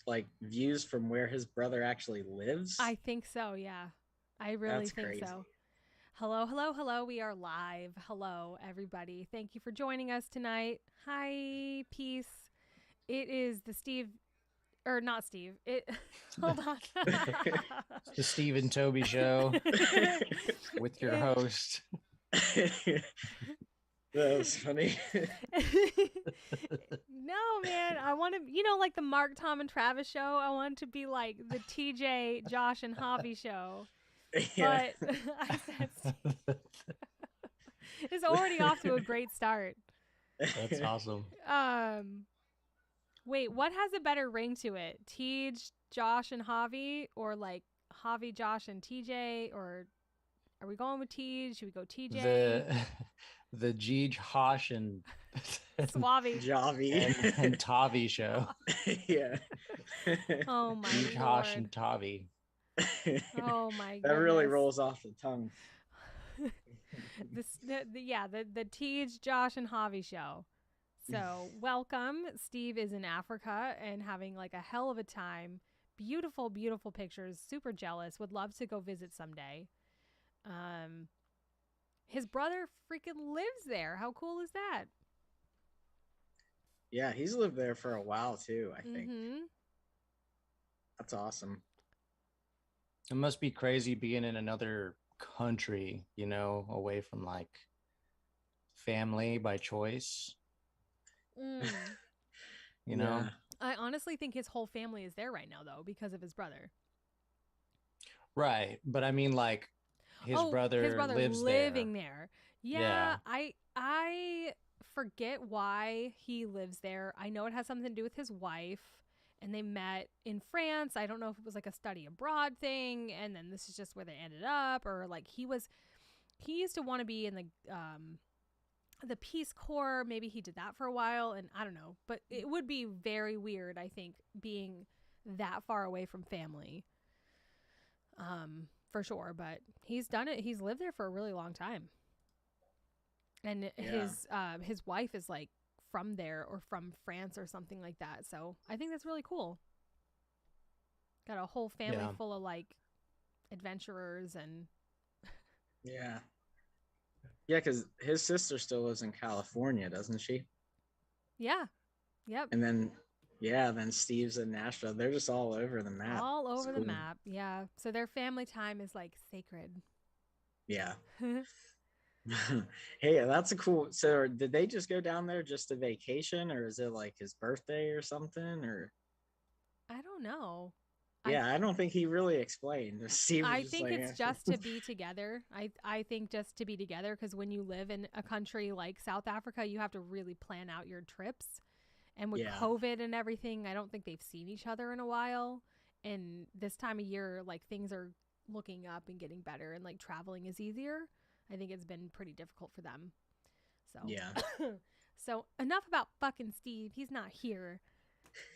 like views from where his brother actually lives? I think so, yeah. I really That's think crazy. so. Hello, hello, hello. We are live. Hello, everybody. Thank you for joining us tonight. Hi, peace. It is the Steve, or not Steve. It, hold on. The Steve and Toby Show with your host. That was funny. No, man. I want to, like the Mark, Tom, and Travis show. I want it to be like the TJ, Josh, and Javi show. Yeah. But I said Steve. It's already off to a great start. That's awesome. Wait, what has a better ring to it? Tej, Josh, and Javi, or like Javi, Josh, and TJ, or are we going with Tej? Should we go TJ? The Jeej Hosh and Suave. Javi. and Tavi show. Yeah. Oh my Jeej Hosh lord. and Tavi. Oh my That really goodness. rolls off the tongue. The Tej, Josh, and Javi show. So welcome. Steve is in Africa and having like a hell of a time. Beautiful, beautiful pictures. Super jealous. Would love to go visit someday. His brother freaking lives there. How cool is that? Yeah, he's lived there for a while too, I think. Mm-hmm. That's awesome. It must be crazy being in another country, away from like family by choice. You know? Yeah. I honestly think his whole family is there right now, though, because of his brother. Right. But I mean, like, his brother lives living there. there. Yeah. I forget why he lives there. I know it has something to do with his wife, and they met in France. I don't know if it was like a study abroad thing, and then this is just where they ended up, or like he used to want to be in the Peace Corps. Maybe he did that for a while, and I don't know. But it would be very weird, I think, being that far away from family. For sure. But he's done it. He's lived there for a really long time. And his wife is like from there or from France or something like that. So I think that's really cool. Got a whole family full of like adventurers and Yeah. Yeah, because his sister still lives in California, doesn't she? yeah. Yep. And then Steve's in Nashville. They're just all over the map. All It's over the cool. map. Yeah. So their family time is like sacred. Yeah. Hey, that's a cool. So, did they just go down there just to vacation, or is it like his birthday or something? Or I don't know. yeah, I don't think he really explained. Steve was I just think like, it's just to be together. I think just to be together, because when you live in a country like South Africa, you have to really plan out your trips. And with COVID and everything, I don't think they've seen each other in a while. And this time of year, like things are looking up and getting better, and like traveling is easier. I think it's been pretty difficult for them. So yeah, so enough about fucking Steve. He's not here.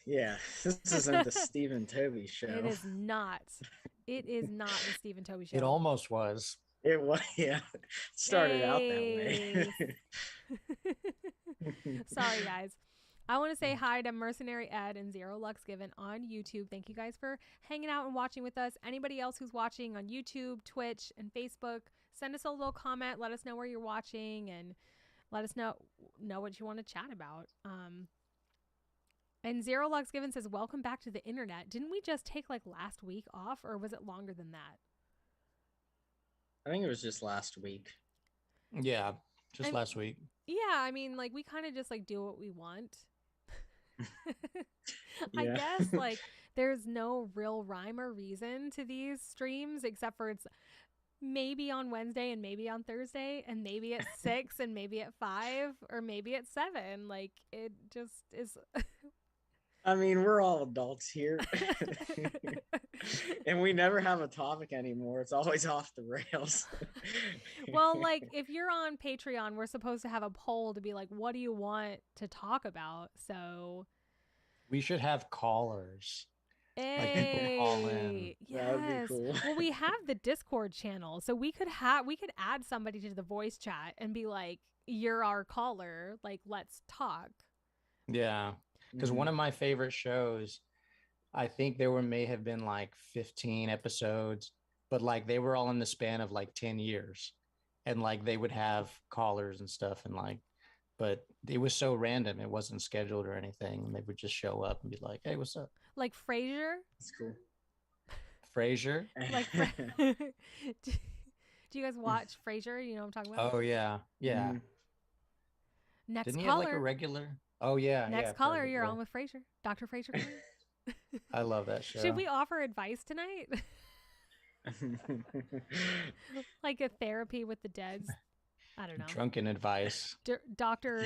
yeah. This isn't the Steve and Toby show. It is not. It is not the Steve and Toby show. It almost was. It was, yeah. It started out that way. Sorry, guys. I want to say hi to Mercenary Ed and Zero Lux Given on YouTube. Thank you guys for hanging out and watching with us. Anybody else who's watching on YouTube, Twitch, and Facebook, send us a little comment. Let us know where you're watching and let us know what you want to chat about. And Zero Lux Given says, welcome back to the internet. Didn't we just take like last week off, or was it longer than that? I think it was just last week. Yeah, just last week. Yeah, I mean, like we kind of just like do what we want. I guess like there's no real rhyme or reason to these streams except for it's maybe on Wednesday and maybe on Thursday and maybe at 6 and maybe at 5 or maybe at 7. Like it just is. I mean, we're all adults here. And we never have a topic anymore. It's always off the rails. Well, like if you're on Patreon, we're supposed to have a poll to be like, what do you want to talk about? So we should have callers. Hey, like people call in. Yes. That would be cool. Well, we have the Discord channel, so we could add somebody to the voice chat and be like, you're our caller, like let's talk. Yeah. Because one of my favorite shows I think there may have been like 15 episodes, but like they were all in the span of like 10 years. And like they would have callers and stuff and like, but it was so random. It wasn't scheduled or anything. And they would just show up and be like, "Hey, what's up?" Like Frasier? That's cool. Frasier? Like do you guys watch Frasier? You know what I'm talking about? Oh yeah. Yeah. Next Didn't he caller. have like a regular? Oh yeah. Next yeah, caller, you're on with Frasier. Dr. Frasier. I love that show. Should we offer advice tonight? Like a therapy with the deads? I don't know. Drunken advice. Doctor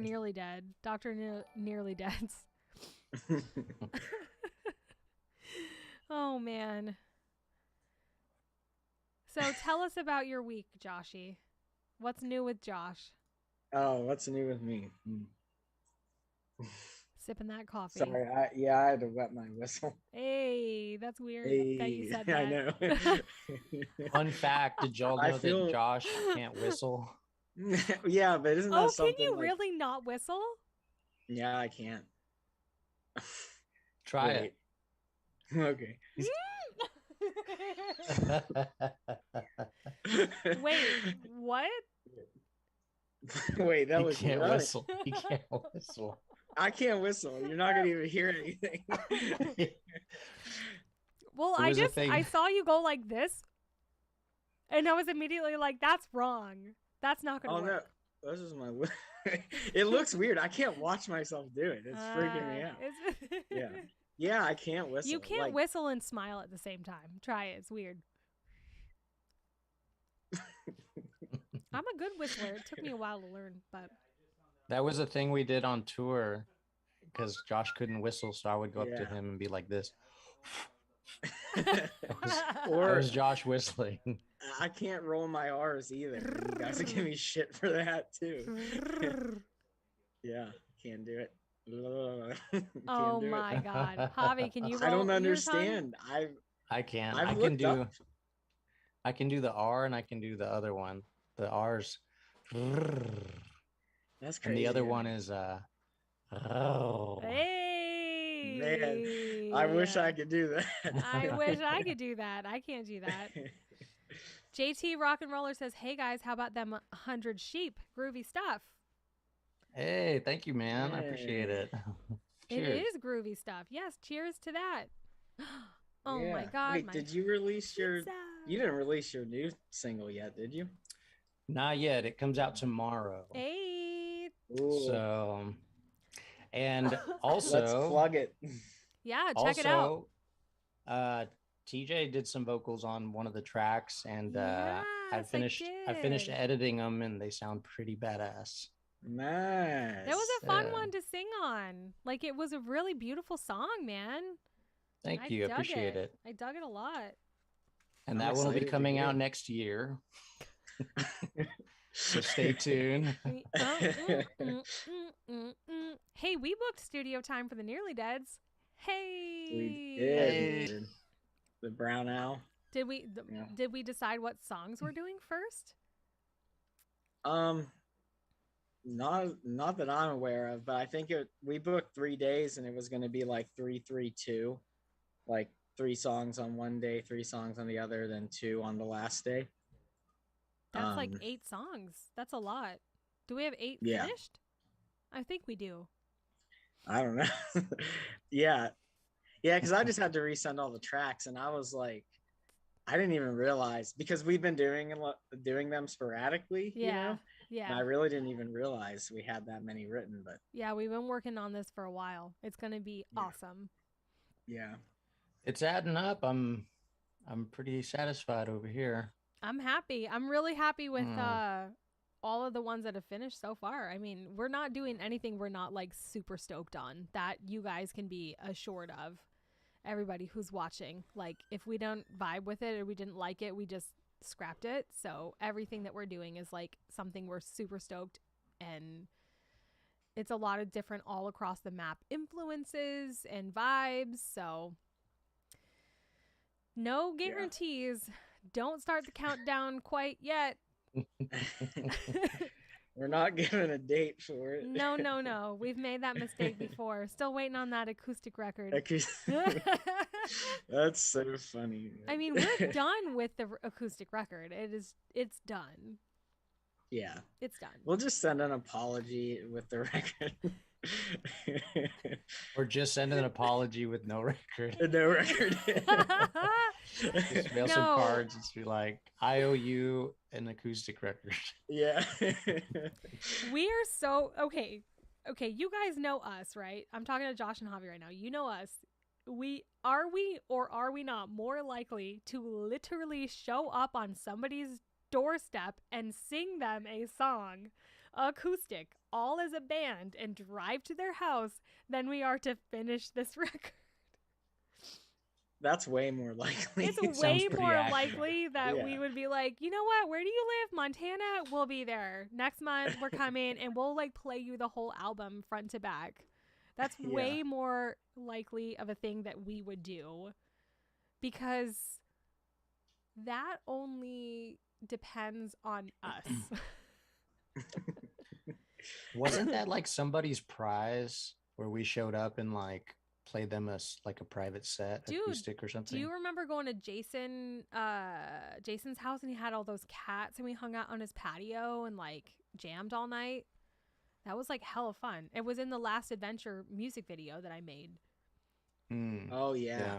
Nearly Dead. Nearly Deads. Oh man. So tell us about your week, Joshy. What's new with Josh? Oh, what's new with me? Sipping that coffee. Sorry, I had to wet my whistle. Hey, that's weird that you said that. I know. Fun fact: did y'all know that Josh can't whistle? Yeah, but isn't that something? Oh, can you really not whistle? Yeah, I can't. Try it. Okay. Wait, what? Wait, that was can't whistle. He can't whistle. I can't whistle. You're not gonna even hear anything. Well, I saw you go like this, and I was immediately like, "That's wrong. That's not gonna work." No, this is my. It looks weird. I can't watch myself do it. It's freaking me out. Yeah, I can't whistle. You can't whistle and smile at the same time. Try it. It's weird. I'm a good whistler. It took me a while to learn, but that was a thing we did on tour because Josh couldn't whistle, so I would go up to him and be like this. That was Josh whistling. I can't roll my R's either. You guys give me shit for that too. Yeah, can't do it. Oh my god, Javi, can you roll? I don't understand. I can't. I can do the R and I can do the other one. The R's. That's crazy. And the other one is Hey. Man, I wish I could do that. I wish I could do that. I can't do that. JT Rock and Roller says, "Hey guys, how about them 100 sheep? Groovy stuff." Hey, thank you, man. I appreciate it. It is groovy stuff. Yes, cheers to that. Oh my god. Wait, did you release you didn't release your new single yet, did you? Not yet. It comes out tomorrow. Hey. Ooh. So, and also let's plug it. Yeah, check it out. TJ did some vocals on one of the tracks, and I finished editing them, and they sound pretty badass. Nice. That was a fun one to sing on. Like, it was a really beautiful song, man. Thank you. Appreciate it. I dug it a lot. And that one will be coming out next year. So stay tuned. Hey, we booked studio time for the Nearly Deads. Hey. We did. The Brown Owl. Did we decide what songs we're doing first? Not that I'm aware of, but I think we booked 3 days and it was going to be like 3-3-2, like 3 songs on one day, 3 songs on the other, then 2 on the last day. That's like 8 songs. That's a lot. Do we have 8 finished? I think we do. I don't know. Yeah, because I just had to resend all the tracks, and I was like, I didn't even realize, because we've been doing them sporadically. Yeah. You know? Yeah. And I really didn't even realize we had that many written, but yeah, we've been working on this for a while. It's gonna be awesome. Yeah. It's adding up. I'm pretty satisfied over here. I'm happy. I'm really happy with all of the ones that have finished so far. I mean, we're not doing anything we're not like super stoked on. That you guys can be assured of. Everybody who's watching, like, if we don't vibe with it or we didn't like it, we just scrapped it. So everything that we're doing is like something we're super stoked, and it's a lot of different all across the map influences and vibes. So no guarantees. Don't start the countdown quite yet. We're not giving a date for it. No, no, no. We've made that mistake before. Still waiting on that acoustic record. That's so funny. I mean, we're done with the acoustic record. It's done. Yeah. It's done. We'll just send an apology with the record. Or just send an apology with no record. No record. Just mail some cards and be like, I owe you an acoustic record. Yeah. We are so okay. Okay, you guys know us, right? I'm talking to Josh and Javi right now. You know us. Are we not more likely to literally show up on somebody's doorstep and sing them a song acoustic all as a band and drive to their house than we are to finish this record? That's way more likely. It's way more likely that we would be like, you know what? Where do you live? Montana? We'll be there. Next month, we're coming and we'll like play you the whole album front to back. That's way more likely of a thing that we would do, because that only depends on us. Wasn't that like somebody's prize where we showed up and like played them as like a private set, acoustic or something? Do you remember going to Jason's house and he had all those cats and we hung out on his patio and like jammed all night? That was like hella fun. It was in the Last Adventure music video that I made. Oh yeah.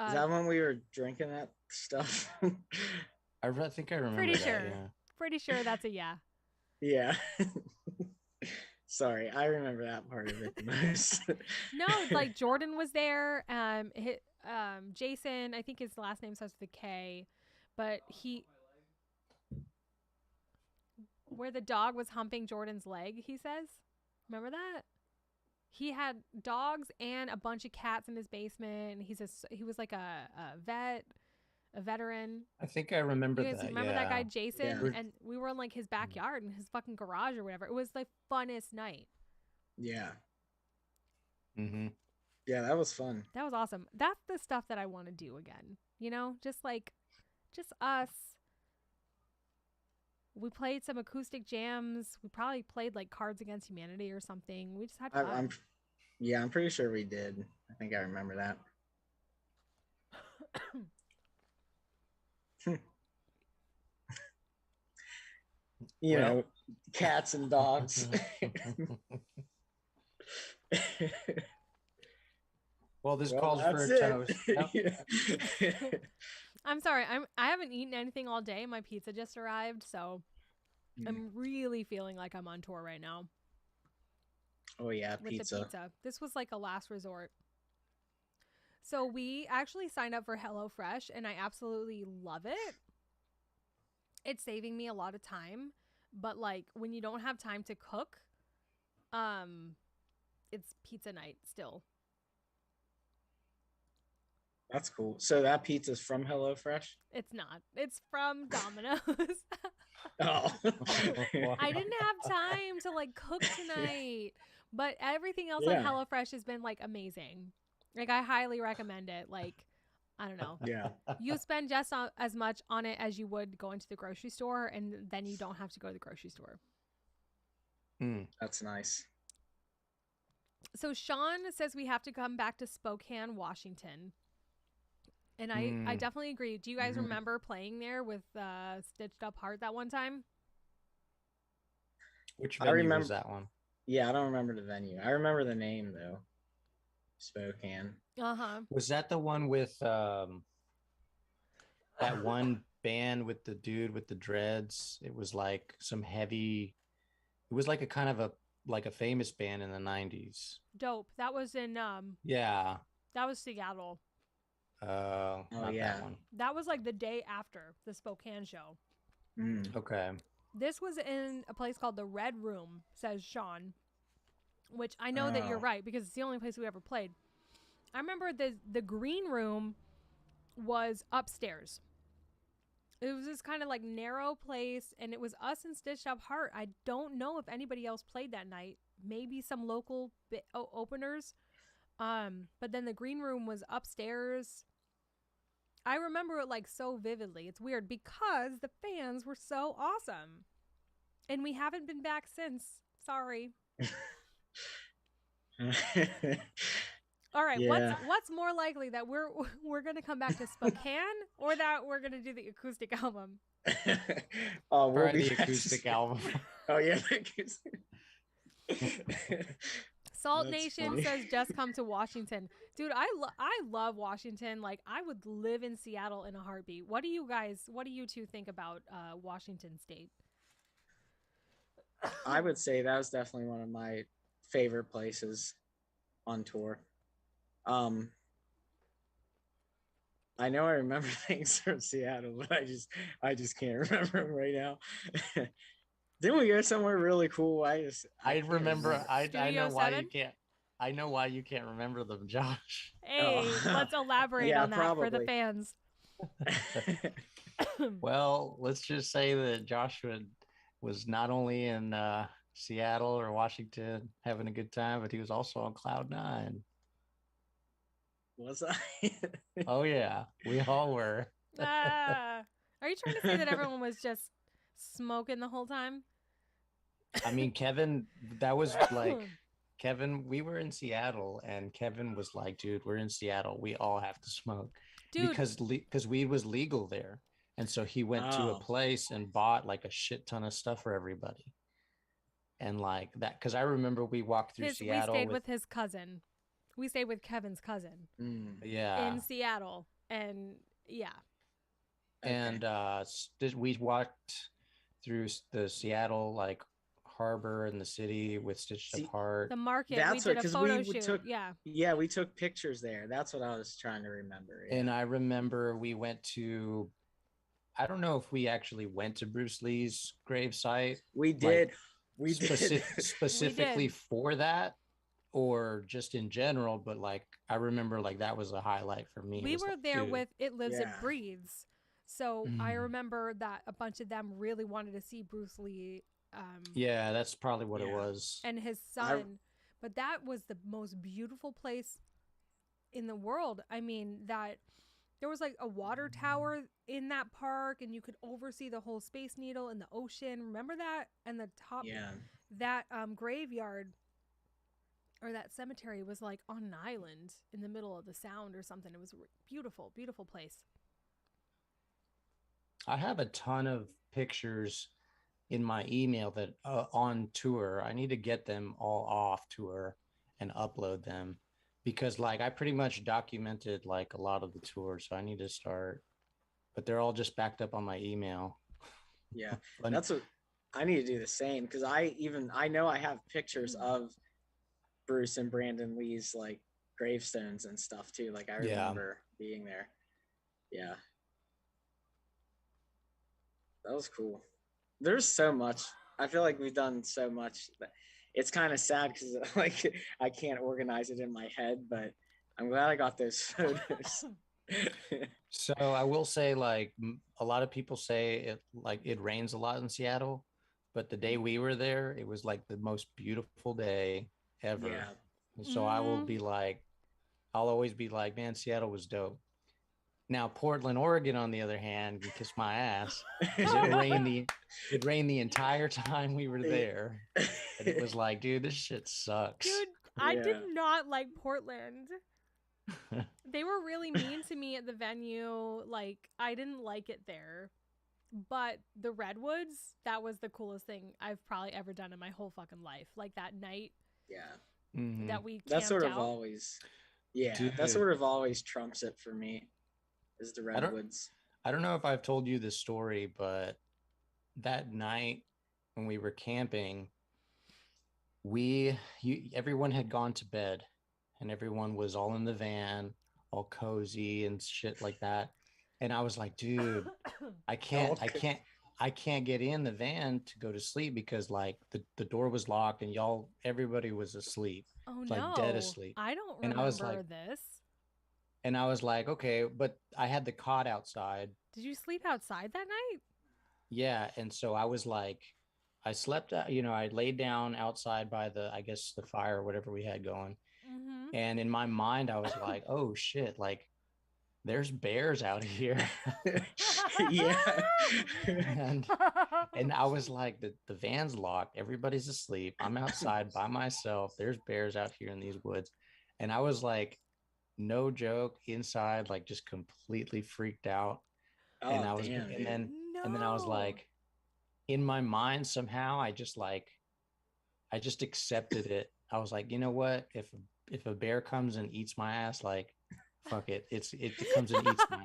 Is that when we were drinking that stuff? I think I remember. Pretty that, sure. Yeah. Pretty sure that's a yeah. Yeah. Sorry, I remember that part of it the most. No, like Jordan was there. Jason, I think his last name starts with a K, but where the dog was humping Jordan's leg, he says. Remember that? He had dogs and a bunch of cats in his basement. He was like a veteran. I think I remember that. Remember that guy Jason? Yeah. And we were in like his backyard in his fucking garage or whatever. It was the funnest night. Yeah. Mm-hmm. Yeah, that was fun. That was awesome. That's the stuff that I want to do again. You know, just us. We played some acoustic jams. We probably played like Cards Against Humanity or something. We just had fun. I'm pretty sure we did. I think I remember that. You know, cats and dogs. Well, this calls for a toast. Yep. I'm sorry. I haven't eaten anything all day. My pizza just arrived, so I'm really feeling like I'm on tour right now. Oh yeah, with pizza. The pizza. This was like a last resort. So we actually signed up for HelloFresh, and I absolutely love it. It's saving me a lot of time, but like when you don't have time to cook, it's pizza night still. That's cool. So that pizza's from HelloFresh? It's not. It's from Domino's. Oh. I didn't have time to like cook tonight, but everything else on HelloFresh has been like amazing. Like I highly recommend it. Like, I don't know. Yeah. You spend just as much on it as you would going to the grocery store, and then you don't have to go to the grocery store. That's nice. So Sean says we have to come back to Spokane, Washington. And I definitely agree. Do you guys remember playing there with Stitched Up Heart that one time? Which venue was that one? Yeah, I don't remember the venue. I remember the name though. Spokane. Uh-huh. Was that the one with that one band with the dude with the dreads? It was like some heavy. It was like a kind of a famous band in the 90s. Dope. That was in Yeah. That was Seattle. Not that one. That was like the day after the Spokane show. Okay. This was in a place called the Red Room, says Sean, which I know that you're right because it's the only place we ever played. I remember the Green Room was upstairs. It was this kind of like narrow place, and it was us and Stitched Up Heart. I don't know if anybody else played that night. Maybe some local openers. But then the Green Room was upstairs. I remember it like so vividly. It's weird because the fans were so awesome. And we haven't been back since. Sorry. All right, Yeah. what's more likely, that we're gonna come back to Spokane, or that we're gonna do the acoustic album? Oh, we'll Probably be the acoustic album. Oh yeah, the acoustic. Salt That's Nation funny. says just come to Washington. Dude, I love Washington. Like, I would live in Seattle in a heartbeat. What do you two think about Washington State? I would say that was definitely one of my favorite places on tour. Um, I know I remember things from Seattle, but I just can't remember them right now. Didn't we go somewhere really cool? I I can't remember. remember. I Studio know why 7? you can't. I know why you can't remember them, Josh. Hey, Oh, let's elaborate yeah, on that for the probably. fans. Well, let's just say that Joshua was not only in Seattle or Washington having a good time, but he was also on cloud nine. Was I? Oh yeah, we all were. Ah, are you trying to say that everyone was just smoking the whole time? I mean, Kevin, that was like Kevin. We were in Seattle, and Kevin was like, "Dude, we're in Seattle. We all have to smoke Dude, because weed was legal there." And so he went to a Oh, place and bought like a shit ton of stuff for everybody. And like that, because I remember we walked through we Seattle stayed with, with his cousin. We stayed with Kevin's cousin yeah, in Seattle, and yeah, okay. and we walked through the Seattle like harbor and the city with Stitched See, Apart. the market. We that's what did a because photo we shoot. took Yeah, yeah we took pictures there. That's what I was trying to remember. And Yeah, I remember we went to, I don't know if we actually went to Bruce Lee's gravesite, we like did. We did. we specifically did. for that, or just in general. But like, I remember like that was a highlight for me. It We was were like, there dude, with It Lives, Yeah. It Breathes. So I remember that a bunch of them really wanted to see Bruce Lee, yeah, that's probably what it Yeah. was. and his I son. But that was the most beautiful place in the world. I mean, that there was like a water tower in that park, and you could oversee the whole Space Needle and the ocean. Remember that? And the top, yeah. that graveyard, or that cemetery, was like on an island in the middle of the sound or something. It was a beautiful, beautiful place. I have a ton of pictures in my email that on tour. I need to get them all off tour and upload them because like I pretty much documented like a lot of the tour, so I need to start. But they're all just backed up on my email. Yeah, Funny. that's what I need to do the same because I know I have pictures of Bruce and Brandon Lee's like gravestones and stuff too. Like I Yeah. remember being there. Yeah, that was cool. There's so much. I feel like we've done so much. It's kind of sad because like I can't organize it in my head, but I'm glad I got those photos. So I will say, like a lot of people say, it rains a lot in Seattle, but the day we were there, it was like the most beautiful day ever. Yeah. And so I will Mm-hmm. be like, I'll always be like, man, Seattle was dope. Now Portland, Oregon, on the other hand, can kiss my ass because it rained the entire time we were there, and it was like, dude, this shit sucks. Dude, I did Yeah. not like Portland. They were really mean to me at the venue. Like, I didn't like it there. But the Redwoods, that was the coolest thing I've probably ever done in my whole fucking life. Like that night Yeah. that we That camped sort of out. always yeah, that Dude, sort of always trumps it for me is the I don't redwoods. I don't know if I've told you this story, but that night when we were camping, everyone had gone to bed and everyone was all in the van, all cozy and shit like that. And I was like, dude, I can't, Oh, I can't, I can't get in the van to go to sleep because like the door was locked and everybody was asleep, Oh like dead no, asleep. I don't And I was like, remember this. okay, but I had the cot outside. Did you sleep outside that night? Yeah. And so I was like, I slept, I laid down outside by I guess the fire or whatever we had going. Mm-hmm. And in my mind, I was like, oh shit, like there's bears out here. yeah. and And I was like, the van's locked, everybody's asleep, I'm outside by myself, there's bears out here in these woods. And I was like, no joke, inside, like just completely freaked out. And Oh I was, damn, and dude. then, I was No. like, in my mind, somehow, I just accepted it. I was like, you know what? If a bear comes and eats my ass, like, fuck it. It comes and eats my ass.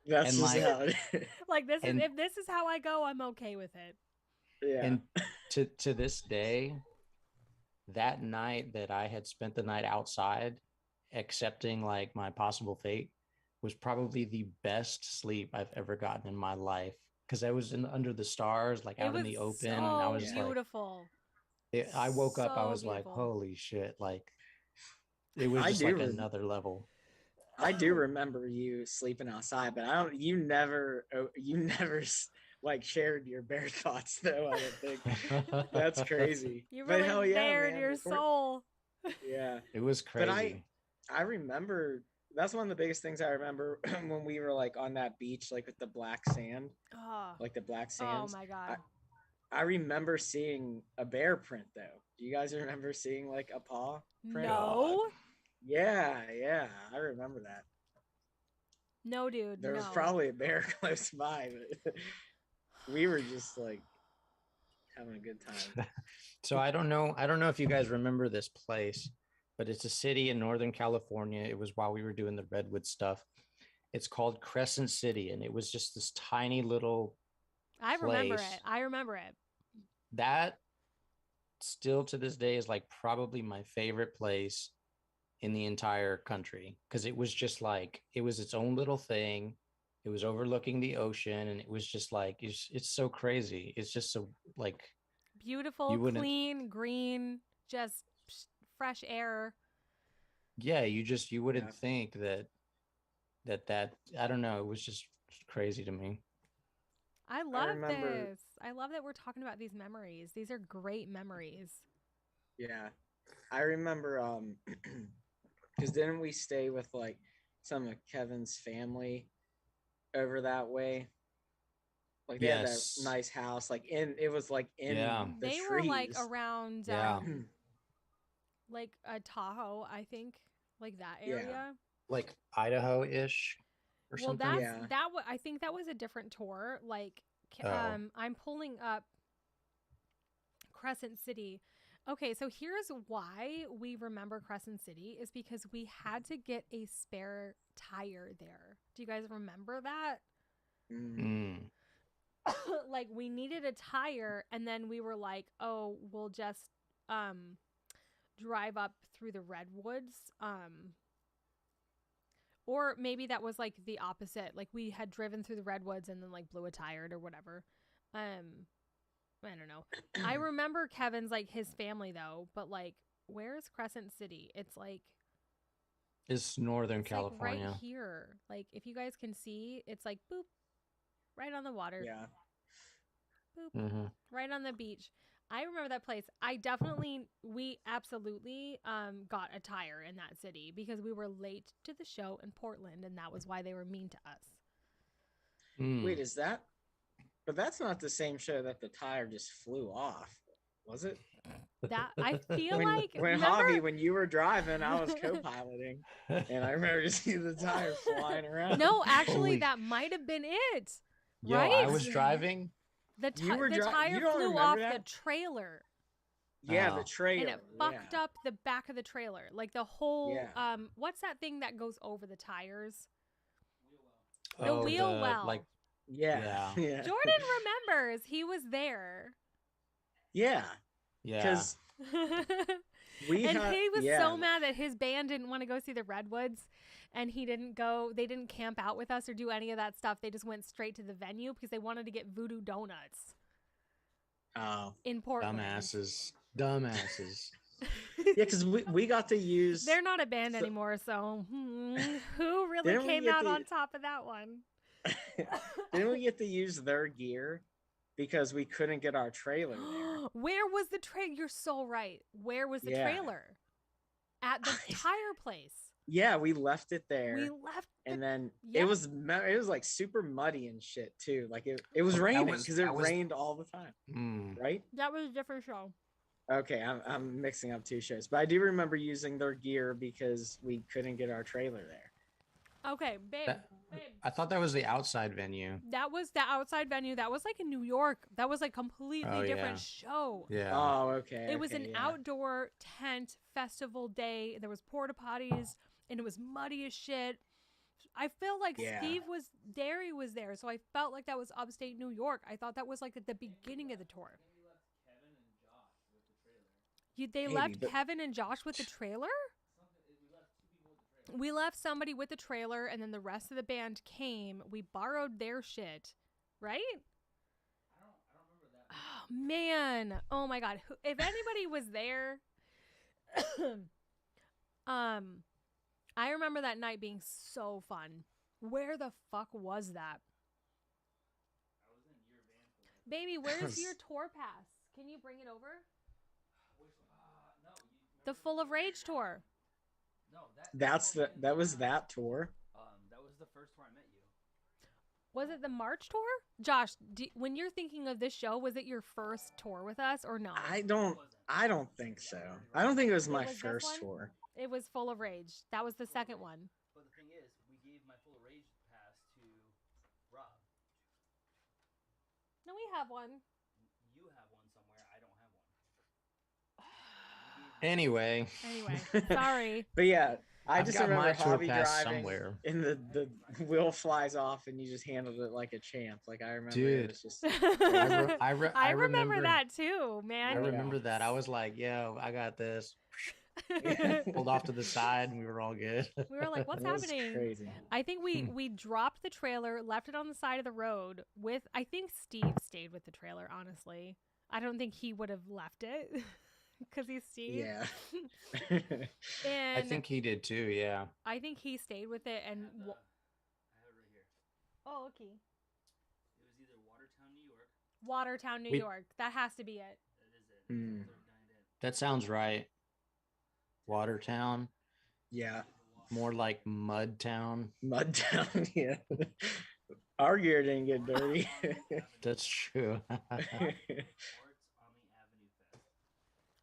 That's And just like, how it is. Like this is and if this is how I go, I'm okay with it. Yeah. and to this day, that night that I had spent the night outside, accepting like my possible fate, was probably the best sleep I've ever gotten in my life. Because I was under the stars, like It out in was the open, and I so was Yeah. like, beautiful. I woke up, I So was like, beautiful. holy shit! Like it was I just do like re- another level. I do remember you sleeping outside, but I don't. You never like shared your bear thoughts though. I don't think that's crazy. You But really hell yeah, bared man. your soul. Yeah. It was But crazy. I remember that's one of the biggest things I remember when we were like on that beach, like with the black sand, Oh, like the black oh sands. my God. I remember seeing a bear print though. Do you guys remember seeing like a paw print? God. No. Yeah, yeah, I remember that. No, dude. There was No. probably a bear close by, but we were just like having a good time. So I don't know if you guys remember this place, but it's a city in Northern California. It was while we were doing the redwood stuff. It's called Crescent City, and it was just this tiny little I remember it. place I remember it. that still to this day is like probably my favorite place in the entire country, because it was just like it was its own little thing. It was overlooking the ocean, and it was just like it's so crazy. It's just so like Beautiful, you wouldn't, clean, green, just fresh air. yeah, you Yeah, wouldn't think that I don't know, it was just crazy to me. I I love remember. this. I love that we're talking about these memories. These are great memories. Yeah, I remember. Because didn't we stay with like some of Kevin's family over that way? Like they had that Yes. nice house, like in it was like in Yeah. the They were like trees. around Yeah. like a Tahoe, I think, like that Yeah, area. Like Idaho-ish or Well, something. yeah. I think that was a different tour. Like Oh. I'm pulling up Crescent City. Okay, so here's why we remember Crescent City is because we had to get a spare tire there. Do you guys remember that? Mm. Mm. Like we needed a tire and then we were like, "Oh, we'll just um drive up through the redwoods." Or maybe that was like the opposite. Like we had driven through the redwoods and then like blew a tire or whatever. I don't know. I remember Kevin's like his family though, but like where's Crescent City? It's Northern It's like right California. here. Like if you guys can see, it's like boop, right on the water. Yeah, Boop, Mm-hmm. right on the beach. I remember that place. We absolutely got a tire in that city because we were late to the show in Portland and that was why they were mean to us. Mm. wait, is that? But that's not the same show that the tire just flew off, was it? That I feel When like when remember Hobby, when you were driving, I was co-piloting, and I remember to see the tire flying around. No, actually Holy that might have been it. Yo, Right? I was driving. The You tire don't flew remember off the that? trailer Yeah, the Oh. and trailer. it fucked up the back of the trailer. Like the whole Yeah. what's that thing that goes over the tires? The Oh, wheel the well. like Yeah, yeah. yeah, Jordan remembers. He was there. yeah. Yeah. Because we And had he was yeah, so mad that his band didn't want to go see the redwoods and they didn't camp out with us or do any of that stuff. They just went straight to the venue because they wanted to get voodoo donuts oh in Portland. Dumbasses. yeah, because we got to use. They're not a band so- anymore, so who really Didn't we came get out to- on top of that one? Didn't we get to use their gear because we couldn't get our trailer there? Where was the trailer? You're so right. Where was the Yeah. trailer? At the tire place. Yeah, we left it there. We left And then yeah. it was like super muddy and shit too. Like it was Oh, raining because it rained all the time, Mm. right? That was a different show. Okay, I'm mixing up two shows, but I do remember using their gear because we couldn't get our trailer there. Okay, babe. I thought that was the outside venue. That was the outside venue. That was like in New York. That was like completely different show. Yeah. Oh, okay. It was an outdoor tent festival day. There was porta potties and it was muddy as shit. I feel like Steve Derry was there, so I felt like that was upstate New York. I thought that was like at the beginning of the tour. They left Kevin and Josh with the trailer? We left somebody with the trailer, and then the rest of the band came. We borrowed their shit, right? I don't remember that. Oh, man. Oh, my God. If anybody was there, I remember that night being so fun. Where the fuck was that? I was in your van. Baby, where's your tour pass? Can you bring it over? No. The Full of Rage tour. No, that was that tour. That was the first tour I met you. Was it the March tour? Josh, when you're thinking of this show, was it your first tour with us or not? I don't think so. I don't think it was my first tour. It was Full of Rage. That was the second one. But the thing is, we gave my Full of Rage pass to Rob. No, we have one. You have one somewhere. I don't have one. Anyway, sorry. But yeah, I I've just got remember my tour hobby pass driving somewhere. and the wheel flies off and you just handled it like a champ. Like I remember Dude. it was just I remember that too, man. I remember that. I was like, yo, I got this. Pulled off to the side and we were all good. We were like, what's happening? Crazy. I think we dropped the trailer, left it on the side of the road with, I think Steve stayed with the trailer, honestly. I don't think he would have left it because he's Steve. Yeah. And I think he did too, yeah. I think he stayed with it and... I have it right here. Oh, okay. It was either Watertown, New York. Watertown, New York. That has to be it. That is it. Mm. That sounds right. Watertown. Yeah. More like Mudtown. Mudtown, yeah. Our gear didn't get dirty. That's true.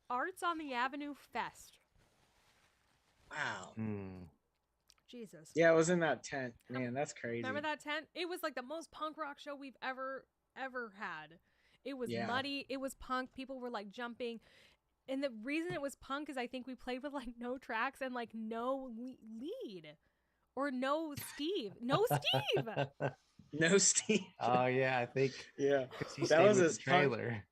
Arts on the Avenue Fest. Wow. Jesus. Yeah, it was in that tent. Man, that's crazy. Remember that tent? It was like the most punk rock show we've ever had. It was muddy. It was punk. People were like jumping. And the reason it was punk is I think we played with like no tracks and like no lead. Or no Steve. No Steve. No Steve. Oh yeah, I think. Yeah. That was his trailer.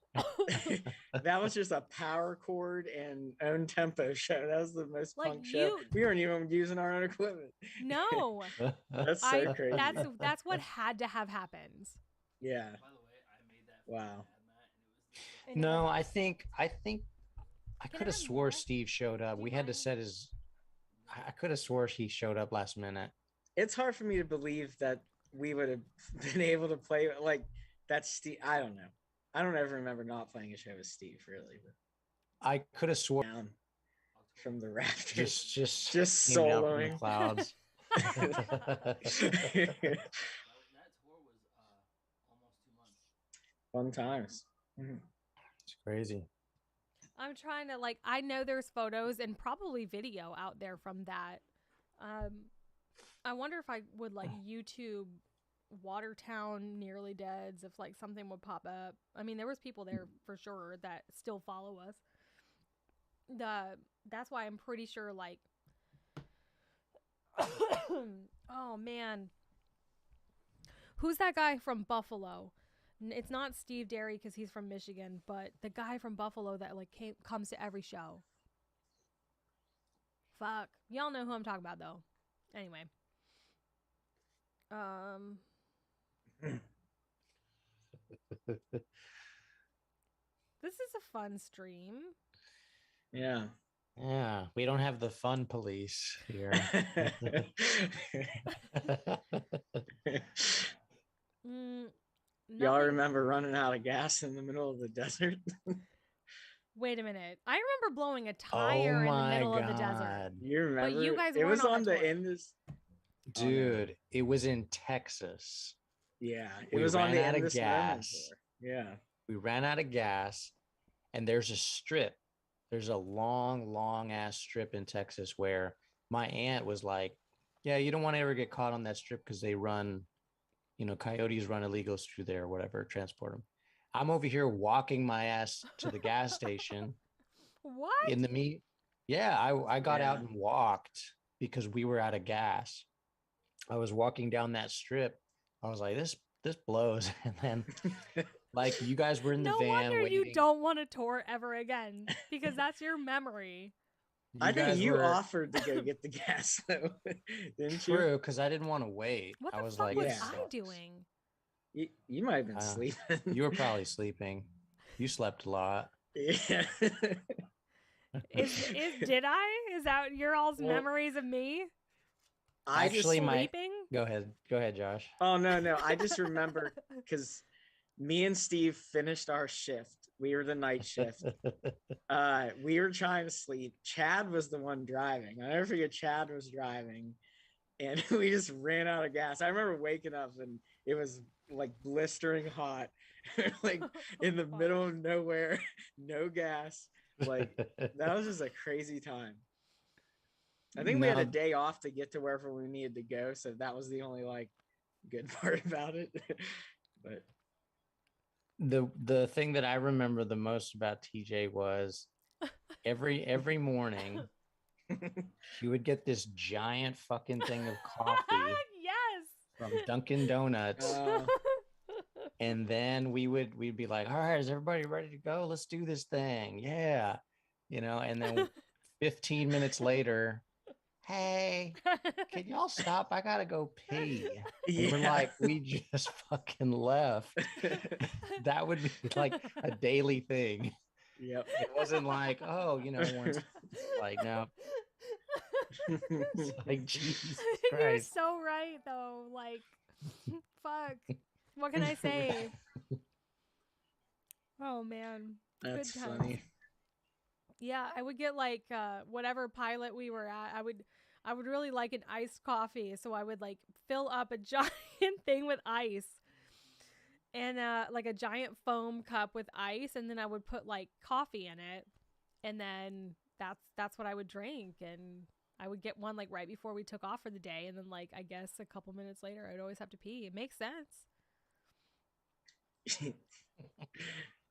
That was just a power chord and own tempo show. That was the most like punk show. We weren't even using our own equipment. No. That's so crazy. That's what had to have happened. Yeah. By the way, I made that. Wow. No, I think I could have swore Steve showed up. We had to set his. I could have swore he showed up last minute. It's hard for me to believe that we would have been able to play like that's Steve. I don't know. I don't ever remember not playing a show with Steve, really. But I could have sworn down from the rafters, just soloing the clouds. That tour was almost 2 months. Fun times. It's crazy. I'm trying to I know there's photos and probably video out there from that. I wonder if I would YouTube Watertown Nearly Deads if something would pop up. I mean, there was people there for sure that still follow us. That's why I'm pretty sure oh man. Who's that guy from Buffalo? It's not Steve Derry because he's from Michigan, but the guy from Buffalo that comes to every show. Fuck. Y'all know who I'm talking about though. Anyway. This is a fun stream. Yeah. Yeah, we don't have the fun police here. Y'all remember running out of gas in the middle of the desert? Wait a minute. I remember blowing a Oh tire in the my middle of the desert. god, You remember? you guys it weren't was on on the the tour. in this. Oh, no. dude! It was in Texas. Yeah, it We was on ran the out In of This Moment gas. tour. Yeah. We ran out of gas, and there's a strip. There's a long ass strip in Texas where my aunt was like, "Yeah, you don't want to ever get caught on that strip because they run, coyotes run illegals through there or whatever, transport them." I'm over here walking my ass to the gas station What? in the meat. Yeah, I got out Yeah. and walked because we were out of gas. I was walking down that strip. I was like, this blows. And then like you guys were in the No van wonder waiting. you don't want to tour ever again because that's your memory. I think guys you were offered to go get the gas though, didn't you? true because I didn't want to wait. What I the was fuck like, was this I sucks. doing? You might have been sleeping. You were probably sleeping. You slept a lot. Yeah. Did I? Is that your all's Well, memories of me I Actually, just, sleeping? Go ahead, Josh. oh no, I just remember because me and Steve finished our shift. We were the night shift. We were trying to sleep. Chad was the one driving. I never forget Chad was driving, and we just ran out of gas. I remember waking up and it was like blistering hot, like in the middle of nowhere, no gas. Like that was just a crazy time. I think we had a day off to get to wherever we needed to go, so that was the only like good part about it. But the thing that I remember the most about TJ was every morning she would get this giant fucking thing of coffee Yes. from Dunkin' Donuts. And then we'd be like, all right, is everybody ready to go? Let's do this thing. Yeah. And then 15 minutes later, hey, can y'all stop? I gotta go pee. And we're like, we just fucking left. That would be like a daily thing. Yep. It wasn't like, oh, once like no. It's like Jesus You're Christ. so right though. Like fuck. What can I say? Oh man. That's Good times. funny. Yeah, I would get like whatever pilot we were at. I would really like an iced coffee, so I would like fill up a giant thing with ice and like a giant foam cup with ice, and then I would put like coffee in it, and then that's what I would drink, and I would get one like right before we took off for the day, and then like I guess a couple minutes later I'd always have to pee. It makes sense.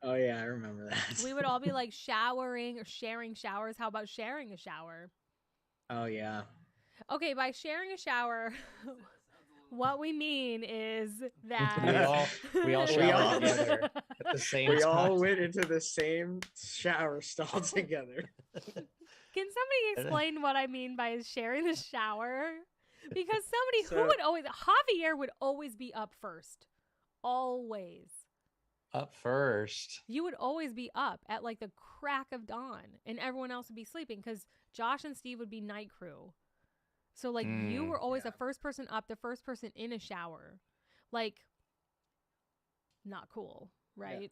Oh yeah, I remember that. We would all be like showering or sharing showers. How about sharing a shower? Oh yeah. Okay, by sharing a shower, what we mean is that we all showered together at the same We time. all went into the same shower stall together. Can somebody explain what I mean by sharing the shower? Because somebody So- who would always Javier would always be up first. Always. Up first. You would always be up at like the crack of dawn, and everyone else would be sleeping because Josh and Steve would be night crew. So like you were always the first person up, the first person in a shower. Like not cool, right? Yeah.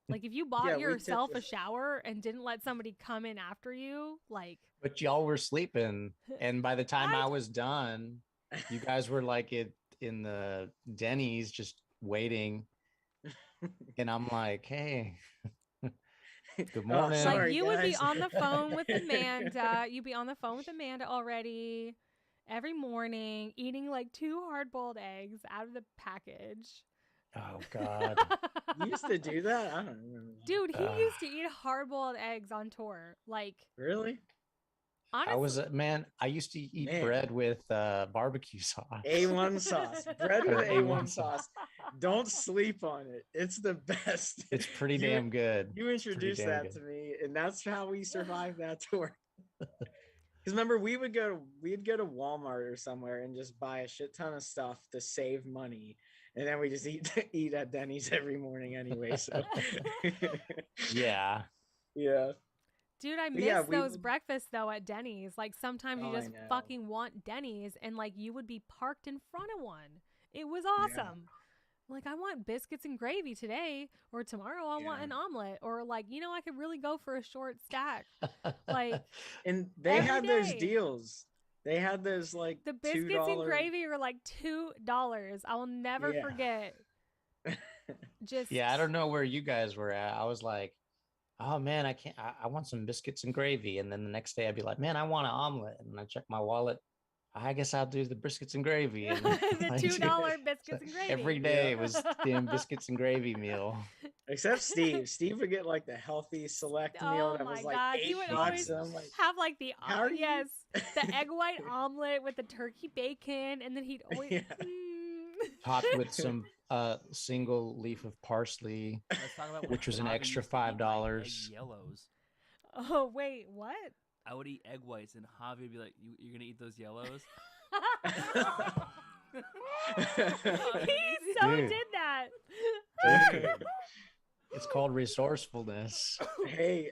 Like if you bought Yeah, we yourself a typically- shower and didn't let somebody come in after you, like But y'all were sleeping, and by the time I What? was done, you guys were like in the Denny's just waiting. And I'm like, hey, good morning. sorry, like you would be guys. on the phone with Amanda. You'd be on the phone with Amanda already every morning, eating like 2 hard-boiled eggs out of the package. Oh God. You used to do that? I don't remember. Dude, he used to eat hard-boiled eggs on tour. Like, Really? honestly, I used to eat Man. bread with barbecue sauce. A1 sauce. Bread with Or A1 A1 sauce. Don't sleep on it. It's the best. It's pretty You- damn good. You introduced damn that good. to me, and that's how we survived that tour. Because remember, we'd go to Walmart or somewhere and just buy a shit ton of stuff to save money, and then we just eat at Denny's every morning anyway. So Yeah. yeah. dude, I But miss yeah, we those would- breakfasts though at Denny's. Like sometimes Oh, you I just know. fucking want Denny's and like you would be parked in front of one. It was awesome. Like, I want biscuits and gravy today, or tomorrow I want Yeah. an omelet, or like, I could really go for a short stack. Like, And they every had those day. deals. They had those like The biscuits and $2. gravy are like $2. I'll never Yeah. forget. Just Yeah, I don't know where you guys were at. I was like, oh man, I can't. I want some biscuits and gravy. And then the next day I'd be like, man, I want an omelet. And I check my wallet. I guess I'll do the biscuits and gravy. And the like, $2 biscuits and gravy. every day Yeah. it was damn biscuits and gravy meal. Except Steve. Steve would get like the healthy select meal Oh that my was like God. $8. He would Always, always and I'm like, have like the how are you- yes, the egg white omelet with the turkey bacon, and then he'd always Yeah. Topped with some single leaf of parsley. Let's talk about when Which was an Javi extra used to eat my egg $5. yellows. Oh wait, what? I would eat egg whites, and Javi would be like, "You're gonna eat those yellows?" He so Dude. did that. Dude, it's called resourcefulness. Hey,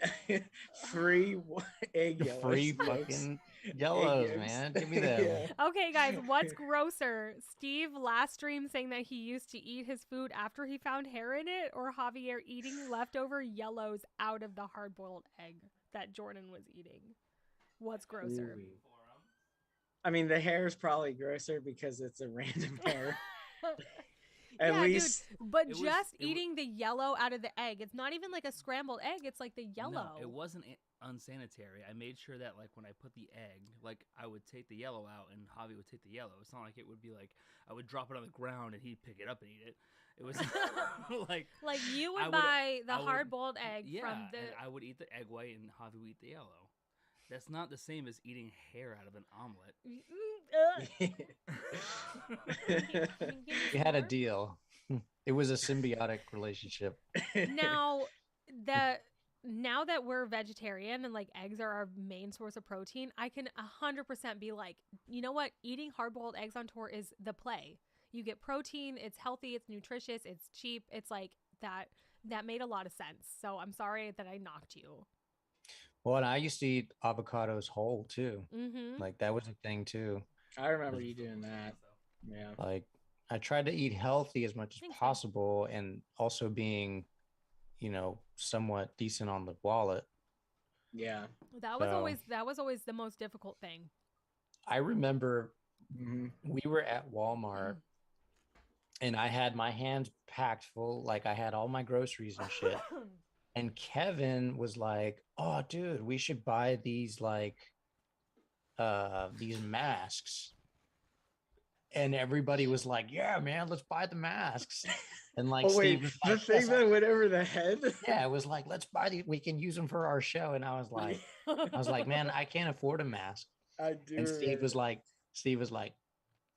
free egg yolks. Free yolks. fucking yellows, yolks. man. Give me them. Yeah. Okay, guys, what's grosser? Steve last stream saying that he used to eat his food after he found hair in it, or Javier eating leftover yellows out of the hard-boiled egg that Jordan was eating? What's grosser? Ooh. I mean, the hair is probably grosser because it's a random hair. At Yeah, least, dude, but It was- just it wa- eating the yellow out of the egg. It's not even like a scrambled egg. It's like the yellow. No, it wasn't unsanitary. I made sure that like when I put the egg, like I would take the yellow out and Javi would take the yellow. It's not like it would be like I would drop it on the ground and he'd pick it up and eat it. It was like Like you I would would- buy the I would- hard-boiled egg yeah, from the. and I would eat the egg white and Javi would eat the yellow. That's not the same as eating hair out of an omelet. We had a deal. It was a symbiotic relationship. Now that we're vegetarian and like eggs are our main source of protein, I can 100% be like, you know what? Eating hard-boiled eggs on tour is the play. You get protein, it's healthy, it's nutritious, it's cheap. It's like that made a lot of sense. So I'm sorry that I knocked you. Well, and I used to eat avocados whole too. Mm-hmm. Like that was a thing too. I remember you doing that. Yeah. Like I tried to eat healthy as much as Thanks, man. possible and also being, somewhat decent on the wallet. Yeah. That was So- always the most difficult thing. I remember Mm-hmm. we were at Walmart and I had my hands packed full, like I had all my groceries and shit. And Kevin was like, "Oh, dude, we should buy these these masks." And everybody was like, "Yeah, man, let's buy the masks." And like Oh Steve wait, was the like, thing "Yes, that went over the head. yeah, it was like, let's buy these. We can use them for our show." And I was like, man, I can't afford a mask. I do. And Steve was like,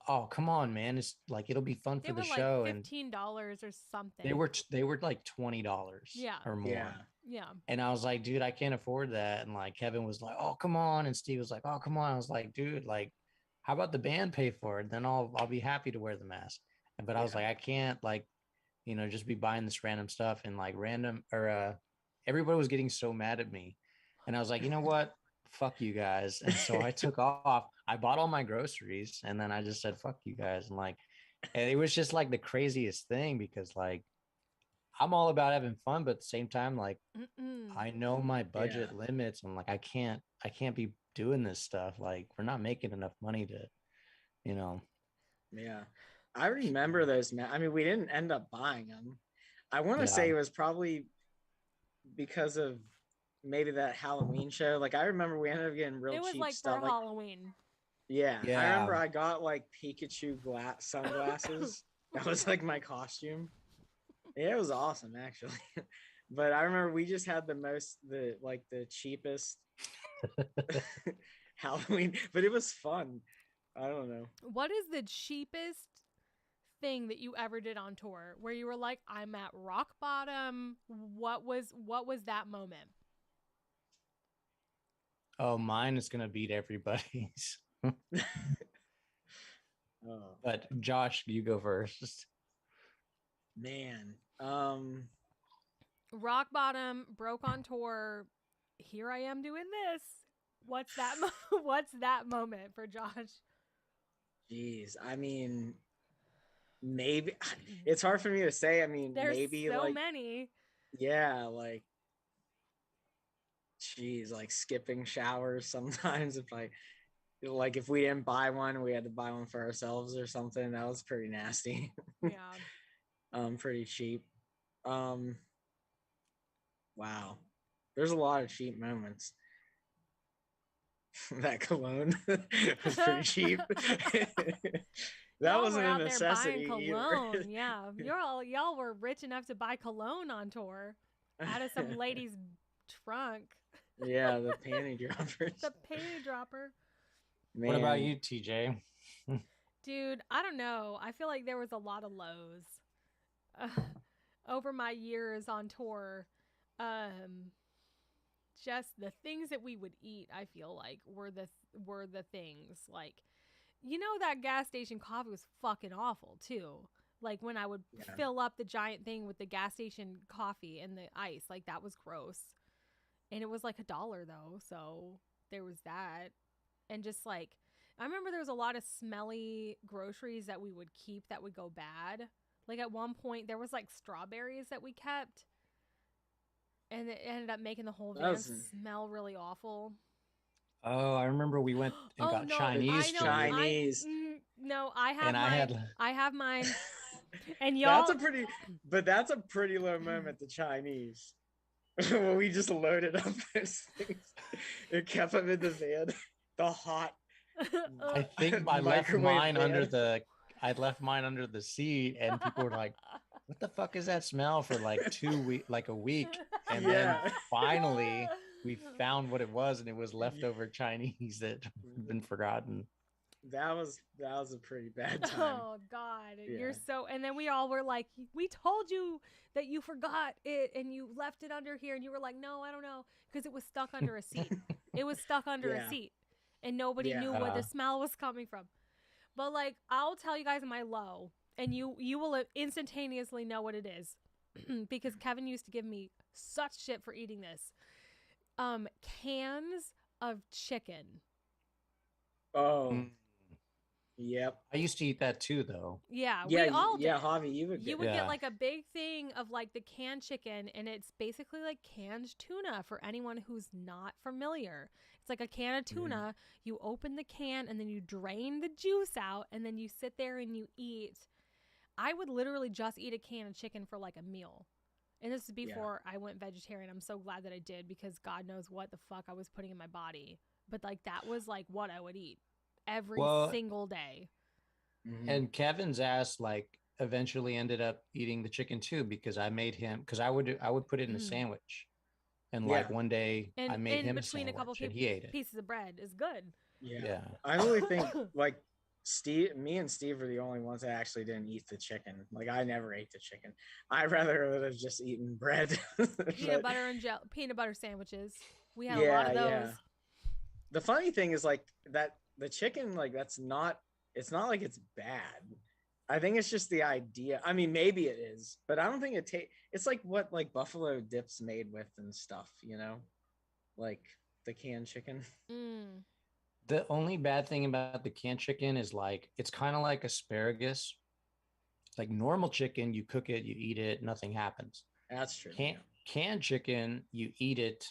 "Oh, come on, man. It's like, it'll be fun They for the were show." like And $15 or something. they were like $20 Yeah. or more. Yeah. Yeah. And I was like, dude, I can't afford that. And like Kevin was like, "Oh, come on." And Steve was like, "Oh, come on." I was like, dude, like, how about the band pay for it? Then I'll be happy to wear the mask. But I was Yeah. like, I can't like, just be buying this random stuff and like everybody was getting so mad at me. And I was like, you know what? Fuck you guys. And so I took off. I bought all my groceries and then I just said, fuck you guys. And it was just like the craziest thing because like I'm all about having fun, but at the same time, like Mm-mm. I know my budget limits. I'm like, I can't be doing this stuff. Like we're not making enough money to, Yeah. I remember those. I mean, we didn't end up buying them. I want to Yeah. say it was probably because of maybe that Halloween show. Like I remember we ended up getting real It was cheap like stuff. for Halloween. Yeah. I Yeah. remember I got like Pikachu sunglasses. That was like my costume. Yeah, it was awesome actually. But I remember we just had the cheapest Halloween, but it was fun. I don't know. What is the cheapest thing that you ever did on tour where you were like, I'm at rock bottom? What was that moment? Oh, mine is gonna beat everybody's. Oh But Josh, you go first. man. Rock bottom, broke on tour. Here I am doing this. What's that? What's that moment for Josh? Geez. I mean, maybe it's hard for me to say. I mean, There's maybe so like many. yeah, like geez, like skipping showers sometimes if I like if we didn't buy one, we had to buy one for ourselves or something. That was pretty nasty. Yeah. Pretty cheap. Um wow. There's a lot of cheap moments. That cologne was pretty cheap. That Y'all wasn't were a out there buying necessity either. cologne. Yeah. Y'all were rich enough to buy cologne on tour out of some lady's trunk. Yeah, the panty droppers. The panty dropper. Man. What about you, TJ? Dude, I don't know. I feel like there was a lot of lows over my years on tour. Just the things that we would eat, I feel like were the things. Like, you know, that gas station coffee was fucking awful too. Like when I would fill up the giant thing with the gas station coffee and the ice, like that was gross. And it was like $1 though, so there was that. And just like, I remember there was a lot of smelly groceries that we would keep that would go bad. Like at one point there was like strawberries that we kept, and it ended up making the whole van smell really awful. Oh, I remember we went and got no, Chinese food. Chinese. No, I have and mine. I have mine. And y'all, that's a pretty low moment. The Chinese. When we just loaded up those things and kept them in the van. The hot. I think I left mine under the seat, and people were like, "What the fuck is that smell?" for like a week, and then finally we found what it was, and it was leftover Chinese that had been forgotten. That was a pretty bad time. Oh God, you're so. And then we all were like, "We told you that you forgot it, and you left it under here," and you were like, "No, I don't know," because it was stuck under a seat. It was stuck under a seat, and nobody knew where the smell was coming from. But like, I'll tell you guys my low, and you will instantaneously know what it is, because Kevin used to give me such shit for eating this. Cans of chicken. Oh. Yep. I used to eat that too, though. Yeah, we all did. Yeah, Javi, you would get like a big thing of like the canned chicken, and it's basically like canned tuna for anyone who's not familiar. It's like a can of tuna. You open the can and then you drain the juice out, and then you sit there and you eat. I would literally just eat a can of chicken for like a meal. And this is before I went vegetarian. I'm so glad that I did, because God knows what the fuck I was putting in my body. But like that was like what I would eat every single day. And Kevin's ass like eventually ended up eating the chicken too, because I made him, because I would put it in a sandwich, and like one day I made him between a couple and he ate it. Pieces of bread is good. Yeah. I only think like me and Steve are the only ones that actually didn't eat the chicken. Like I never ate the chicken. I rather would have just eaten bread. Peanut butter sandwiches. We had a lot of those. Yeah. The funny thing is like that the chicken, like it's not like it's bad. I think it's just the idea. I mean, maybe it is, but I don't think it's like what like buffalo dip's made with and stuff, you know, like the canned chicken. The only bad thing about the canned chicken is like it's kind of like asparagus. Like normal chicken, you cook it, you eat it, nothing happens. That's true. Canned chicken, you eat it,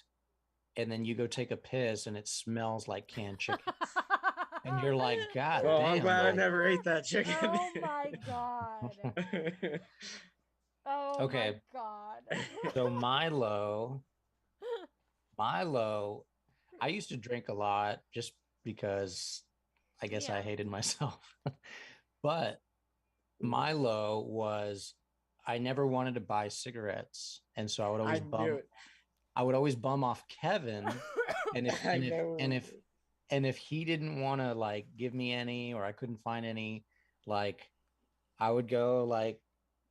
and then you go take a piss, and it smells like canned chicken. And you're like, God damn. I'm glad I never ate that chicken. Oh my God. Oh okay. My God. So Milo, I used to drink a lot just because I guess I hated myself. But Milo was, I never wanted to buy cigarettes. And so I would always bum off Kevin. And if he didn't want to like give me any, or I couldn't find any, like I would go like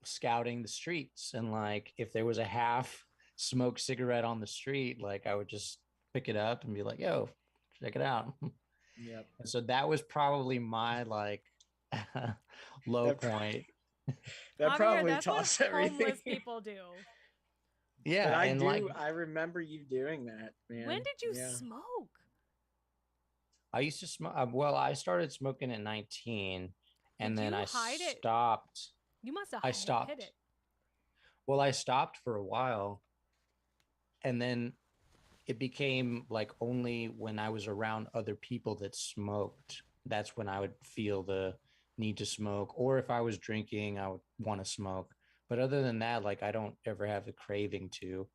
scouting the streets, and like if there was a half smoked cigarette on the street, like I would just pick it up and be like, yo, check it out. Yep. And so that was probably my like low point. That probably tops everything. Homeless people do. Yeah. But I remember you doing that, man. When did you smoke? I used to smoke. Well, I started smoking at 19, and Did then you I hide it? stopped. You must have I hid stopped. it. Well, I stopped for a while, and then it became like only when I was around other people that smoked. That's when I would feel the need to smoke, or if I was drinking, I would want to smoke. But other than that, like I don't ever have the craving to.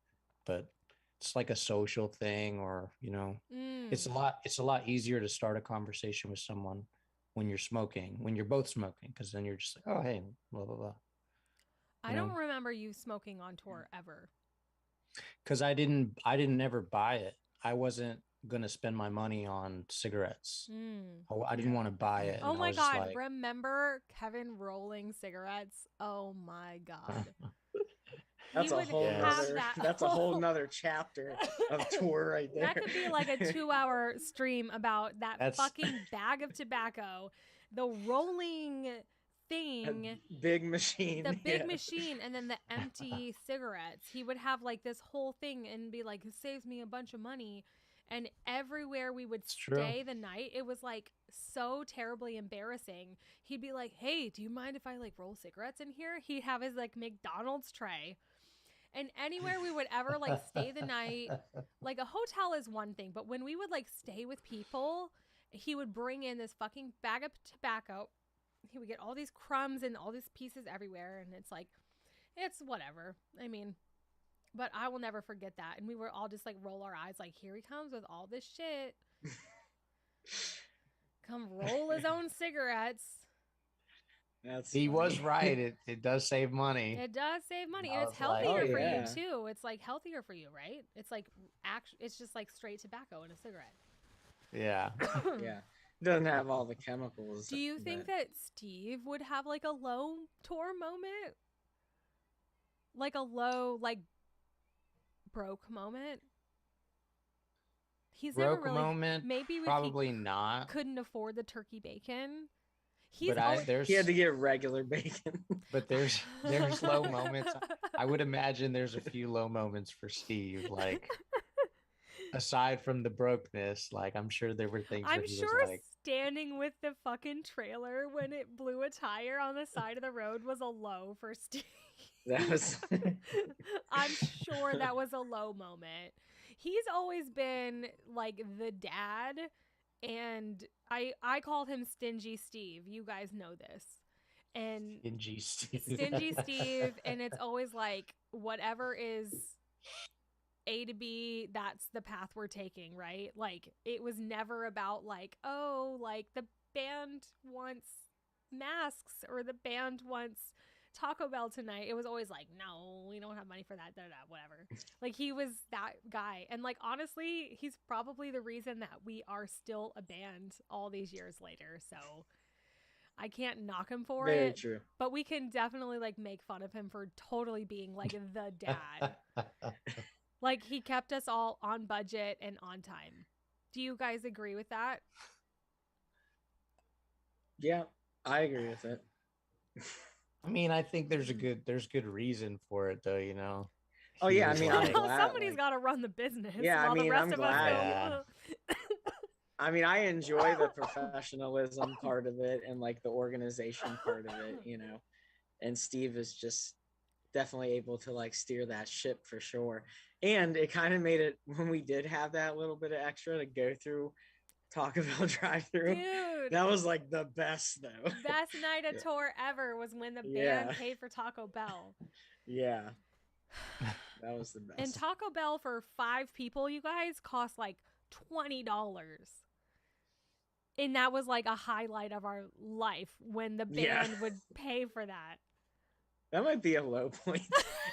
But it's like a social thing, or Mm. it's a lot easier to start a conversation with someone when you're smoking, when you're both smoking, because then you're just like, oh hey, blah blah blah. I don't remember you smoking on tour ever. Because I didn't ever buy it. I wasn't gonna spend my money on cigarettes. Mm. I didn't want to buy it, Oh and I my was just God. like, Remember Kevin rolling cigarettes? Oh my God. He That's a would whole have yes. nother. that. That's a whole nother chapter of tour right there. That could be like a 2-hour stream about that That's fucking bag of tobacco, the rolling thing, big machine. the big yeah. machine, and then the empty cigarettes. He would have like this whole thing and be like, it saves me a bunch of money. And everywhere we would it's true. stay the night, it was like so terribly embarrassing. He'd be like, hey, do you mind if I like roll cigarettes in here? He'd have his like McDonald's tray. And anywhere we would ever like stay the night, like a hotel is one thing, but when we would like stay with people, he would bring in this fucking bag of tobacco. He would get all these crumbs and all these pieces everywhere. And it's like, it's whatever. I mean, but I will never forget that. And we were all just like roll our eyes, like, here he comes with all this shit. Come roll his own cigarettes. He was right. It does save money. It does save money, I and it's was like, healthier oh, for yeah. you too. It's like healthier for you, right? It's like it's just like straight tobacco in a cigarette. Yeah. Yeah. Doesn't have all the chemicals. Do you think that Steve would have like a low tour moment? Like a low, like broke moment? He's Broke never really moment? maybe Probably if he not. couldn't afford the turkey bacon. He's But always there's He had to get regular bacon. but there's low moments. I would imagine there's a few low moments for Steve, like aside from the brokenness, like I'm sure there were things I'm where he sure was like, standing with the fucking trailer when it blew a tire on the side of the road was a low for Steve. That was. I'm sure that was a low moment. He's always been like the dad, and I called him Stingy Steve. You guys know this. And Stingy Steve. Stingy Steve, and it's always like whatever is A to B, that's the path we're taking, right? Like it was never about like, oh, like the band wants masks or the band wants Taco Bell tonight. It was always like, no, we don't have money for that, whatever. Like he was that guy. And like honestly, he's probably the reason that we are still a band all these years later. So I can't knock him for Very it. true. But we can definitely like make fun of him for totally being like the dad. Like he kept us all on budget and on time. Do you guys agree with that? Yeah, I agree with it. I mean, I think there's good reason for it though, Oh, He yeah, I was mean, like- I'm glad, somebody's like- got to run the business. Yeah, I while the mean, rest I'm of glad. us go. I mean, I enjoy the professionalism part of it and like the organization part of it, and Steve is just definitely able to like steer that ship for sure. And it kind of made it when we did have that little bit of extra to go through Taco Bell drive-through. Dude, That was like the best though. best night of Yeah. tour ever was when the band Yeah. paid for Taco Bell. Yeah. That was the best. And Taco Bell for 5 people, you guys, cost like $20. And that was like a highlight of our life when the band Yeah. would pay for that. That might be a low point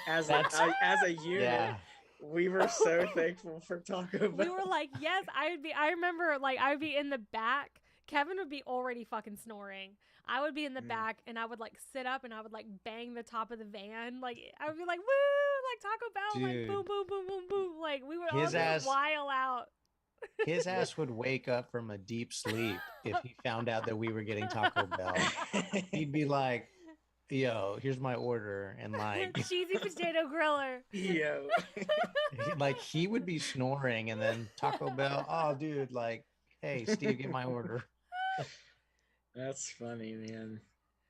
as a That's- as a unit. Yeah. We were so thankful for Taco Bell. We were like, yes, I remember like I would be in the back. Kevin would be already fucking snoring. I would be in the back and I would like sit up and I would like bang the top of the van. Like I would be like, woo, like Taco Bell, like Dude. boom, boom, boom, boom, boom. Like we would all His just ass- while out. His ass would wake up from a deep sleep if he found out that we were getting Taco Bell. He'd be like, yo, here's my order. And like, Cheesy potato griller. Yo. like he would be snoring and then Taco Bell, oh dude, like, hey, Steve, get my order. That's funny, man.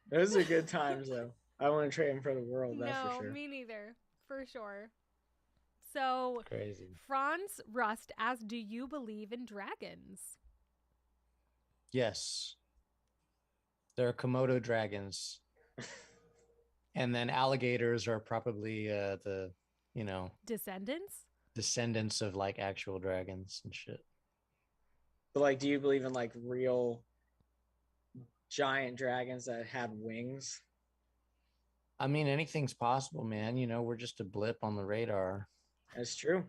Those are good times though. I want to trade them for the world. That's for No, sure. me neither. For sure. So, Crazy. Franz Rust asks, do you believe in dragons? Yes. There are Komodo dragons. And then alligators are probably the, Descendants? descendants of like actual dragons and shit. But like, do you believe in like real giant dragons that had wings? I mean, anything's possible, man. We're just a blip on the radar. That's true.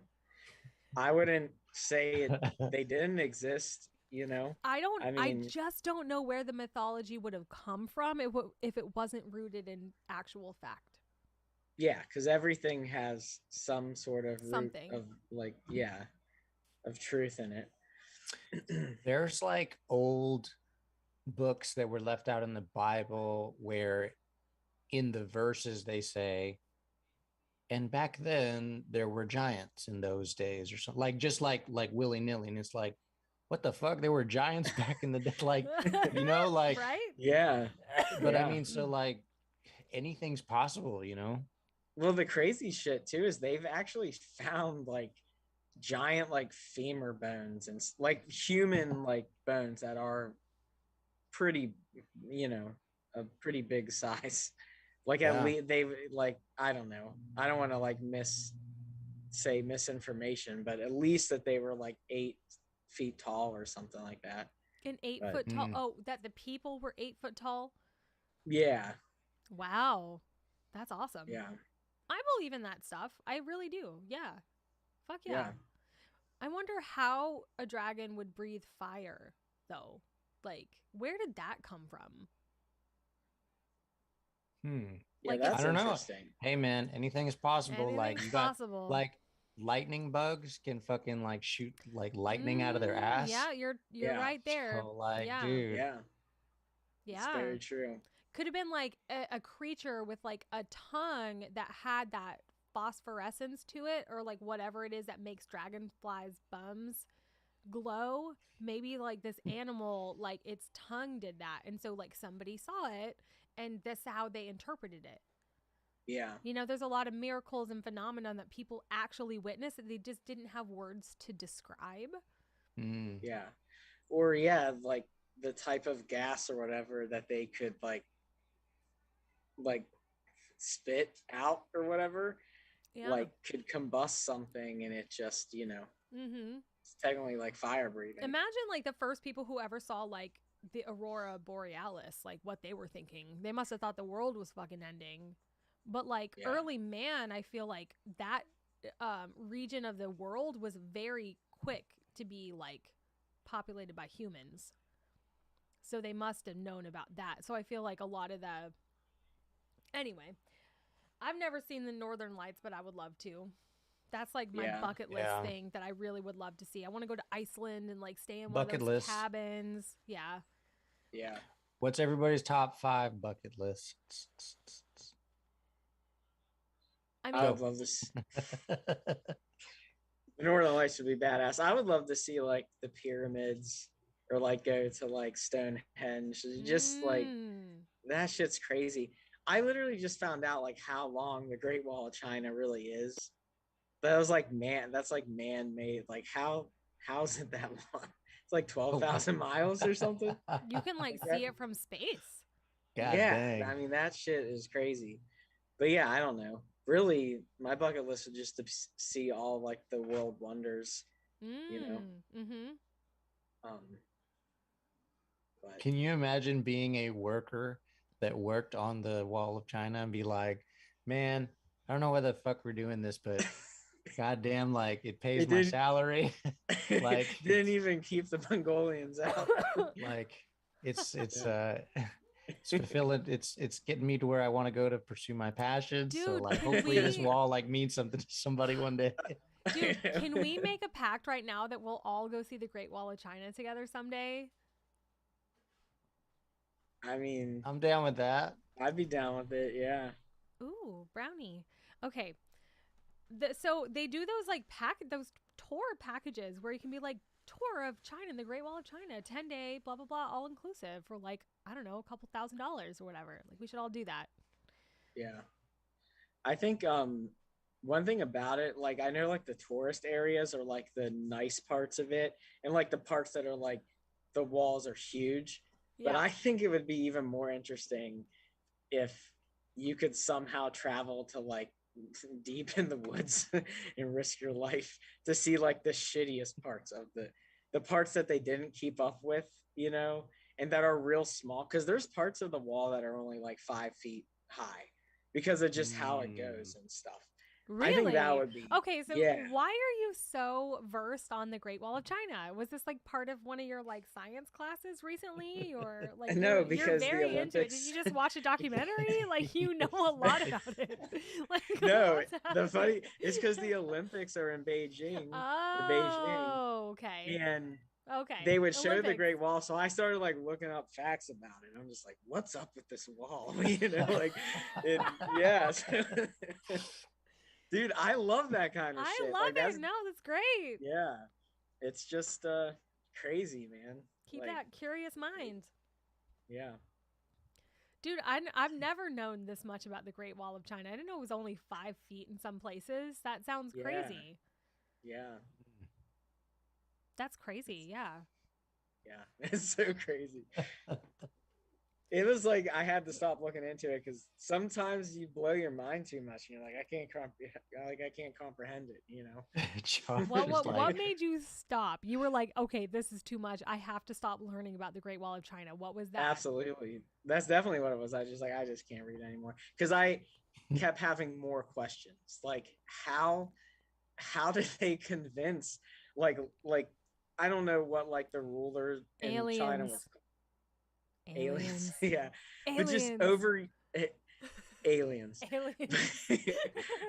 I wouldn't say they didn't exist. I I mean, just don't know where the mythology would have come from if it wasn't rooted in actual fact. yeah, because everything has some sort of root Something. of like, yeah, of truth in it. There's like old books that were left out in the Bible where in the verses they say, and back then there were giants in those days or something, like just like willy-nilly. And it's like, what the fuck? There were giants back in the day, like, like, right? Yeah. but I Yeah. mean, so like anything's possible. Well, the crazy shit too is they've actually found like giant like femur bones and like human like bones that are pretty, you know, a pretty big size. Like at Yeah. least they like, I don't know. I don't want to like say misinformation, but at least that they were like 8 feet tall or something like that. An 8 But- foot tall. Oh, that the people were 8 foot tall. Yeah. Wow, that's awesome. Yeah. I believe in that stuff. I really do. Yeah. Fuck yeah. Yeah. I wonder how a dragon would breathe fire, though. Like, where did that come from? Yeah, Like, that's I don't know. interesting. Hey man, anything is possible. Like Anything's you got possible. like lightning bugs can fucking like shoot like lightning out of their ass. Yeah, you're Yeah. right there. So like, yeah. dude. Yeah. It's Yeah. very true. Could have been like a creature with like a tongue that had that phosphorescence to it, or like whatever it is that makes dragonflies' bums glow. Maybe like this animal, like its tongue did that, and so like somebody saw it and that's how they interpreted it. Yeah. There's a lot of miracles and phenomenon that people actually witnessed that they just didn't have words to describe. Mm. Yeah. Or yeah, like the type of gas or whatever that they could like spit out or whatever, Yeah. like could combust something and it just, Mm-hmm. it's technically like fire breathing. Imagine like the first people who ever saw like the aurora borealis, like what they were thinking. They must have thought the world was fucking ending. But like Yeah. early man, I feel like that region of the world was very quick to be like populated by humans. So they must have known about that. So I feel like a lot of the anyway, I've never seen the Northern Lights, but I would love to. That's like my Yeah. bucket list Yeah. thing that I really would love to see. I want to go to Iceland and like stay in one Bucket of those list. cabins. Yeah. Yeah. What's everybody's top 5 bucket lists? I I mean, would love this. The Northern Lights would be badass. I would love to see like the pyramids or like go to like Stonehenge. Just like that shit's crazy. I literally just found out like how long the Great Wall of China really is. That was like that's like man-made. Like how's it that long? It's like 12,000 miles or something. you can like Okay. see it from space. God yeah, dang. I mean that shit is crazy. But yeah, I don't know. Really, my bucket list is just to see all like the world wonders. You know? Mm-hmm. Um, but Can you imagine being a worker that worked on the Wall of China and be like, man, I don't know why the fuck we're doing this, but goddamn, like it pays It my did- salary. Like, didn't even keep the Mongolians out. Like it's fulfilling. It's getting me to where I want to go to pursue my passion. So Dude, like can hopefully this we- wall like means something to somebody one day. Dude, can we make a pact right now that we'll all go see the Great Wall of China together someday? I mean, I'm down with that. I'd be down with it. Yeah. Ooh, brownie. Okay. So they do those like those tour packages where you can be like tour of China, the Great Wall of China, 10-day, blah, blah, blah, all inclusive for like, I don't know, a couple $1,000s or whatever. Like, we should all do that. Yeah. I think one thing about it, like I know like the tourist areas are like the nice parts of it, and like the parts that are like the walls are huge. But Yeah. I think it would be even more interesting if you could somehow travel to like deep in the woods and risk your life to see like the shittiest parts of the parts that they didn't keep up with, you know, and that are real small, because there's parts of the wall that are only like 5 feet high because of just how it goes and stuff. I think that Really? would be, Okay, so yeah. why are you so versed on the Great Wall of China? Was this like part of one of your like science classes recently, or like No, you're because the very into it? Did Olympics. you just watch a documentary? Like you know a lot about it. Like No, what's the happening? funny it's because the Olympics are in Beijing, or Beijing, Oh, okay. and Okay. they would show the Olympics. Great Wall. So I started like looking up facts about it. I'm just like, what's up with this wall? You know, like, it, yeah. Dude, I love that kind of I shit. love Like, it. that's, No, that's great. yeah, it's just crazy, man. Keep Like, that curious mind. yeah, Dude, I've never known this much about the Great Wall of China. I didn't know it was only 5 feet in some places. That sounds yeah, crazy. yeah, That's crazy. Yeah. yeah. It's so crazy. It was like I had to stop looking into it because sometimes you blow your mind too much. And you're like, I can't comprehend it. You know. Josh What is what like, what made you stop? You were like, okay, this is too much. I have to stop learning about the Great Wall of China. What was that? Absolutely, that's definitely what it was. I just can't read anymore because I kept having more questions. Like how did they convince like I don't know what like the ruler in China Aliens. was. Aliens. Aliens. Yeah, but just Aliens. over aliens. Aliens.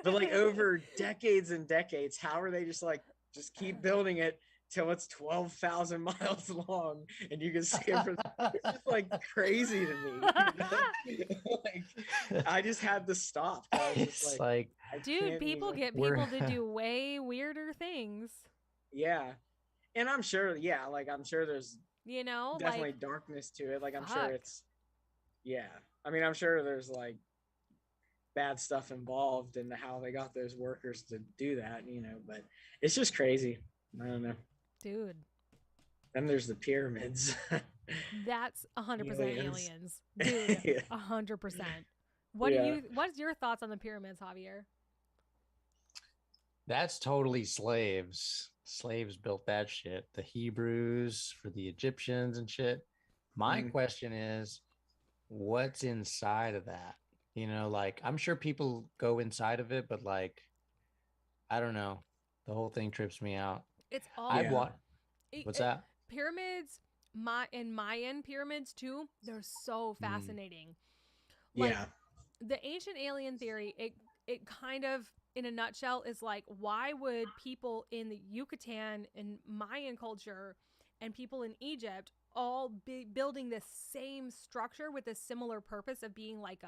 But like over decades and decades, how are they just keep building it till it's 12,000 miles long and you can see it from, it's just like crazy to me. You know? Like I just had to stop. I was just it's like, like, I Dude, can't people even, get We're- people to do way weirder things. yeah. And I'm sure, yeah, like I'm sure there's You know, definitely like darkness to it. Like I'm fuck. sure it's, yeah. I mean, I'm sure there's like bad stuff involved in how they got those workers to do that, you know, but it's just crazy. I don't know. Dude, Then there's the pyramids. that's 100% Aliens. aliens. Dude, Yeah. 100%. What Yeah. do you what's your thoughts on the pyramids, Javier? that's totally slaves. Slaves built that shit. The Hebrews for the Egyptians and shit. My Mhm. question is, what's inside of that? You know, like I'm sure people go inside of it, but like, I don't know. The whole thing trips me out. It's all I've Yeah. watched. What's that? Pyramids, and Mayan pyramids too. They're so Mm. fascinating. Like Yeah. the ancient alien theory, it kind of in a nutshell is like, why would people in the Yucatan and Mayan culture and people in Egypt all be building this same structure with a similar purpose of being like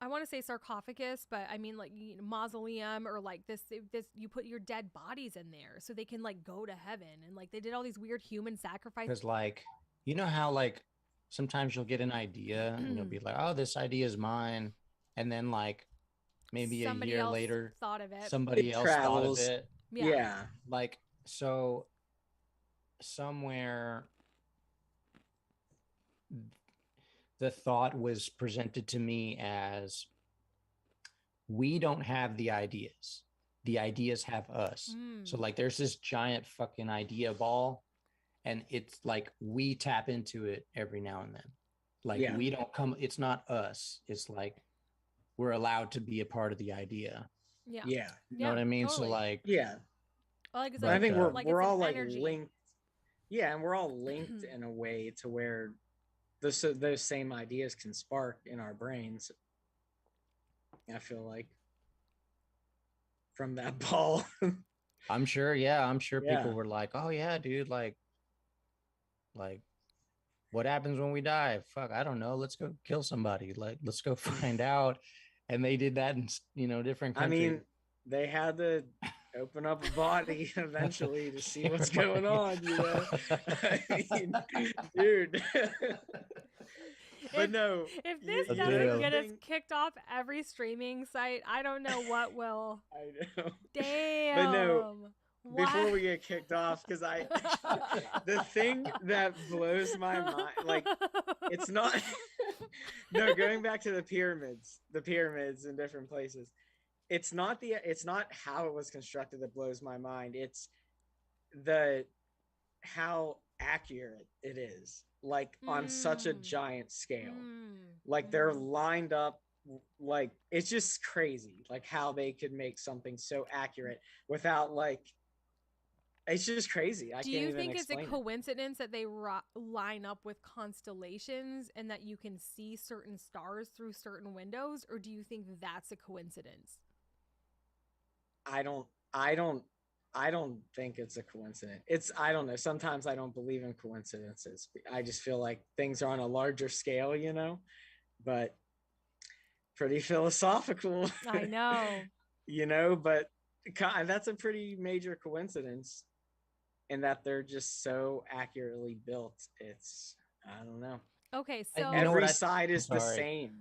I want to say sarcophagus, but I mean like mausoleum, or like this you put your dead bodies in there so they can like go to heaven, and like they did all these weird human sacrifices. Because like, you know how like sometimes you'll get an idea and you'll be like, oh, this idea is mine, and then like maybe Somebody a year else later thought of it. somebody It else thought of travels. it. Yeah. Yeah. Like, so somewhere the thought was presented to me as, we don't have the ideas have us. So like there's this giant fucking idea ball, and it's like we tap into it every now and then. Like Yeah. we don't come, it's not us, it's like we're allowed to be a part of the idea. Yeah. Yeah. You know what I mean? Totally. So like, Yeah. Like it's But But I like, think we're like we're it's an all like energy. linked. Yeah, and we're all linked in a way to where those same ideas can spark in our brains. I feel like from that ball. I'm sure, yeah, I'm sure Yeah. people were like, oh yeah, dude, like what happens when we die? Fuck, I don't know. Let's go kill somebody. Like, let's go find out. And they did that in, you know, different I countries. mean, they had to open up a body eventually to see what's going on, you know. I mean, dude. But no, If this you doesn't know get us thing, kicked off every streaming site, I don't know what will. I know. Damn. But no, before Why? we get kicked off, because the thing that blows my mind, like, it's not, no, going back to the pyramids in different places. It's not how it was constructed that blows my mind. It's the how accurate it is, like on such a Mm. giant scale. Mm. Like they're lined up, like it's just crazy, like how they could make something so accurate without like, it's just crazy. I Do can't you even think it's a explain it. coincidence that they line up with constellations and that you can see certain stars through certain windows, or do you think that's a coincidence? I don't think it's a coincidence. It's, I don't know. Sometimes I don't believe in coincidences. I just feel like things are on a larger scale, you know. But pretty philosophical, I know. you know. But that's a pretty major coincidence in that they're just so accurately built. It's, I don't know. Okay, You know so what Every I? side I'm is the sorry. same.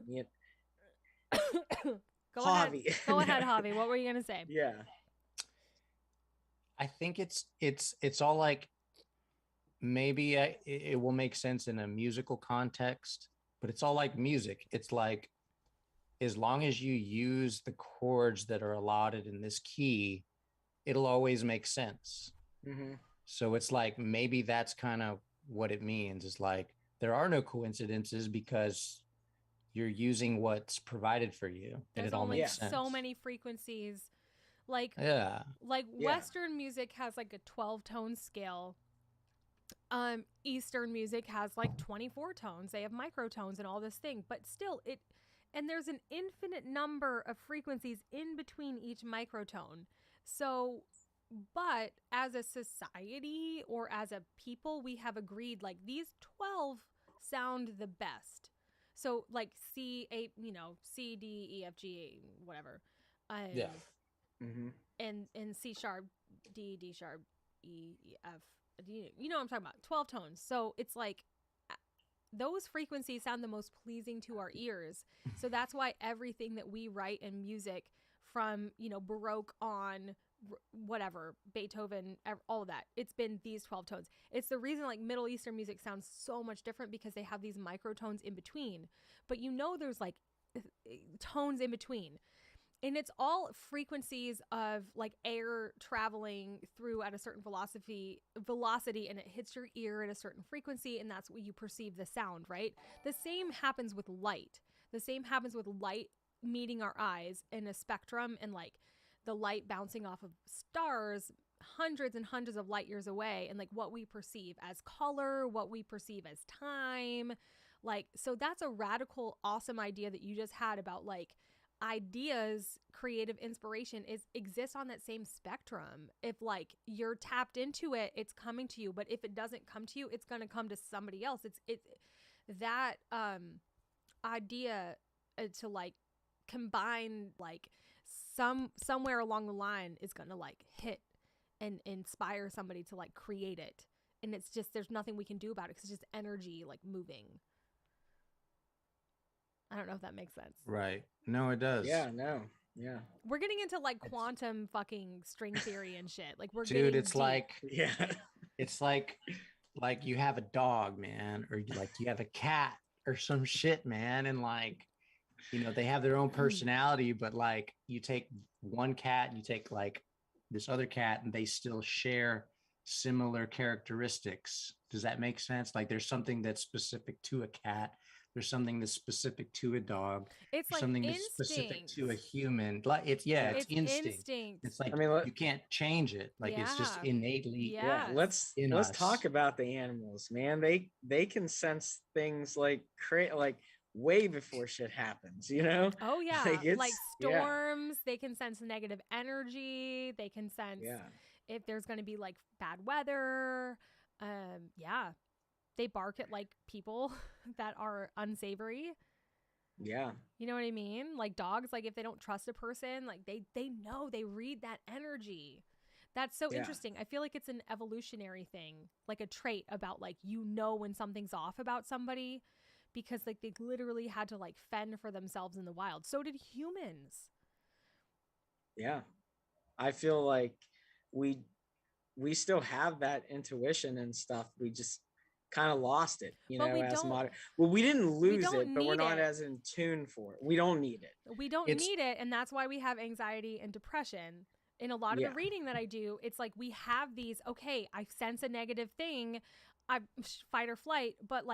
go ahead. Javi. Go ahead, Javi. What were you gonna say? Yeah. I think it's all like maybe it will make sense in a musical context, but it's all like music. It's like as long as you use the chords that are allotted in this key, it'll always make sense. Mm-hmm. So it's like maybe that's kind of what it means. It's like there are no coincidences because you're using what's provided for you, and There's it all only makes sense. so many frequencies. Like Yeah. Yeah. Western music has like a 12 tone scale. Eastern music has like 24 tones. They have microtones and all this thing, but still and there's an infinite number of frequencies in between each microtone. So, but as a society or as a people, we have agreed like these 12 sound the best. So like C, D, E, F, G, whatever. Yeah. Mm-hmm. And C sharp, D sharp, F. You know what I'm talking about? 12 tones. So it's like those frequencies sound the most pleasing to our ears. So that's why everything that we write in music from, Baroque on whatever, Beethoven, all of that, it's been these 12 tones. It's the reason like Middle Eastern music sounds so much different because they have these microtones in between. But there's like tones in between. And it's all frequencies of like air traveling through at a certain velocity, and it hits your ear at a certain frequency, and that's what you perceive the sound, right? The same happens with light. The same happens with light meeting our eyes in a spectrum, and like the light bouncing off of stars hundreds and hundreds of light years away, and like what we perceive as color, what we perceive as time. Like, so that's a radical, awesome idea that you just had about like ideas, creative inspiration exists on that same spectrum. If like you're tapped into it, it's coming to you, but if it doesn't come to you, it's going to come to somebody else. It's that idea to like combine like somewhere along the line is going to like hit and inspire somebody to like create it, and it's just there's nothing we can do about it because it's just energy like moving. I don't know if that makes sense. Right. No, it does. Yeah. No. Yeah. We're getting into like quantum fucking string theory and shit. Like we're Dude, getting it's deep. like Yeah. it's like you have a dog, man, or you have a cat or some shit, man, and like they have their own personality, but like you take one cat, you take like this other cat, and they still share similar characteristics. Does that make sense? Like there's something that's specific to a cat. There's something that's specific to a dog. It's There's like something that's instinct. specific to a human. Like it's instinct. It's like I mean, you can't change it. Like it's just Yeah. innately yeah. Yes. Let's talk about the animals, man. They can sense things like way before shit happens, you know? Oh yeah. Like yeah. storms, they can sense negative energy. They can sense Yeah. if there's going to be like bad weather. Yeah. They bark at like people that are unsavory. Yeah. You know what I mean? Like dogs, like if they don't trust a person, like they know, they read that energy. That's so Yeah. interesting. I feel like it's an evolutionary thing, like a trait about like you know when something's off about somebody because like they literally had to like fend for themselves in the wild. So did humans. Yeah. I feel like we we still have that intuition and stuff. We just kind of lost it, But as modern. Well, we didn't we lose don't it, but we're need not it. as in tune for it. We don't need it. We don't It's need it, and that's why we have anxiety and depression. In a lot of the Yeah. reading that I do, it's like we have these, okay, I sense a negative thing, I fight or flight, but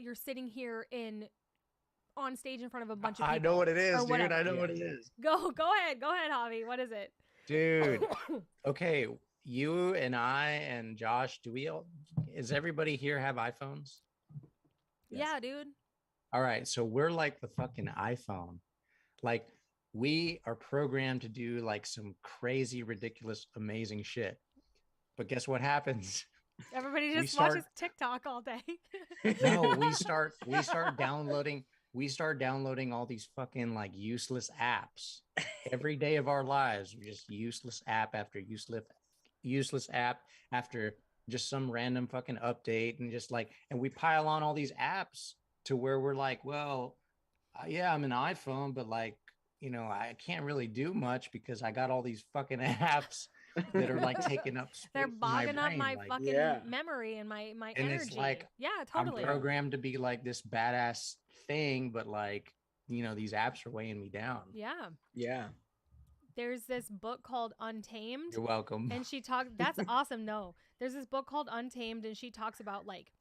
you're sitting here in on stage in front of a bunch of I people know what it is, or dude. whatever. I know Yeah. what it is. Go ahead, Javi. What is it? Dude. Okay, you and I and Josh, is everybody here have iPhones? Yes. Yeah, dude. All right, so we're like the fucking iPhone. Like we are programmed to do like some crazy, ridiculous, amazing shit. But guess what happens? Everybody We just start- watches TikTok all day. No, we start downloading all these fucking like useless apps every day of our lives. We just useless app after useless app after just some random fucking update, and just like, and we pile on all these apps to where we're like, well, yeah, I'm an iPhone, but like, I can't really do much because I got all these fucking apps that are like taking up space They're in my bogging up brain. my Like, fucking Yeah. memory and my and energy. it's like, yeah, I'm totally. programmed to be like this badass thing, but like, these apps are weighing me down. Yeah. Yeah. There's this book called Untamed. You're welcome. And she talks, that's awesome. No, there's this book called Untamed, and she talks about like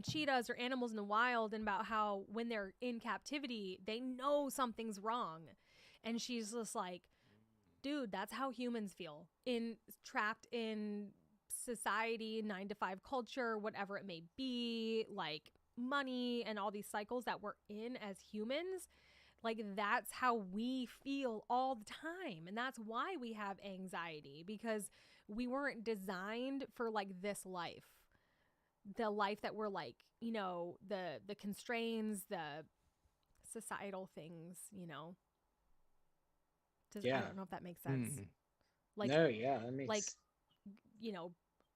cheetahs or animals in the wild and about how when they're in captivity, they know something's wrong. And she's just like, dude, that's how humans feel trapped in society, 9 to 5 culture, whatever it may be, like money and all these cycles that we're in as humans. Like that's how we feel all the time. And that's why we have anxiety, because we weren't designed for like this life. The life that we're like, the constraints, the societal things, I Yeah. don't know if that makes sense. Like No, yeah, that makes like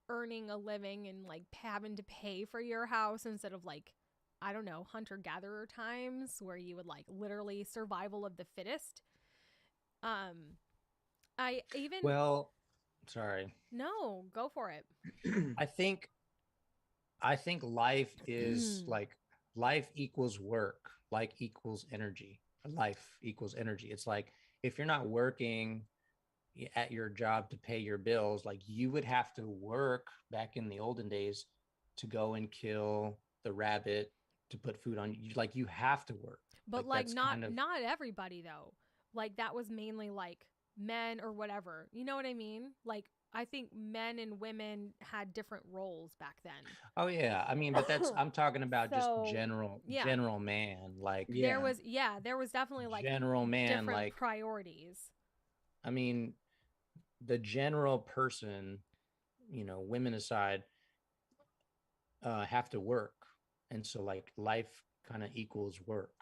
earning a living and like having to pay for your house instead of like, I don't know, hunter-gatherer times where you would like literally survival of the fittest. I even Well, sorry. No, go for it. I think life is like life equals work, like equals energy. Life equals energy. It's like if you're not working at your job to pay your bills, like you would have to work back in the olden days to go and kill the rabbit to put food on you. Like you have to work. But like that's not kind of- not everybody though. Like that was mainly like men or whatever. You know what I mean? Like I think men and women had different roles back then. Oh yeah, I mean, but I'm talking about just So, general yeah. general man, like Yeah. There was definitely like general man, different like priorities. I mean, the general person, women aside, have to work, and so like life kind of equals work,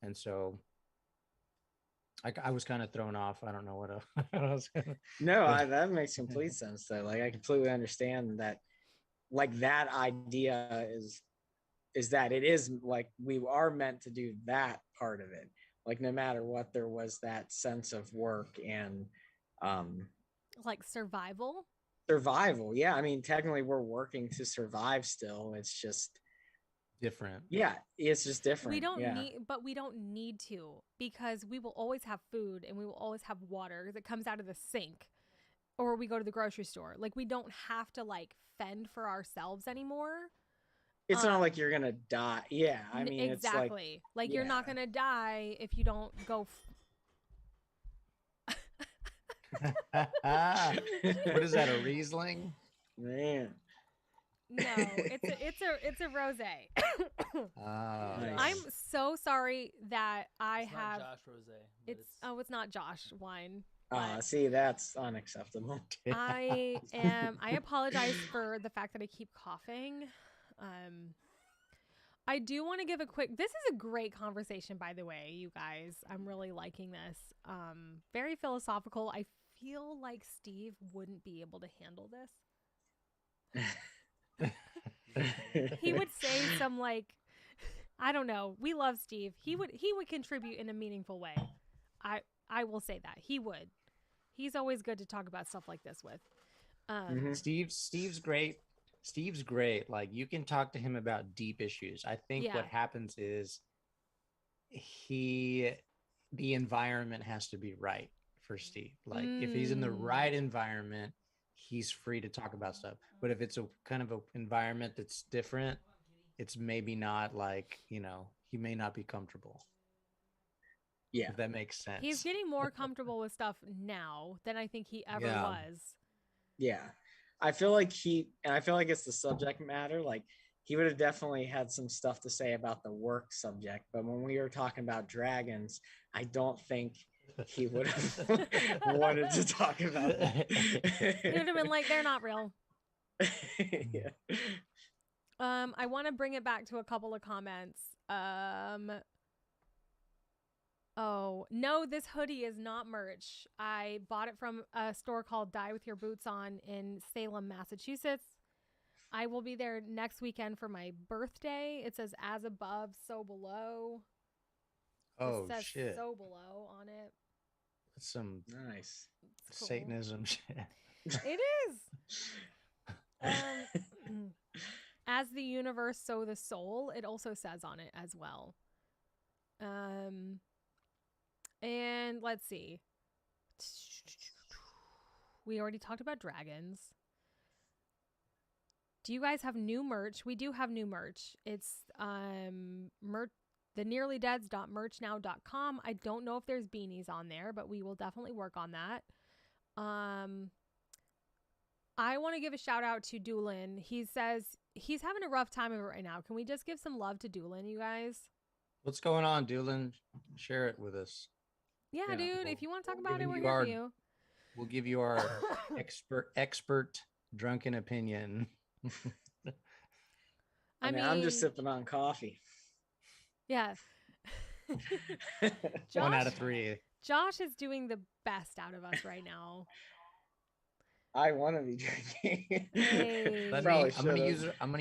and so I was kind of thrown off. I don't know what I was gonna, No, but- that makes complete sense though. Like I completely understand that. Like that idea is that it is like we are meant to do that part of it. Like no matter what, there was that sense of work and Like survival. survival. Yeah, I mean technically we're working to survive still. It's just different. yeah, it's just different. We don't yeah. we don't need to, because we will always have food and we will always have water that comes out of the sink, or we go to the grocery store. Like we don't have to like fend for ourselves anymore. It's not like you're gonna die. Yeah, I mean exactly. it's like you're not yeah. gonna die if you don't go. What is that? A Riesling? Man. No, it's a rosé. Nice. I'm so sorry that I It's have. not Josh Rosé. but It's not Josh wine. See, that's unacceptable. I apologize for the fact that I keep coughing. I do want to give a quick. This is a great conversation, by the way, you guys. I'm really liking this. Very philosophical. I feel like Steve wouldn't be able to handle this. He would say some like, I don't know. We love Steve. He would contribute in a meaningful way. I will say that he would. He's always good to talk about stuff like this with. Steve's great. Steve's great. Like, you can talk to him about deep issues. I think what happens is the environment has to be right for Steve. Like, if he's in the right environment, he's free to talk about stuff. But if it's a kind of an environment that's different, it's maybe not like, he may not be comfortable. Yeah. If that makes sense. He's getting more comfortable with stuff now than I think he ever was. Yeah. I feel like it's the subject matter. Like, he would have definitely had some stuff to say about the work subject, but when we were talking about dragons, I don't think he would have wanted to talk about that. He would have been like, they're not real. Yeah. I want to bring it back to a couple of comments. Oh, no, this hoodie is not merch. I bought it from a store called Die With Your Boots On in Salem, Massachusetts. I will be there next weekend for my birthday. It says as above, so below. Oh, it says shit. So below on it. That's some nice cool. Satanism shit. It is. As the universe, so the soul. It also says on it as well. And let's see. We already talked about dragons. Do you guys have new merch? We do have new merch. It's thenearlydeads.merchnow.com. I don't know if there's beanies on there, but we will definitely work on that. I want to give a shout out to Doolin. He says he's having a rough time of it right now. Can we just give some love to Doolin, you guys? What's going on, Doolin? Share it with us. Yeah, dude. If you want to talk about it, we're here for you. We'll give you our expert drunken opinion. I mean, I'm just sipping on coffee. Yeah. Josh, 1 out of 3. Josh is doing the best out of us right now. I want to be drinking. Hey. I'm gonna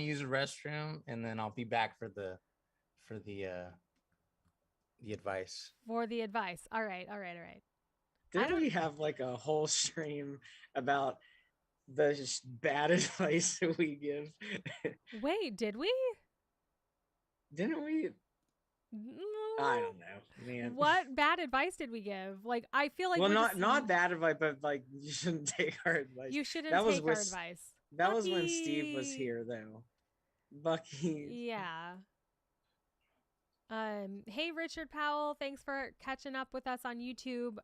use the restroom, and then I'll be back for the advice. For the advice. All right. Didn't we have like a whole stream about the bad advice that we give? Wait, did we? Didn't we? I don't know, man. What bad advice did we give? Like, I feel like not bad advice, but like, you shouldn't take our advice. You shouldn't take our advice. That was when Steve was here, though. Bucky. Yeah. Hey Richard Powell, thanks for catching up with us on YouTube.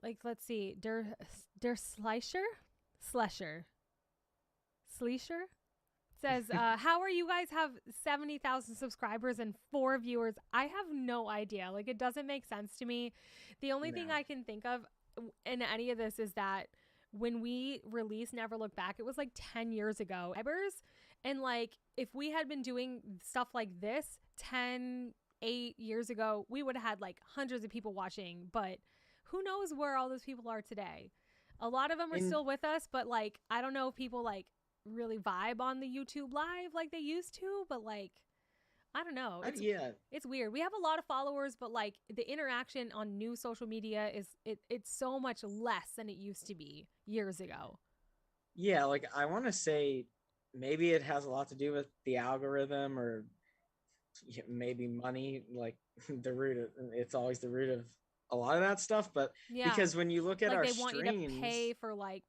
Like, let's see, Der Slesher says, how are you guys have 70,000 subscribers and 4 viewers? I have no idea. Like, it doesn't make sense to me. The only thing I can think of in any of this is that when we released Never Look Back, it was like 10 years ago. And like, if we had been doing stuff like this 8 years ago, we would have had like hundreds of people watching, but who knows where all those people are today. A lot of them are still with us, but like, I don't know if people like really vibe on the YouTube live like they used to, but like, I don't know. It's weird. We have a lot of followers, but like the interaction on new social media it's so much less than it used to be years ago. Yeah, like I want to say maybe it has a lot to do with the algorithm or maybe money, like it's always the root of a lot of that stuff. But because when you look at like our they streams, want you to pay for like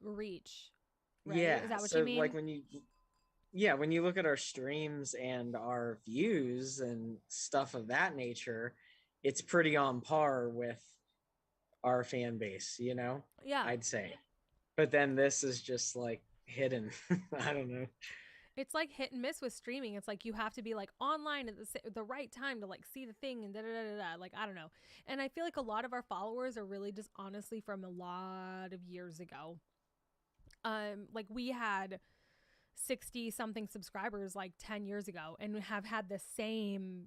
reach. Right? Yeah. Is that what you mean? Like when you look at our streams and our views and stuff of that nature, it's pretty on par with our fan base, Yeah. I'd say. But then this is just like hidden. I don't know. It's like hit and miss with streaming. It's like you have to be like online at the right time to like see the thing and da-da-da-da-da. Like, I don't know. And I feel like a lot of our followers are really just honestly from a lot of years ago. Like we had 60 something subscribers like 10 years ago and have had the same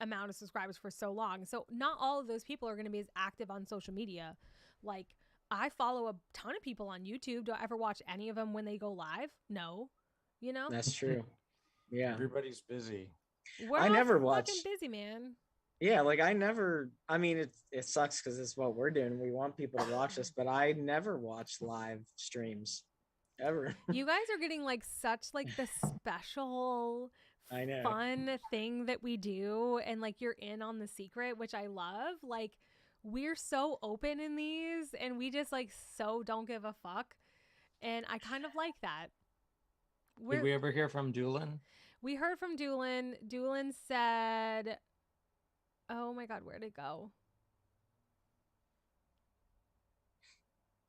amount of subscribers for so long. So not all of those people are going to be as active on social media. Like, I follow a ton of people on YouTube. Do I ever watch any of them when they go live? No. You know? That's true. Yeah. Everybody's busy. We're I all never fucking watch. busy, man. Yeah, like I never. I mean, it sucks because it's what we're doing. We want people to watch us, but I never watch live streams ever. You guys are getting like such like the special I know. fun thing that we do, and like you're in on the secret, which I love. Like, we're so open in these, and we just like so don't give a fuck, and I kind of like that. Did we ever hear from Doolin? We heard from Doolin. Doolin said, oh my god, where'd it go?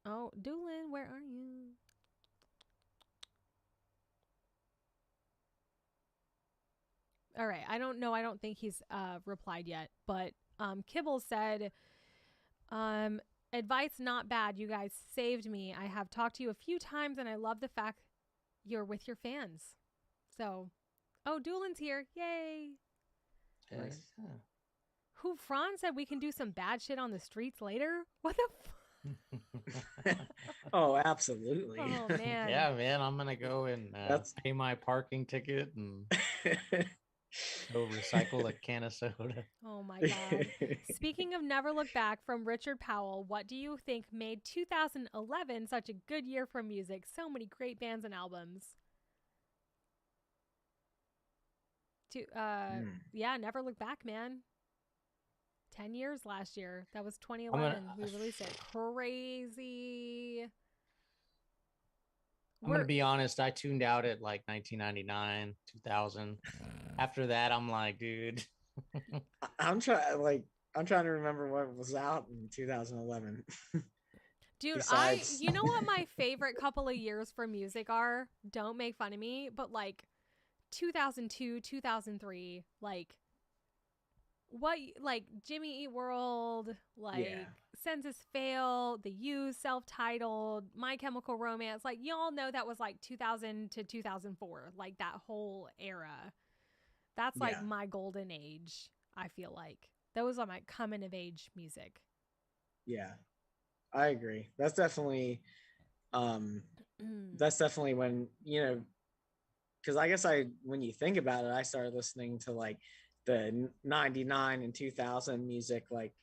Oh, Doolin, where are you? All right, I don't know. I don't think he's replied yet. But Kibble said, advice not bad. You guys saved me. I have talked to you a few times, and I love the fact you're with your fans. So, oh, Doolin's here. Yay. Nice. Who, Franz said we can do some bad shit on the streets later? What the Oh, absolutely. Oh, man. Yeah, man. I'm going to go and pay my parking ticket and go recycle a can of soda. Oh, my God. Speaking of Never Look Back from Richard Powell, what do you think made 2011 such a good year for music? So many great bands and albums. Yeah, Never Look Back, man. 10 years last year. That was 2011. We released it. Crazy. I'm going to be honest. I tuned out at like 1999, 2000. After that, I'm like, dude. I'm trying to remember what was out in 2011. Dude, Besides... you know what my favorite couple of years for music are? Don't make fun of me, but like 2002, 2003, like Jimmy Eat World, like Census Fail, The Used, Self-Titled, My Chemical Romance, like y'all know that was like 2000 to 2004, like that whole era. That's like my golden age, I feel like. Those are my coming of age music. Yeah, I agree. That's definitely when, because I guess when you think about it, I started listening to like the 99 and 2000 music, like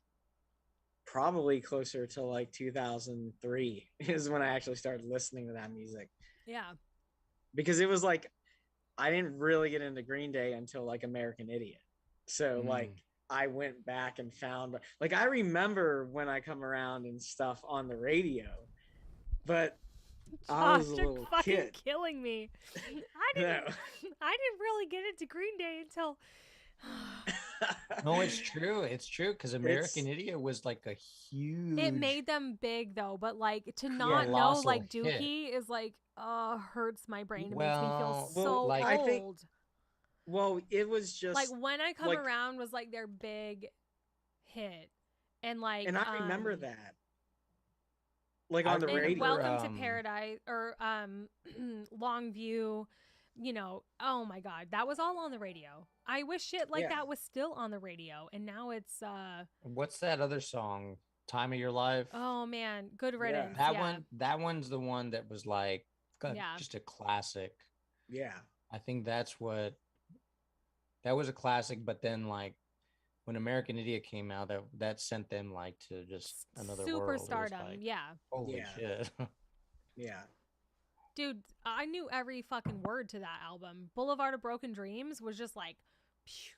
probably closer to like 2003 is when I actually started listening to that music. Yeah. Because it was like, I didn't really get into Green Day until like American Idiot. So like I went back and found, like, I remember When I Come Around and stuff on the radio, but I was a little fucking killing me. I didn't really get into Green Day until No, it's true. It's true because American Idiot was like a huge. It made them big though, but like to not know like Dookie is like hurts my brain. It makes me feel so like, old. I think, it was just like When I Come Around was like their big hit, and like I remember that. Like on the radio. Welcome to Paradise or Longview, you know, oh my god, that was all on the radio. I wish shit like that was still on the radio, and now it's what's that other song? Time of Your Life. Oh man, Good Riddance. That one's the one that was like just a classic. Yeah. I think that was a classic, but then like when American Idiot came out, that sent them like to just another world. Superstardom. Like, yeah. Holy shit. Yeah. Dude, I knew every fucking word to that album. Boulevard of Broken Dreams was just like phew.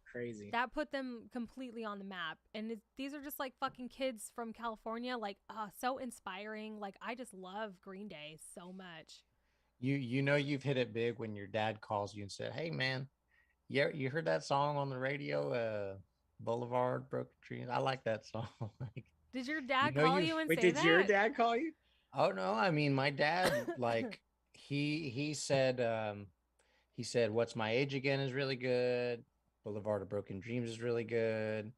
Crazy. That put them completely on the map. And these are just like fucking kids from California, like so inspiring. Like I just love Green Day so much. You know you've hit it big when your dad calls you and said, "Hey man, yeah, you heard that song on the radio, Boulevard Broken Dreams? I like that song." Like, did your dad call you and say that? Did your dad call you? Oh no, I mean my dad, like he said, "What's My Age Again" is really good. Boulevard of Broken Dreams is really good.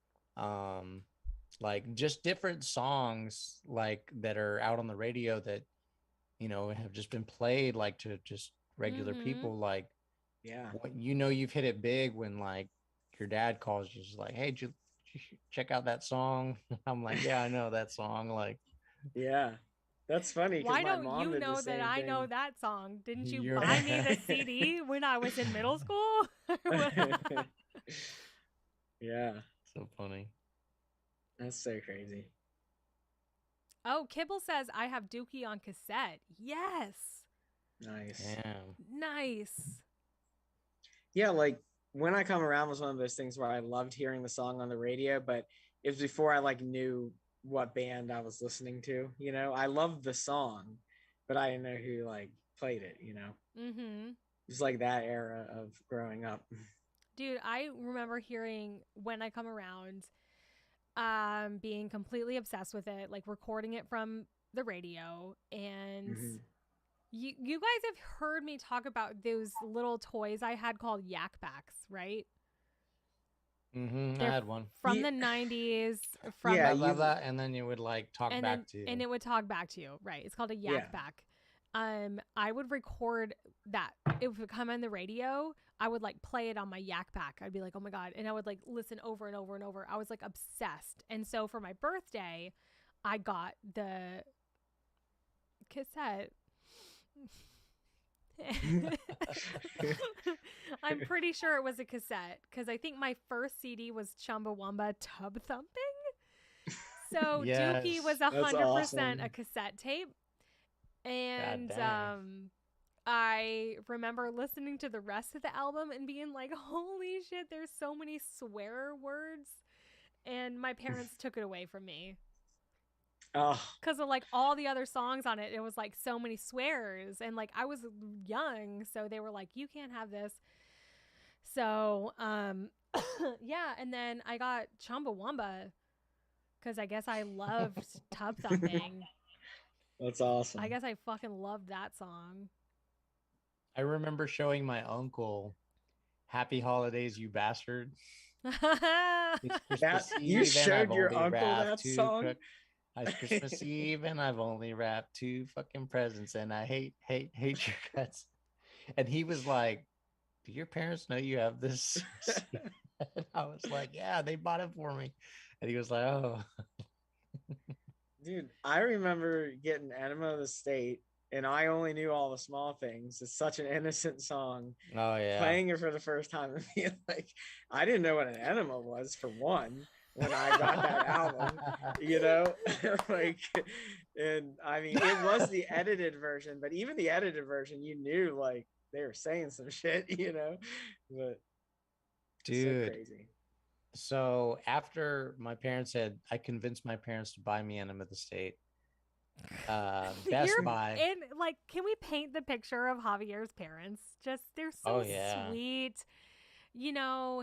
Like just different songs like that are out on the radio that have just been played like to just regular Mm-hmm. people. Like, Yeah. you've hit it big when like your dad calls you, just like, hey, did you check out that song? I'm like, yeah, I know that song. Like, Yeah. That's funny because Why my don't mom you did the know that same I know thing. that song? Didn't you you're buy me the CD when I was in middle school? Yeah. so funny. That's so crazy. Oh, Kibble says I have Dookie on cassette. Yes. Nice. Damn. Nice. Yeah, like When I Come Around was one of those things where I loved hearing the song on the radio, but it was before I like knew what band I was listening to. I loved the song, but I didn't know who like played it. Mm-hmm. It was like that era of growing up. Dude, I remember hearing When I Come Around, being completely obsessed with it, like recording it from the radio. And Mhm. you guys have heard me talk about those little toys I had called yak backs, right? I They're had one. from Yeah, the 90s, from yeah, Blah blah blah, and then you would like talk and then back to you. and it would talk back to you, right? It's called a yeah. yak back. I would record that. It would come on the radio. I would like play it on my yak pack. I'd be like, oh my God. And I would like listen over and over and over. I was like obsessed. And so for my birthday, I got the cassette. I'm pretty sure it was a cassette because I think my first CD was Chumbawamba Tub Thumping. So Dookie was Yes. 100% awesome. a cassette tape. God And dang. I remember listening to the rest of the album and being like, holy shit, there's so many swear words. And my parents took it away from me. Oh, Because of like all the other songs on it, it was like so many swears. And like I was young, so they were like, you can't have this. So, yeah. And then I got Chumbawamba because I guess I loved Tub Thumping. that's awesome. I guess I fucking loved that song. I remember showing my uncle Happy Holidays, You Bastard. It's Christmas You Eve and I've showed your only uncle wrapped that two. song? It's Christmas Eve and I've only wrapped two fucking presents and I hate your guts. And he was like, do your parents know you have this? And I was like, yeah, they bought it for me. And he was like, oh. Dude, I remember getting Enema of the State, and I only knew all the small things. It's such an innocent song. Oh yeah. Playing it for the first time and being like, I didn't know what an enema was for one when I got that album, like, and I mean, it was the edited version, but even the edited version, you knew like they were saying some shit. But so Dude. crazy. So after I convinced my parents to buy me Enema of the State. Best Buy. And like, can we paint the picture of Javier's parents? Just they're so sweet.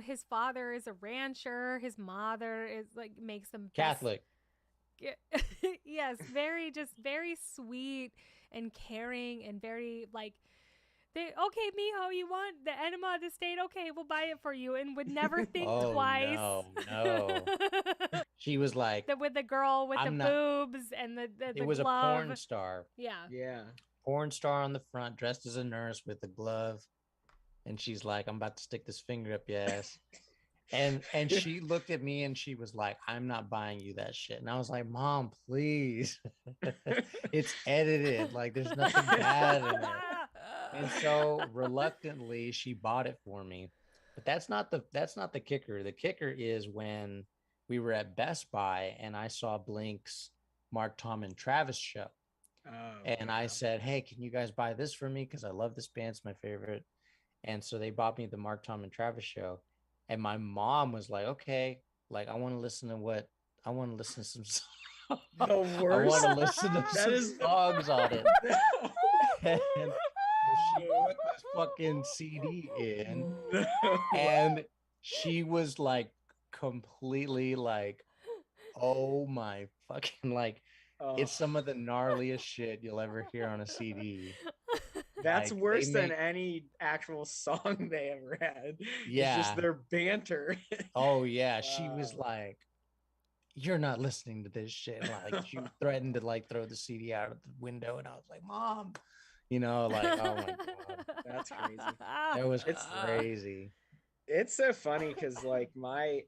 His father is a rancher. His mother is like makes them Catholic. Yes, very sweet and caring and very like okay, mijo, you want the enema of the state? Okay, we'll buy it for you, and would never think twice. No. She was like, with the girl with boobs and the it was glove. a porn star. Yeah. Porn star on the front, dressed as a nurse with a glove, and she's like, I'm about to stick this finger up your ass. And she looked at me and she was like, I'm not buying you that shit. And I was like, Mom, please. It's edited. Like there's nothing bad in it. And so reluctantly she bought it for me. But that's not the kicker. The kicker is when we were at Best Buy and I saw Blink's Mark, Tom, and Travis show. And I said, hey, can you guys buy this for me? Because I love this band. It's my favorite. And so they bought me the Mark, Tom, and Travis show. And my mom was like, okay, like I want to listen to some songs. The worst. I want to listen to some songs on it. And she put this fucking CD in, and she was like completely like, oh my fucking like, it's some of the gnarliest shit you'll ever hear on a CD. That's like, worse than any actual song they ever had. Yeah. It's just their banter. Oh yeah. She was like, you're not listening to this shit. Like she threatened to like throw the CD out of the window, and I was like, Mom, like, oh my God, That's crazy. that was It's crazy. it's so funny because like my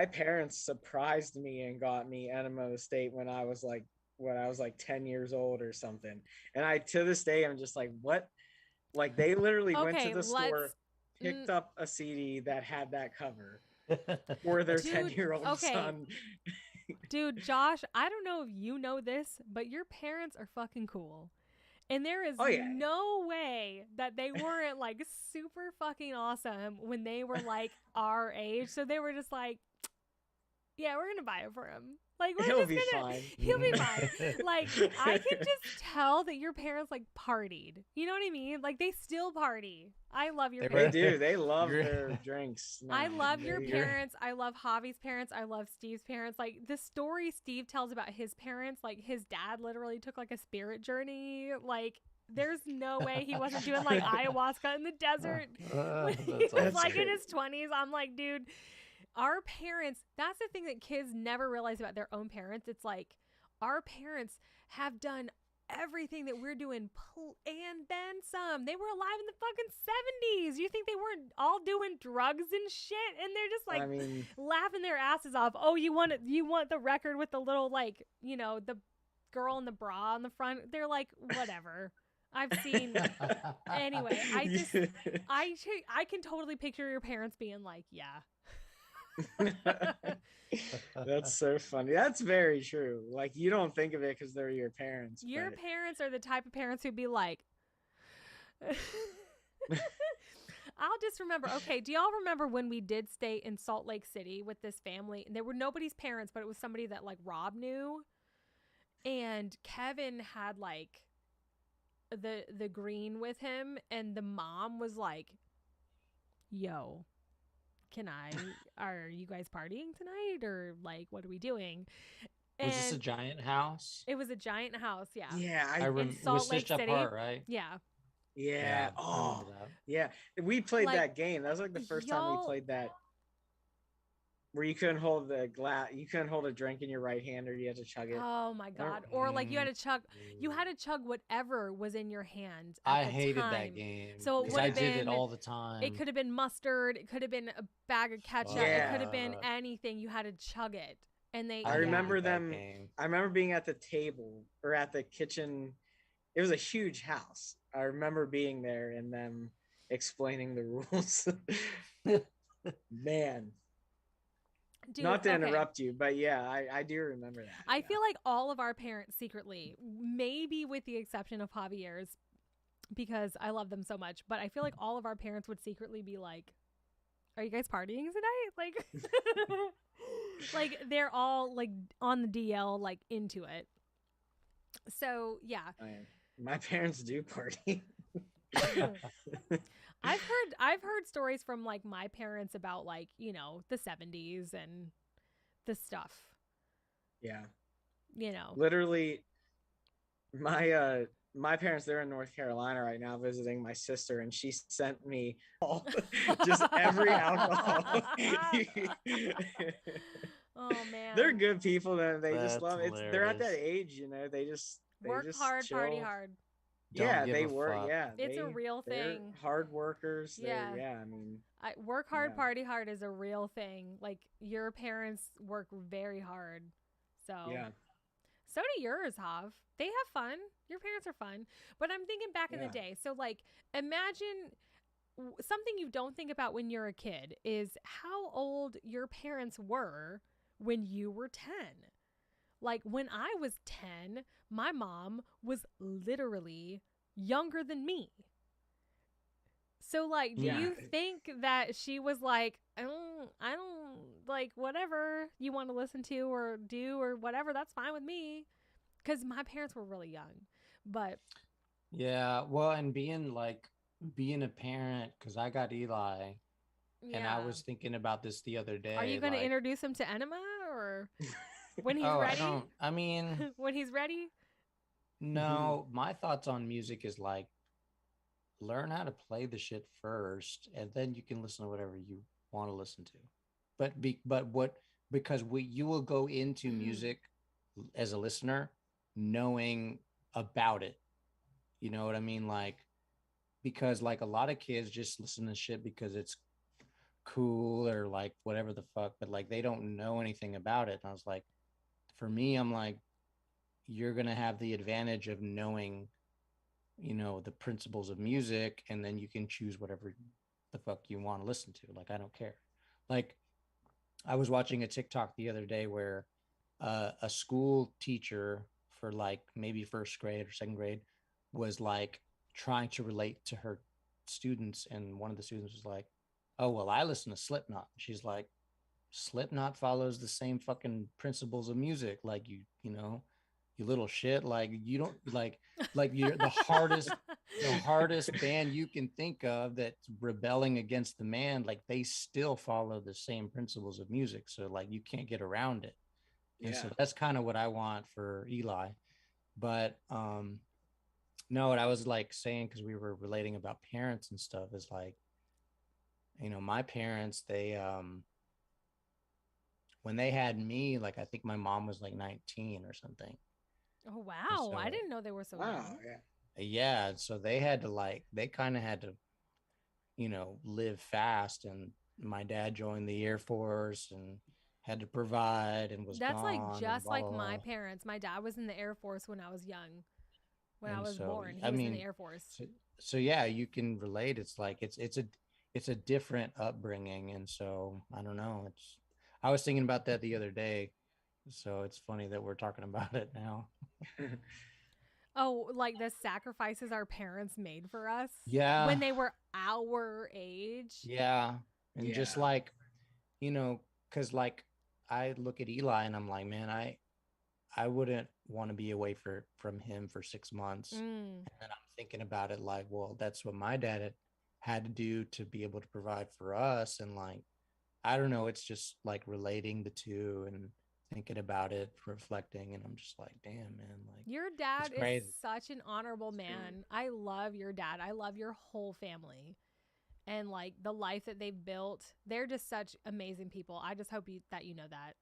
parents surprised me and got me Enema State when I was like 10 years old or something. And I to this day I'm just like, what? Like they literally went to Okay, the store, let's. picked up a CD that had that cover for their Dude, 10-year-old okay. son. Dude, Josh, I don't know if you know this, but your parents are fucking cool. And there is Oh yeah. no way that they weren't like super fucking awesome when they were like our age. So they were just like, yeah, we're gonna buy it for him. Like we're He'll just be gonna fine. he'll be fine. Like I can just tell that your parents like partied. You know what I mean? Like they still party. I love your They They parents. do. They love their drinks. I now. love your They- parents. I love Javi's parents. I love Steve's parents. Like the story Steve tells about his parents, like his dad literally took like a spirit journey. Like there's no way he wasn't doing like ayahuasca in the desert when he was That's like in awesome. his 20s. I'm like, dude, our parents, that's the thing that kids never realize about their own parents. It's like our parents have done everything that we're doing and then some. They were alive in the fucking 70s. You think they weren't all doing drugs and shit? And they're just like I mean, laughing their asses off. Oh, you want the record with the little like, the girl in the bra on the front? They're like, whatever. I've seen anyway, I can totally picture your parents being like, yeah. that's so funny. That's very true. Like you don't think of it because they're your parents. Your but parents are the type of parents who'd be like, I'll just remember. Okay, do y'all remember when we did stay in Salt Lake City with this family? And they were nobody's parents, but it was somebody that like Rob knew. And Kevin had like the green with him, and the mom was like, yo, are you guys partying tonight, or like what are we doing? Was this a And giant house? it was a giant house, yeah. yeah, I I remember Salt was Lake stitched City. apart, right? Yeah. yeah. I Oh, remember that. yeah. We played Like, that game. That was like the first time we y'all- played that, where you couldn't hold the glass. You couldn't hold a drink in your right hand, or you had to chug it. Oh my god. Or like you had to chug whatever was in your hand at I the hated time. that game. So it 'cause would I have did it been- all the time. It could have been mustard, it could have been a bag of ketchup, it could have been Fuck. anything. You had to chug it. And they I hated remember that them- game. I remember being at the table or at the kitchen. It was a huge house. I remember being there and them explaining the rules. Man, Dude, not to okay. interrupt you, but yeah, I do remember that. I yeah. feel like all of our parents secretly, maybe with the exception of Javier's, because I love them so much, but I feel like all of our parents would secretly be like, are you guys partying tonight? Like, like they're all like on the DL, like into it. So yeah, My parents do party. I've heard stories from like my parents about like, the 70s and the stuff, Yeah, . literally, my parents, they're in North Carolina right now visiting my sister, and she sent me just every alcohol. Oh man. They're good people, and they just That's love it. They're at that hilarious. age, they just Work just hard, party chill. hard. Yeah, Don't give they a work. fuck. Yeah, It's a real they're thing. hard workers. Yeah. Yeah, I mean, Work hard, Yeah. party hard is a real thing. Like your parents work very hard. So yeah, So do yours, Hav. They have fun. Your parents are fun. But I'm thinking back in the Yeah. day. So like imagine something you don't think about when you're a kid is how old your parents were when you were 10. Like when I was 10, my mom was literally younger than me. So like, do Yeah. you think that she was like, I don't like whatever you want to listen to or do or whatever, that's fine with me. Cause my parents were really young, but Yeah, well, and being a parent, because I got Eli, and I yeah. was thinking about this the other day. Are you going to like, introduce him to Enema or when he's oh, ready? I mean, When he's ready? no, my thoughts on music is like learn how to play the shit first, and then you can listen to whatever you want to listen to. But because you will go into Mm. music as a listener knowing about it. You know what I mean? Like, because like a lot of kids just listen to shit because it's cool or like whatever the fuck, but like they don't know anything about it. And I was like, for me, I'm like, you're gonna have the advantage of knowing, you know, the principles of music, and then you can choose whatever the fuck you want to listen to. Like, I don't care. Like, I was watching a TikTok the other day where a school teacher for like maybe first grade or second grade was like trying to relate to her students, and one of the students was like, "Oh well, I listen to Slipknot." She's like, "Slipknot follows the same fucking principles of music, like you know, you little shit. Like you don't like you're the hardest band you can think of that's rebelling against the man, like they still follow the same principles of music, so like you can't get around it." And Yeah. so that's kind of what I want for Eli. But no, what I was like saying, because we were relating about parents and stuff, is like, you know, my parents, they when they had me, like I think my mom was like 19 or something. Oh And wow, I so didn't know they were so Wow. young. Yeah. yeah, so they had to like they kind of had to, you know, live fast. And my dad joined the Air Force and had to provide and was That's like gone and just blah like blah my blah. parents. My dad was in the Air Force when I was young. When I And was so born, he I was in the mean, Air Force. so yeah, you can relate. It's like it's a different upbringing. And so I don't know, it's I was thinking about that the other day, so it's funny that we're talking about it now. Oh, like the sacrifices our parents made for us when Yeah, they were our age. yeah. And just Yeah. like, you know, because like I look at Eli and I'm like, man, I wouldn't want to be away from him for 6 months. Mm. And then I'm thinking about it like, well, that's what my dad had to do to be able to provide for us. And like, I don't know, it's just like relating the two and thinking about it, reflecting, and I'm just like, damn, man, like Your it's dad is crazy. such an honorable man. I love your dad. I love your whole family. And like the life that they've built, they're just such amazing people. I just hope that you know that.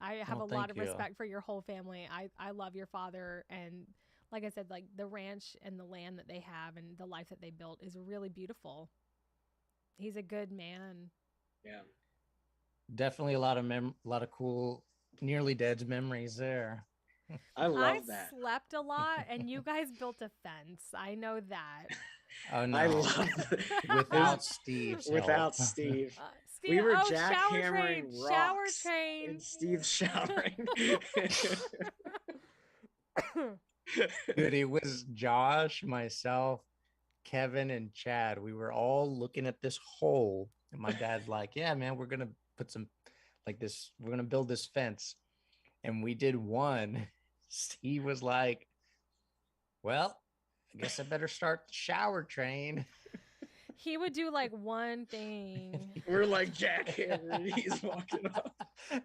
I have Well, a lot thank of you. respect for your whole family. I love your father, and like I said, like the ranch and the land that they have and the life that they built is really beautiful. He's a good man. Yeah. Definitely a lot of cool nearly dead's memories there. I I love that. slept a lot and you guys built a fence. I know that. Oh I no, love without Steve's help. without Steve. Steve, We were oh, shower jackhammering train, shower rocks train. and Steve's showering. Dude, it was Josh, myself, Kevin, and Chad. We were all looking at this hole, and my dad's like, "Yeah, man, we're gonna put some like this. We're gonna build this fence." And we did one. Steve was like, "Well, I guess I better start the shower train." He would do like one thing. We're like jackhammering. He's walking up.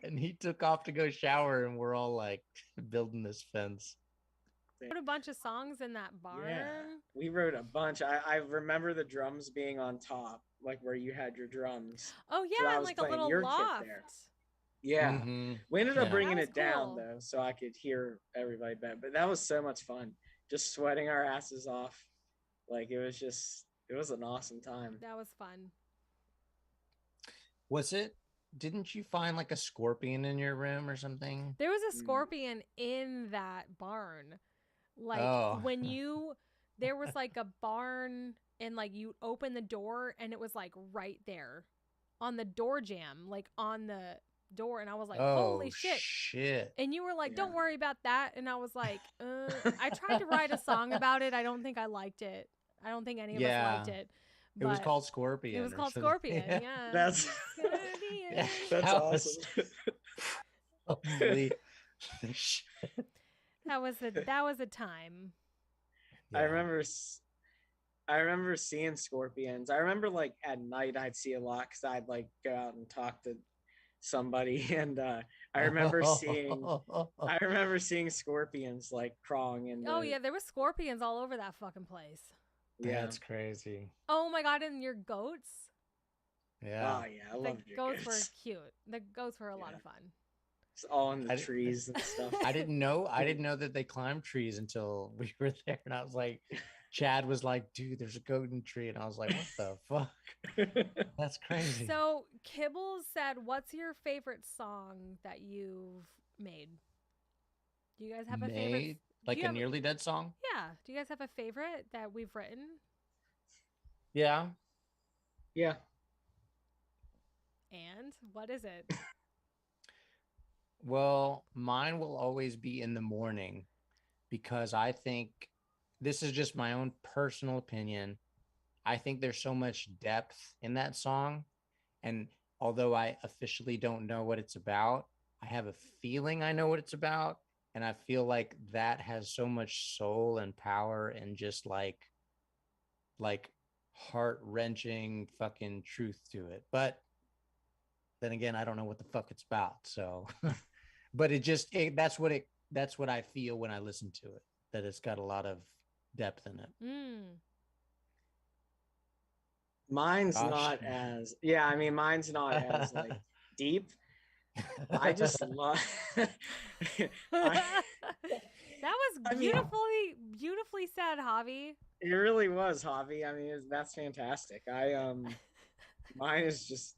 And he took off to go shower, and we're all like building this fence. Put a bunch of songs in that barn. Yeah, we wrote a bunch. I remember the drums being on top, like where you had your drums. Oh So yeah, I and was like a playing little your kit loft. there. Yeah. Mm-hmm. We ended up Yeah. bringing That was it down cool. though, so I could hear everybody better. But that was so much fun. Just sweating our asses off. Like it was an awesome time. That was fun. Was it? Didn't you find like a scorpion in your room or something? There was a Mm. scorpion in that barn. Like Oh, when there was like a barn and like you open the door and it was like right there on the door jamb, like on the door. And I was like, oh holy shit. shit! And you were like, Yeah. don't worry about that. And I was like, I tried to write a song about it. I don't think I liked it. I don't think any of us liked it. It was But called Scorpion. it was or called something. Scorpion. Yeah. That's Scorpion. Yeah, that's that was awesome. probably That was a time. I Yeah. remember I remember seeing scorpions. I remember like at night I'd see a lot because I'd like go out and talk to somebody, and I remember seeing scorpions like crawling in. Oh yeah, there were scorpions all over that fucking place. Yeah. That's crazy. Oh my god, and your goats? Yeah. Oh yeah, I The love your goats were goats. cute. The goats were a lot Yeah. of fun. It's all in the I, trees and stuff. I didn't know. I didn't know that they climbed trees until we were there, and I was like, Chad was like, "Dude, there's a goat in a tree," and I was like, "What the fuck? That's crazy." So Kibbles said, "What's your favorite song that you've made? Do you guys have a favorite? Made Do like you a have? nearly dead song. Yeah. Do you guys have a favorite that we've written? Yeah. Yeah. And what is it? Well, mine will always be in the morning because I think this is just my own personal opinion. I think there's so much depth in that song. And although I officially don't know what it's about, I have a feeling I know what it's about. And I feel like that has so much soul and power and just like heart wrenching fucking truth to it. But then again, I don't know what the fuck it's about. So, but that's what I feel when I listen to it. That it's got a lot of depth in it. Mm. Mine's Gosh. not as yeah, I mean mine's not as like deep. I just love I That was I mean beautifully said, Javi. it really was Javi. I mean that's fantastic. Mine is just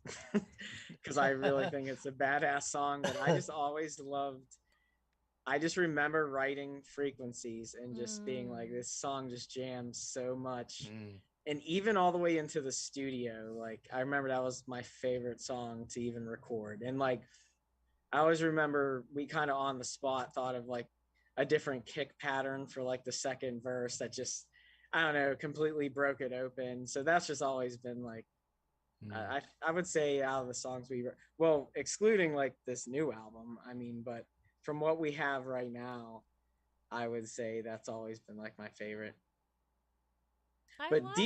because I really think it's a badass song, but I just always loved I just remember writing frequencies and just being like, Mm. this song just jams so much. Mm. And even all the way into the studio, like I remember that was my favorite song to even record. And like I always remember we kind of on the spot thought of like a different kick pattern for like the second verse that just I don't know, completely broke it open. So that's just always been like Mm. I would say out of the songs well, excluding like this new album, I mean, but from what we have right now, I would say that's always been like my favorite. I But love that.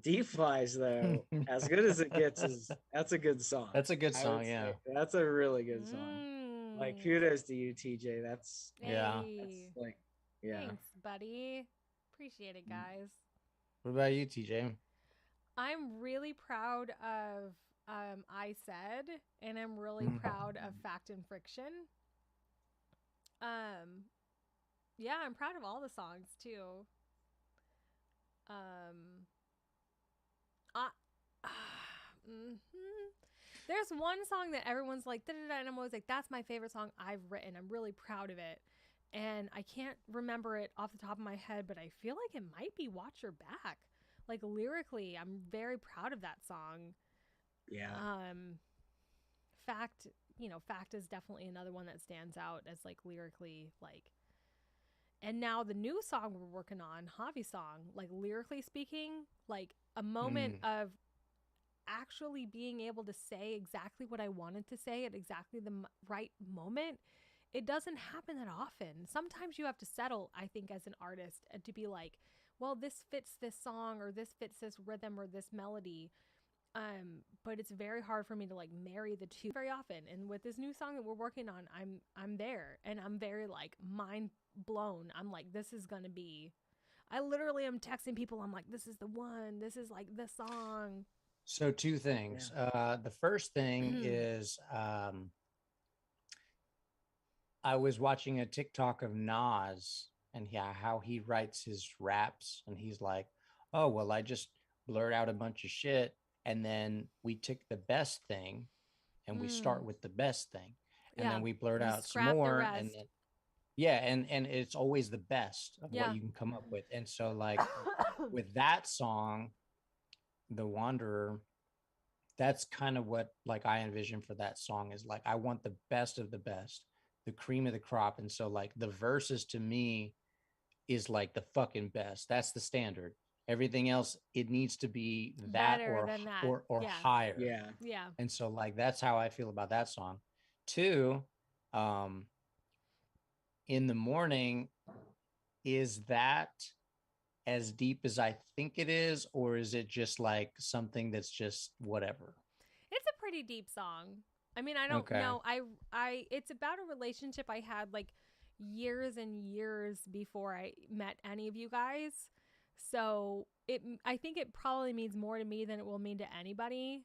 Deep Lies though, as good as it gets is that's a good song. That's a good I would song, say yeah. that's a really good song. Like Mm. kudos to you, TJ. That's Hey. like yeah. Thanks, buddy. Appreciate it, guys. What about you, TJ? I'm really proud of I Said, and I'm really Mm. proud of Fact and Friction. Um, yeah, I'm proud of all the songs too. Um, I, mhm. There's one song that everyone's like, da, da, da, and I'm always like, that's my favorite song I've written. I'm really proud of it. And I can't remember it off the top of my head, but I feel like it might be Watch Your Back. Like lyrically, I'm very proud of that song. Yeah. Um, Fact, Fact is definitely another one that stands out as like lyrically like. And now the new song we're working on, Javi song, like lyrically speaking, like a moment Mm. of actually being able to say exactly what I wanted to say at exactly the right moment. It doesn't happen that often. Sometimes you have to settle, I think, as an artist, and to be like, well, this fits this song or this fits this rhythm or this melody. But it's very hard for me to like marry the two very often. And with this new song that we're working on, I'm there and I'm very like mind blown. I'm like, this is gonna be I literally am texting people, I'm like, this is the one, this is like the song. So two Yeah. things. The first thing is I was watching a TikTok of Nas and yeah, how he writes his raps, and he's like, "Oh well, I just blurt out a bunch of shit, and then we take the best thing, and we start with the best thing, and Yeah. then we blurt You out some scrap the more, rest. and then yeah, and it's always the best of what Yeah. you can come up with." And so like with that song, The Wanderer, that's kind of what like I envision for that song is like I want the best of the best, the cream of the crop. And so like the verses to me is like the fucking best. That's the standard. Everything else it needs to be that Better than that. or Yeah. higher. Yeah. Yeah. And so like that's how I feel about that song. Two, um in the morning, is that as deep as I think it is, or is it just like something that's just whatever? It's a pretty deep song. I mean, I don't Okay. know. I it's about a relationship I had like years and years before I met any of you guys. So I think it probably means more to me than it will mean to anybody,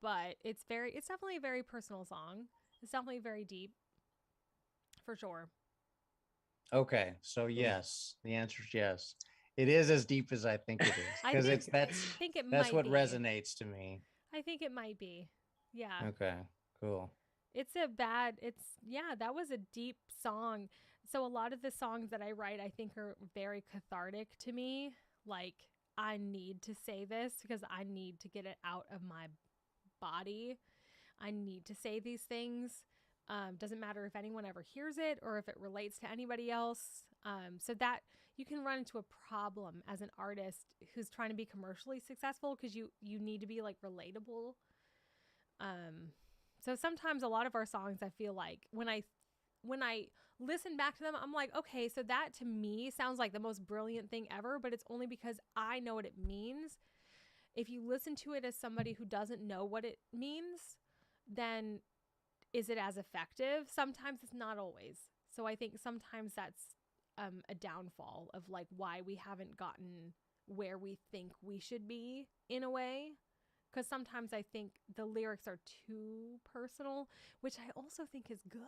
but it's definitely a very personal song. It's definitely very deep, for sure. Okay, so yes, the answer is yes. It is as deep as I think it is I because think it's I think it that's might what be. resonates to me. I think it might be. Yeah. Okay, cool. Yeah, that was a deep song. So a lot of the songs that I write, I think are very cathartic to me. Like, I need to say this because I need to get it out of my body. I need to say these things. Doesn't matter if anyone ever hears it or if it relates to anybody else. So that you can run into a problem as an artist who's trying to be commercially successful because you need to be like relatable. Um, so sometimes a lot of our songs, I feel like when I listen back to them, I'm like, okay, so that to me sounds like the most brilliant thing ever, but it's only because I know what it means. If you listen to it as somebody who doesn't know what it means, then is it as effective? Sometimes it's not always. So I think sometimes that's a downfall of like why we haven't gotten where we think we should be in a way. Because sometimes I think the lyrics are too personal, which I also think is good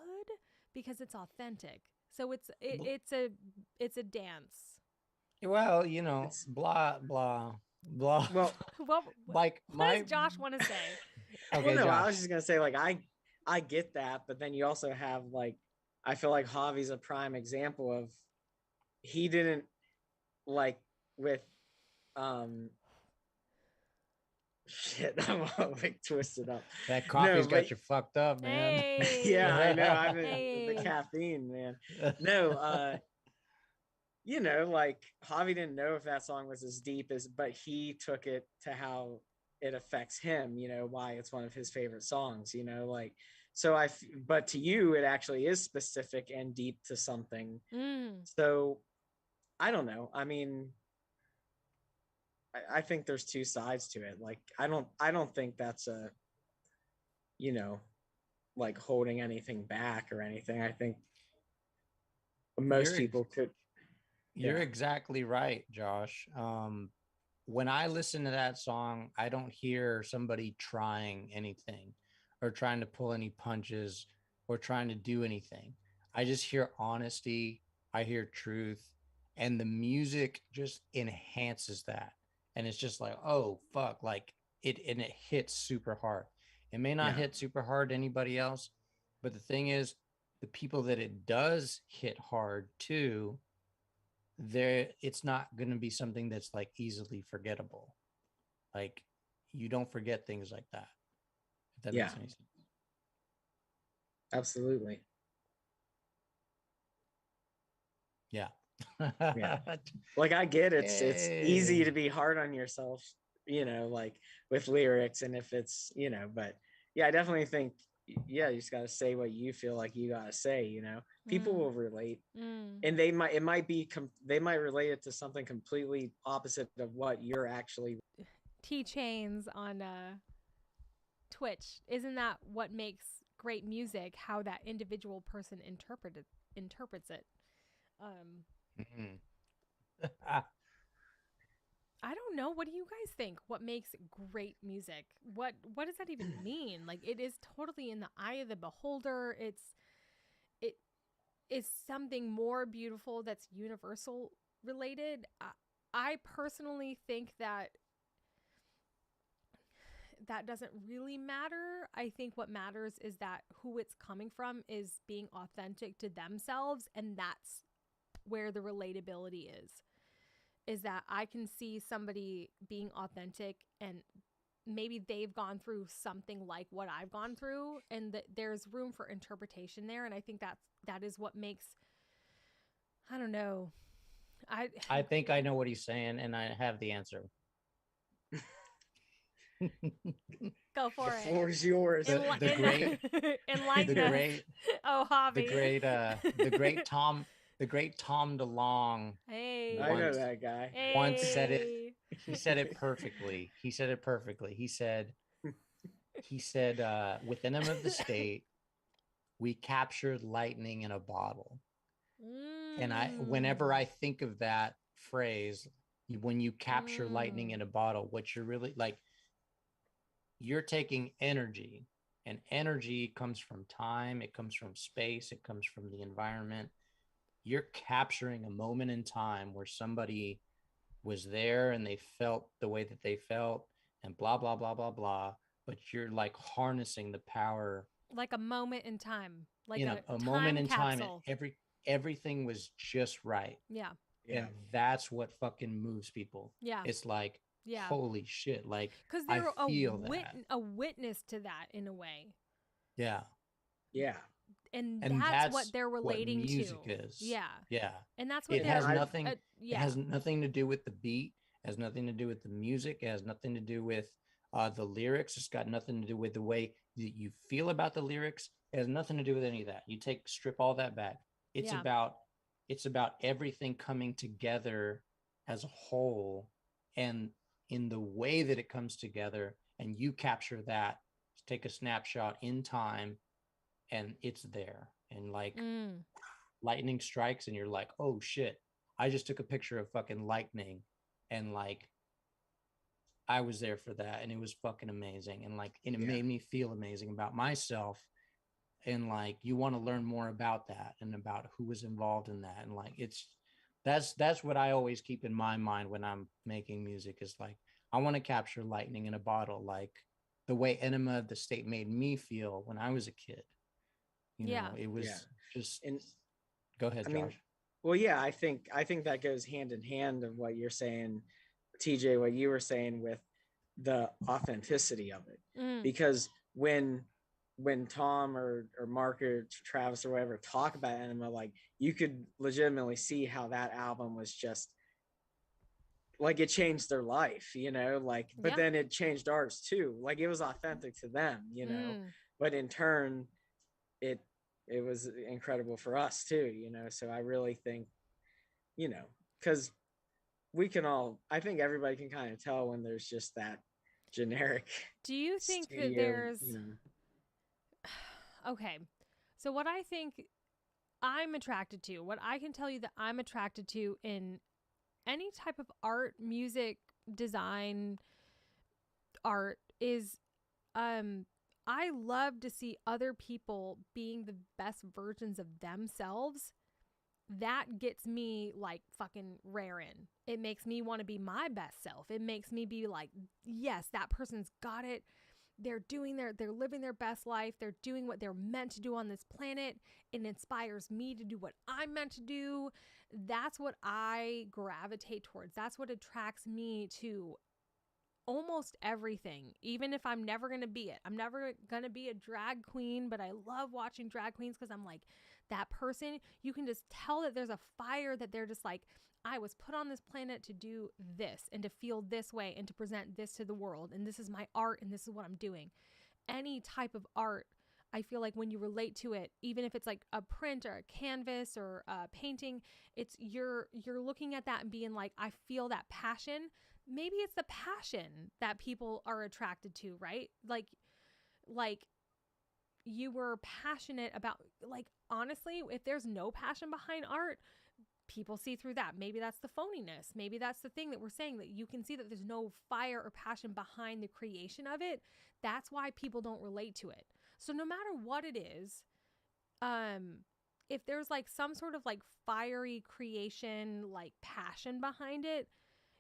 because it's authentic. So it's a dance. Well, you know, It's blah blah blah. well, what Like what my does Josh want to say? well, okay, no, I was Josh. just gonna say like I get that, but then you also have like I feel like Javi's a prime example of he didn't like with um shit. I'm all like twisted up. That No, coffee's but got you fucked up, man. yeah, Hey, I know. I've been the hey. caffeine, man. No, you know, like Javi didn't know if that song was as deep as, but he took it to how it affects him. You know, why it's one of his favorite songs. You know, like so. But to you, it actually is specific and deep to something. Mm. So I don't know. I mean, I think there's two sides to it. Like I don't think that's a, you know, like holding anything back or anything. I think most You're people could. you're Yeah, exactly right, Josh. When I listen to that song, I don't hear somebody trying anything or trying to pull any punches or trying to do anything. I just hear honesty, I hear truth, and the music just enhances that. And it's just like, oh, fuck, like it hits super hard. It may not yeah, hit super hard to anybody else, but the thing is, the people that it does hit hard to, there it's not going to be something that's like easily forgettable. Like you don't forget things like that, if that yeah, makes any sense. absolutely. Yeah. Yeah. Like I get it's easy Hey. to be hard on yourself, you know, like with lyrics and if it's, you know, but yeah, I definitely think yeah, you just got to say what you feel like you got to say, you know. People Mm. will relate Mm. and it might be they might relate it to something completely opposite of what you're actually. T Chains on Twitch. Isn't that what makes great music? How that individual person interprets it. Um, Mhm. I don't know. What do you guys think? What makes great music? What does that even mean? Like it is totally in the eye of the beholder. It is something more beautiful that's universal related. I personally think that that doesn't really matter. I think what matters is that who it's coming from is being authentic to themselves, and that's where the relatability is that I can see somebody being authentic and maybe they've gone through something like what I've gone through, and that there's room for interpretation there. And I think that is what makes, I don't know. I I think I know what he's saying, and I have the answer. Go The for it. floor is yours. The great the Enlighten us. great Oh, the hobby. great the great Tom DeLong Hey. I know once that guy. once said it. Hey. He said it perfectly. He said it perfectly. He said with Enema of the State, we captured lightning in a bottle. And whenever Mm. I think of that phrase, when you capture lightning in a bottle, what you're really like, you're taking energy, and energy comes from time, it comes from space, it comes from the environment. You're capturing a moment in time where somebody was there and they felt the way that they felt and blah blah blah blah blah, but you're like harnessing the power Like a moment in time, like in a a moment time in time, and capsule. everything was just right. Yeah. Yeah. And that's what fucking moves people. Yeah. It's like, Yeah. holy shit, like Because I they're feel that. a witness to that in a way. Yeah. Yeah. And And that's what that's they're what relating music to. is. Yeah. Yeah. And that's what It they're has I- nothing it yeah. has nothing to do with the beat, it has nothing to do with the music, it has nothing to do with the lyrics. It's got nothing to do with the way that you feel about the lyrics. It has nothing to do with any of that. You strip all that back. It's Yeah. about everything coming together as a whole, and in the way that it comes together, and you capture that, take a snapshot in time, and it's there. And like lightning strikes and you're like, oh shit, I just took a picture of fucking lightning, and like I was there for that, and it was fucking amazing, and like, and it Yeah. made me feel amazing about myself. And like, you want to learn more about that and about who was involved in that, and like, it's that's what I always keep in my mind when I'm making music, is like, I want to capture lightning in a bottle, like the way Enema of the State made me feel when I was a kid. You Yeah. know, it Yeah. was just, And go ahead, I mean, Josh. well, yeah, I think that goes hand in hand of what you're saying, TJ, what you were saying with the authenticity of it. Because when Tom or Mark or Travis or whatever talk about Enema, like you could legitimately see how that album was just like it changed their life, like, but Yeah. then it changed ours too. Like it was authentic to them, but in turn it it was incredible for us too. So I really think, because I think everybody can kind of tell when there's just that generic Do you think that studio, there's okay. So what I think I'm attracted to, what I can tell you that I'm attracted to in any type of art, music, design, art is I love to see other people being the best versions of themselves. That gets me like fucking raring. It makes me want to be my best self. It makes me be like, yes, that person's got it. They're living their best life. They're doing what they're meant to do on this planet. It inspires me to do what I'm meant to do. That's what I gravitate towards. That's what attracts me to almost everything, even if I'm never going to be it. I'm never going to be a drag queen, but I love watching drag queens because I'm like, that person, you can just tell that there's a fire, that they're just like, I was put on this planet to do this and to feel this way and to present this to the world. And this is my art and this is what I'm doing. Any type of art, I feel like when you relate to it, even if it's like a print or a canvas or a painting, it's you're looking at that and being like, I feel that passion. Maybe it's the passion that people are attracted to, right? Like you were passionate about, like, honestly, if there's no passion behind art, people see through that. Maybe that's the phoniness. Maybe that's the thing that we're saying, that you can see that there's no fire or passion behind the creation of it. That's why people don't relate to it. So no matter what it is, if there's like some sort of like fiery creation, like passion behind it,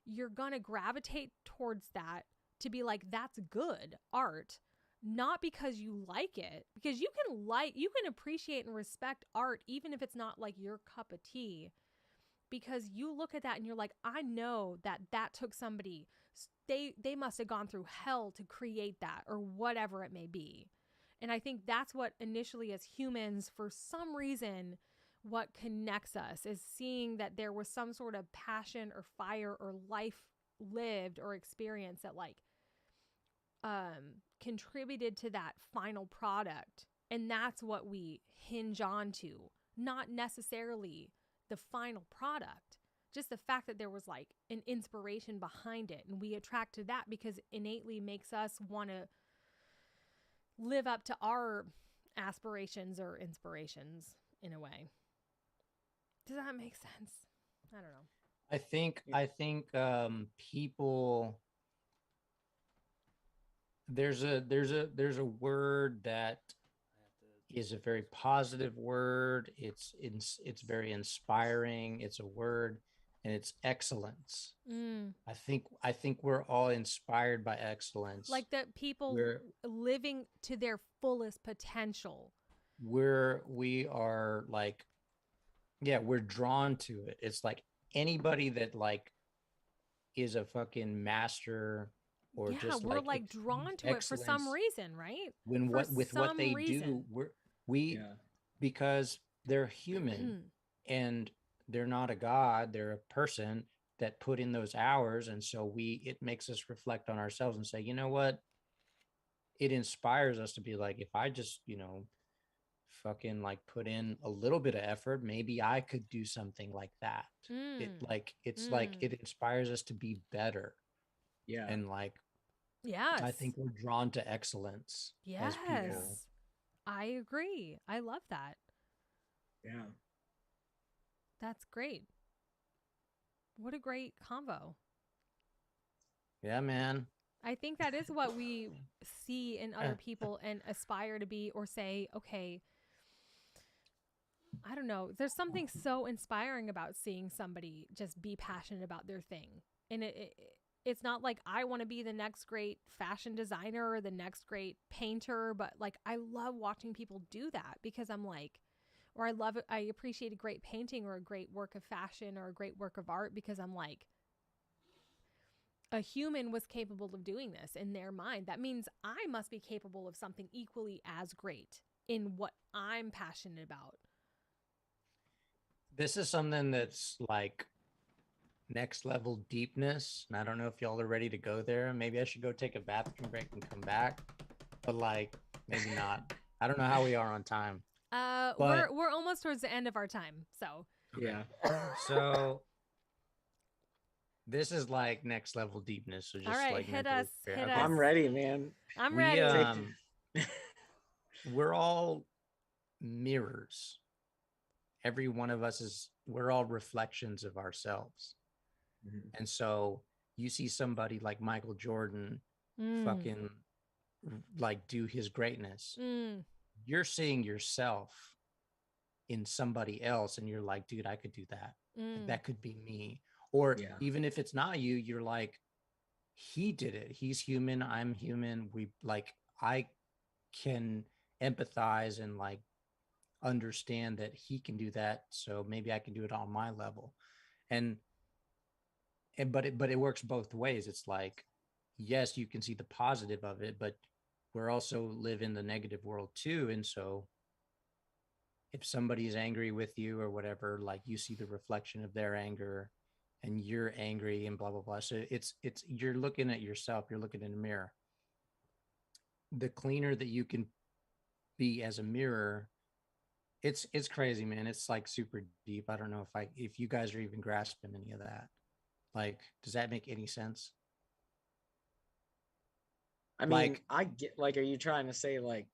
you're gonna gravitate towards that, to be like, that's good art. Not because you like it, because you can appreciate and respect art even if it's not like your cup of tea, because you look at that and you're like, I know that took somebody, they must have gone through hell to create that, or whatever it may be. And I think that's what initially, as humans, for some reason, what connects us is seeing that there was some sort of passion or fire or life lived or experience that like contributed to that final product. And that's what we hinge on to, not necessarily the final product, just the fact that there was like an inspiration behind it, and we attract to that because innately makes us want to live up to our aspirations or inspirations in a way. Does that make sense? I don't know. I think people, there's a word that I have to. is a very positive word. It's very inspiring. It's a word, and it's excellence. Mm. I think we're all inspired by excellence. Like the people We're living to their fullest potential. we are like, yeah, we're drawn to it. It's like anybody that like is a fucking master or Yeah, just we're like like achieves drawn to it for some excellence reason, right? when For what with what some they do, reason. we Yeah. because they're human and they're not a god, they're a person that put in those hours, and so we it makes us reflect on ourselves and say, you know what, it inspires us to be like, if I just, fucking like put in a little bit of effort, maybe I could do something like that. Mm. It's like Mm. it inspires us to be better. Yeah. And like I Yes. think we're drawn to excellence as Yes. Yeah. people. I agree. I love that. Yeah. That's great. What a great combo. Yeah, man. I think that is what we see in other people and aspire to be or say, okay, I don't know. There's something so inspiring about seeing somebody just be passionate about their thing. And it's not like I want to be the next great fashion designer or the next great painter, but like I love watching people do that because I'm like, or I appreciate a great painting or a great work of fashion or a great work of art because I'm like, a human was capable of doing this in their mind. That means I must be capable of something equally as great in what I'm passionate about. This is something that's like next level deepness. And I don't know if y'all are ready to go there. Maybe I should go take a bathroom break and come back. But like maybe not. I don't know how we are on time. But We're almost towards the end of our time, so okay. Yeah. So this is like next level deepness. So all just right, like hit us, mentally prepare. hit Okay. us. I'm ready, man. I'm We ready. Take we're all mirrors. Every one of us is, we're all reflections of ourselves. Mhm. And so you see somebody like Michael Jordan Mm, fucking like do his greatness. mm, You're seeing yourself in somebody else and you're like, dude, I could do that. Like mm. that could be me. Or Yeah. even if it's not you, you're like, he did it. He's human. I'm human. We like, I can empathize and like understand that he can do that. So maybe I can do it on my level. And but it works both ways. It's like, yes, you can see the positive of it, but we're also live in the negative world too. And so if somebody's angry with you or whatever, like you see the reflection of their anger and you're angry and blah blah blah. So it's you're looking at yourself, you're looking in a mirror. The cleaner that you can be as a mirror, it's crazy, man. It's like super deep. I don't know if you guys are even grasping any of that. Like, does that make any sense? I mean, Like, I get like, are you trying to say like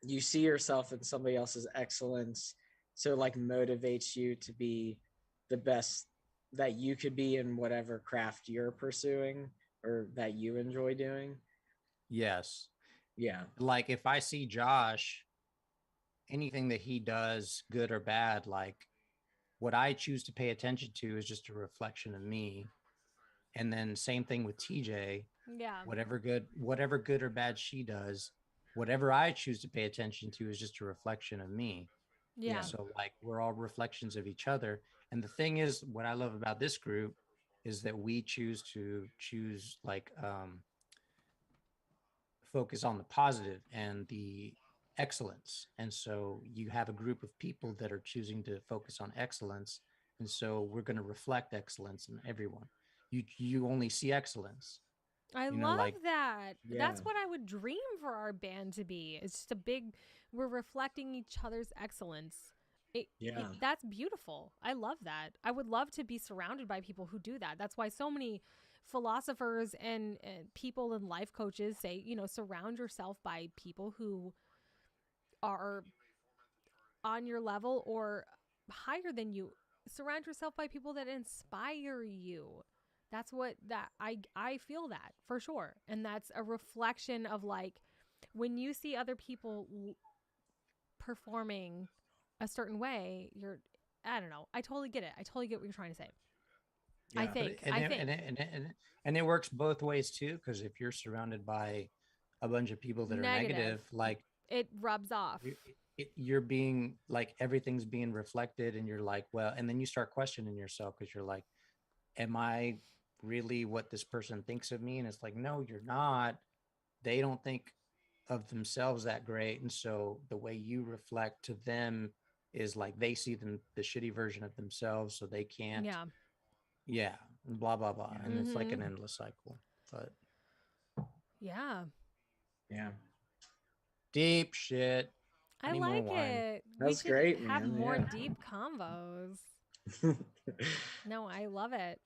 you see yourself in somebody else's excellence, so it like motivates you to be the best that you could be in whatever craft you're pursuing or that you enjoy doing? yes. Yeah. Like if I see Josh, anything that he does, good or bad, like what I choose to pay attention to is just a reflection of me. And then same thing with TJ, Yeah, whatever good or bad she does, whatever I choose to pay attention to is just a reflection of me. yeah. Yeah. So like we're all reflections of each other. And the thing is, what I love about this group is that we choose like focus on the positive and the excellence. And so you have a group of people that are choosing to focus on excellence. And so we're going to reflect excellence in everyone. You only see excellence, I love like that. Yeah. That's what I would dream for our band to be. It's just a big, we're reflecting each other's excellence. Yeah. That's beautiful. I love that. I would love to be surrounded by people who do that. That's why so many philosophers and people and life coaches say, surround yourself by people who are on your level or higher than you surround yourself by people that inspire you. That's what that I feel that for sure. And that's a reflection of like when you see other people performing a certain way, I don't know. I totally get it. I totally get what you're trying to say. Yeah. I think. And it works both ways too, because if you're surrounded by a bunch of people that are negative, like it rubs off. You're being like everything's being reflected, and you're like, well, and then you start questioning yourself because you're like, am I really what this person thinks of me? And it's like, no, you're not. They don't think of themselves that great, and so the way you reflect to them is like they see them the shitty version of themselves, so they can't. Yeah, blah blah blah, and it's like an endless cycle. But yeah, deep shit. I like it. That's we should great, have man. more Yeah. deep combos. No, I love it.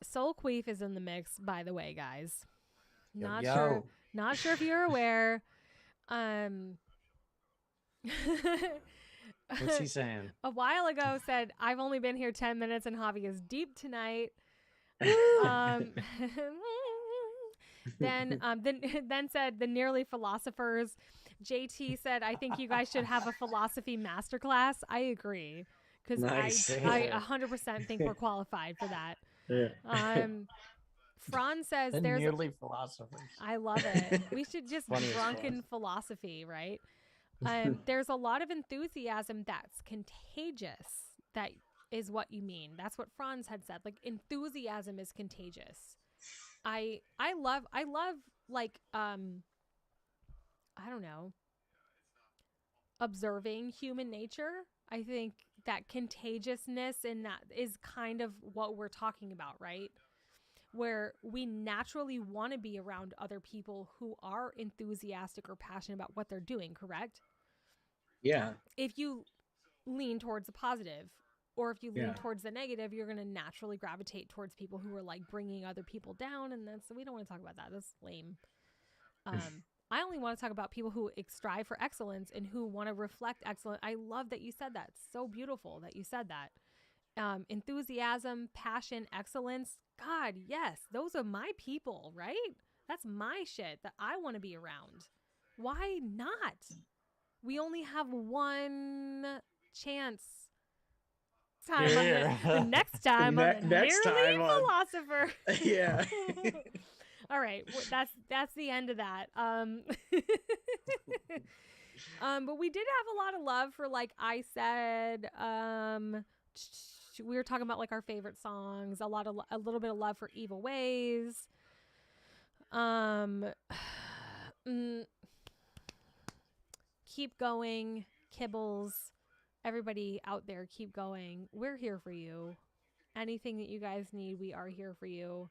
Soul Queef is in the mix, by the way, guys. Not sure if you're aware. What's he saying? A while ago said, I've only been here 10 minutes and Javi is deep tonight. Then said the nearly philosophers. JT said, I think you guys should have a philosophy masterclass. I agree. Because Nice. I 100% think we're qualified for that. Yeah. Fran says the there's nearly philosophers. I love it. We should just drunken philosophy, right? There's a lot of enthusiasm that's contagious. That is what you mean. That's what Franz had said. Like enthusiasm is contagious. I love like I don't know, observing human nature. I think that contagiousness and that is kind of what we're talking about, right? Where we naturally want to be around other people who are enthusiastic or passionate about what they're doing, correct? Yeah. If you lean towards the positive or if you lean towards the negative, you're going to naturally gravitate towards people who are like bringing other people down. And we don't want to talk about that. That's lame. I only want to talk about people who strive for excellence and who want to reflect excellence. I love that you said that. It's so beautiful that you said that. Enthusiasm, passion, excellence. God, yes, those are my people, right? That's my shit that I want to be around. Why not? We only have one chance. The next time on the nearly philosopher. Yeah. All right, that's the end of that. But we did have a lot of love for, like I said, we were talking about like our favorite songs, a little bit of love for Evil Ways. Keep going, Kibbles. Everybody out there, keep going. We're here for you. Anything that you guys need, we are here for you.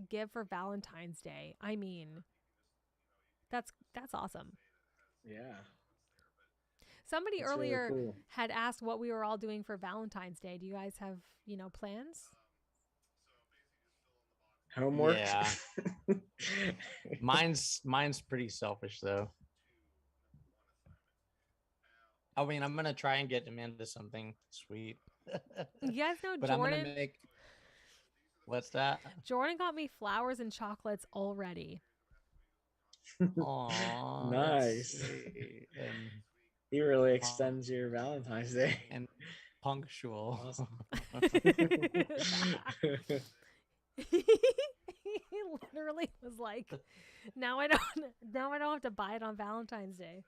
Give for Valentine's Day. I mean, that's awesome. Yeah. Somebody That's earlier really cool. had asked what we were all doing for Valentine's Day. Do you guys have, plans? Homework. Yeah. Mine's pretty selfish though. I mean, I'm gonna try and get Amanda something sweet. You guys know but Jordan. I'm gonna make. What's that? Jordan got me flowers and chocolates already. Aww, nice. And he really extends your Valentine's Day. And punctual. Awesome. He literally was like, now I don't have to buy it on Valentine's Day.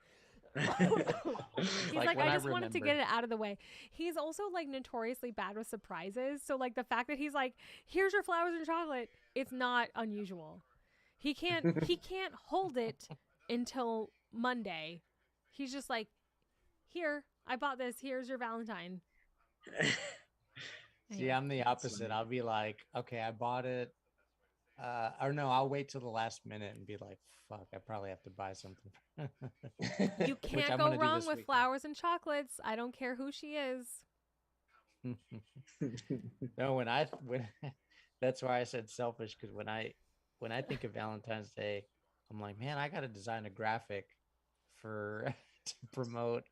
He's like I just wanted to get it out of the way. He's also like notoriously bad with surprises, so like the fact that he's like, here's your flowers and chocolate, it's not unusual. He can't hold it until Monday. He's just like, here, I bought this, here's your Valentine. See, I'm the opposite. I'll be like, okay, I bought it. Or no, I'll wait till the last minute and be like, fuck, I probably have to buy something. You can't go wrong with flowers and chocolates. I don't care who she is. No, when that's why I said selfish, because when I think of Valentine's Day, I'm like, man, I got to design a graphic to promote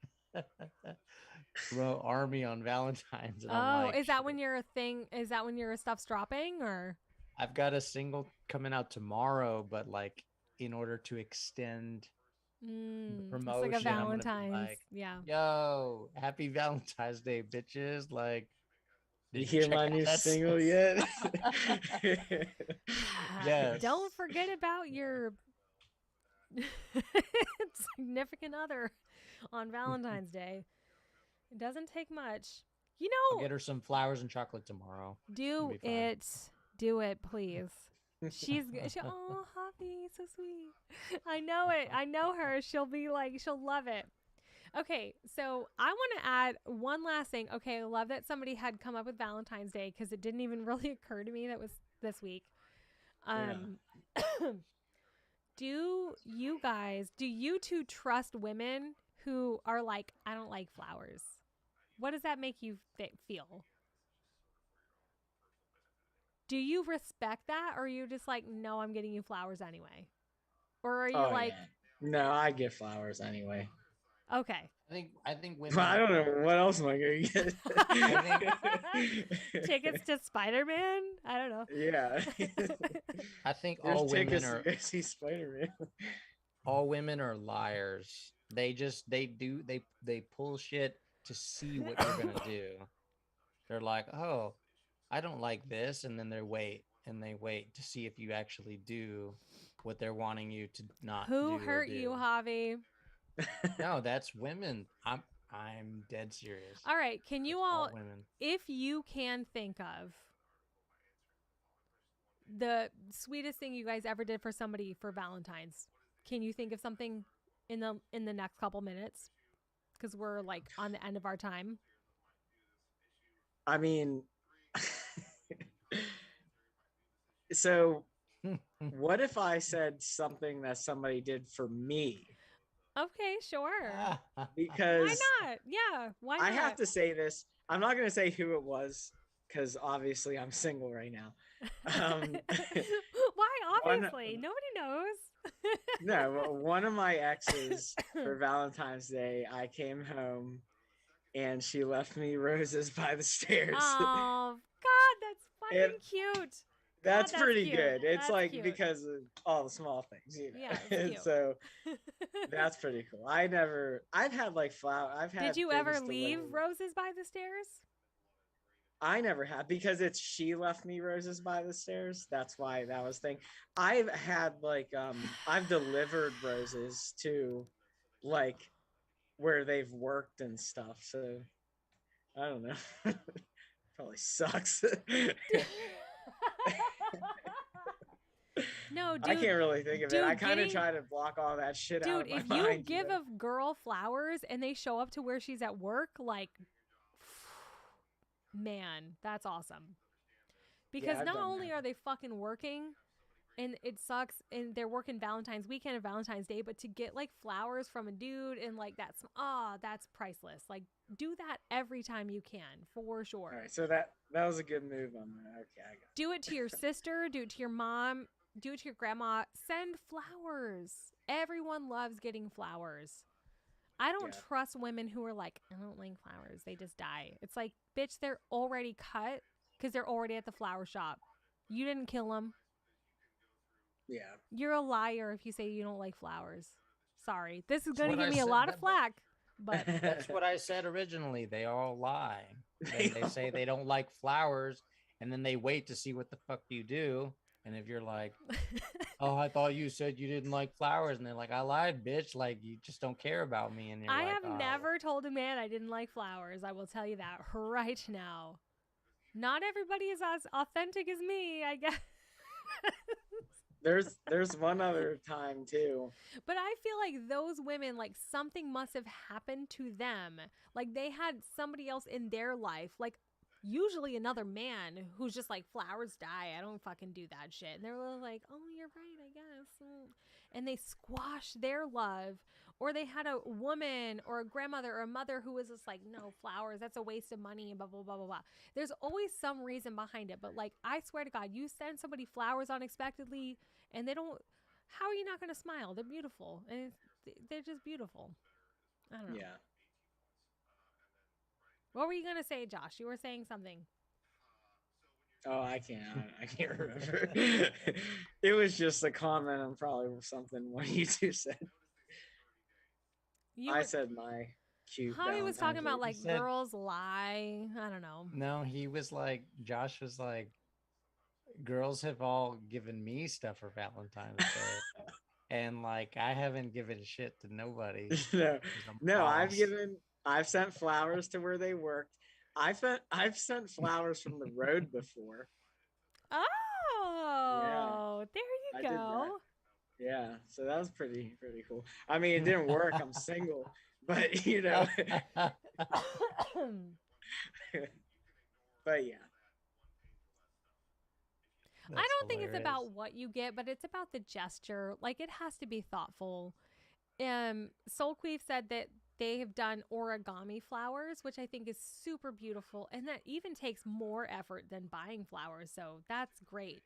Promote army on Valentine's, and I'm Oh, like, is that when shit. your thing? Is that when your stuff's dropping, or? I've got a single coming out tomorrow, but like in order to extend the It's like a promotion, I'm gonna be Valentine's. like, Yeah. "Yo, happy Valentine's Day, bitches!" Like, You did you hear check my out new that? single yet? Don't Yes. forget about your significant other on Valentine's Day. It doesn't take much. You I'll know, get her some flowers and chocolate tomorrow. It'll do be fine. it. Do it, please. Oh, Hoppy, so sweet. I know it. I know her. She'll be like, she'll love it. Okay, so I want to add one last thing. Okay, I love that somebody had come up with Valentine's Day because it didn't even really occur to me that was this week. Yeah. Um, do you two trust women who are like, I don't like flowers? What does that make you feel? Do you respect that, or are you just like, no, I'm getting you flowers anyway? Or are you Oh like, yeah. No, I get flowers anyway. okay. I think I women. don't know what else am I gonna get. Tickets to Spider-Man? I don't know. Yeah. I think There's tickets to go see Spider-Man. all women are liars. They pull shit to see what you're gonna do. They're like, oh, I don't like this, and then they wait to see if you actually do what they're wanting you to not Who do or hurt you, do. Javi? No, that's women. I'm dead serious. All right, can you It's all, all women. if you can think of the sweetest thing you guys ever did for somebody for Valentine's, can you think of something in the next couple minutes? Because we're like on the end of our time. I mean, so what if I said something that somebody did for me? Okay, sure. Why Because not? Yeah, why I not? have to say this. I'm not going to say who it was because obviously I'm single right now. Um, Why? one, Obviously, nobody knows. no, one of my exes for Valentine's Day, I came home and she left me roses by the stairs. Oh God, that's And fucking cute. God, that's that's pretty cute. good. It's That's like cute. because of all the small things, you know. Yeah, it's cute. So that's pretty cool. I've had like I've had Did you ever things leave delivered. roses by the stairs? I never have because it's she left me roses by the stairs. That's why that was thing. I've had like I've delivered roses to like where they've worked and stuff. So I don't know. Probably sucks. No, I dude. can't really think of it. I Dude, kind of getting try to block all that shit out dude, of my if you mind. give a girl flowers and they show up to where she's at work, like, man, that's awesome. Because Yeah, I've not done only that. are they fucking working, and it sucks, and they're working Valentine's weekend and Valentine's Day, but to get like flowers from a dude and like that's priceless. Like, do that every time you can, for sure. All right, so that was a good move on that. Okay, I got it. Do it to your sister, do it to your mom, do it to your grandma. Send flowers. Everyone loves getting flowers. I don't Yeah. trust women who are like, I don't like flowers. They just die. It's like, bitch, they're already cut because they're already at the flower shop. You didn't kill them. Yeah. You're a liar if you say you don't like flowers. Sorry. This is That's going to what give I me a said. lot of flack, but That's what I said originally. They all lie. They say they don't like flowers, and then they wait to see what the fuck you do. And if you're like, oh, I thought you said you didn't like flowers, and they're like, I lied, bitch. Like you just don't care about me, and you're I like, have oh. never told a man I didn't like flowers. I will tell you that right now. Not everybody is as authentic as me, I guess. There's one other time too. But I feel like those women, like something must have happened to them. Like they had somebody else in their life, like usually another man who's just like, flowers die. I don't fucking do that shit. And they're like, oh, you're right, I guess. And they squash their love. Or they had a woman or a grandmother or a mother who was just like, no, flowers, that's a waste of money and blah, blah, blah, blah, blah. There's always some reason behind it. But like, I swear to God, you send somebody flowers unexpectedly and they don't, how are you not going to smile? They're beautiful. And they're just beautiful. I don't know. Yeah. What were you gonna say, Josh? You were saying something. Oh, I can't remember. It was just a comment on probably something one of you two said. You I were said my cute Javi was talking Valentine's about Day. He like said, girls lie. I don't know. no, he was like, Josh was like, girls have all given me stuff for Valentine's Day. And like, I haven't given shit to nobody No, because I'm a no, boss. I've sent flowers to where they worked. I've sent flowers from the road before. Yeah, Oh, there I you did that. go. Yeah, so that was pretty cool. I mean, it didn't work. I'm single, but you know, but yeah, I That's don't think it's hilarious. about what you get, but it's about the gesture. Like it has to be thoughtful. Soulqueef said that they have done origami flowers, which I think is super beautiful, and that even takes more effort than buying flowers. So that's great.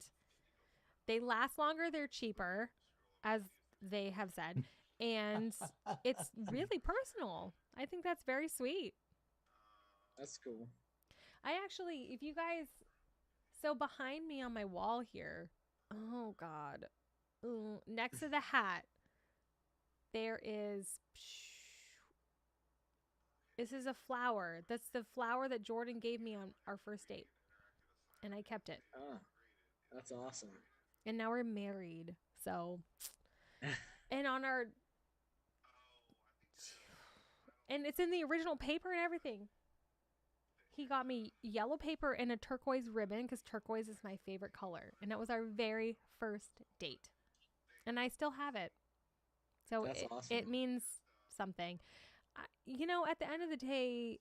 They last longer, they're cheaper, as they have said, and it's really personal. I think that's very sweet. that's cool. I actually, if you guys, so behind me on my wall here, oh God, next to the hat, there is, this is a flower. That's the flower that Jordan gave me on our first date, and I kept it. Oh, that's awesome. And now we're married. So, and on our, and it's in the original paper and everything. He got me yellow paper and a turquoise ribbon because turquoise is my favorite color. And that was our very first date. And I still have it. So That's it awesome. means something. You know, at the end of the day,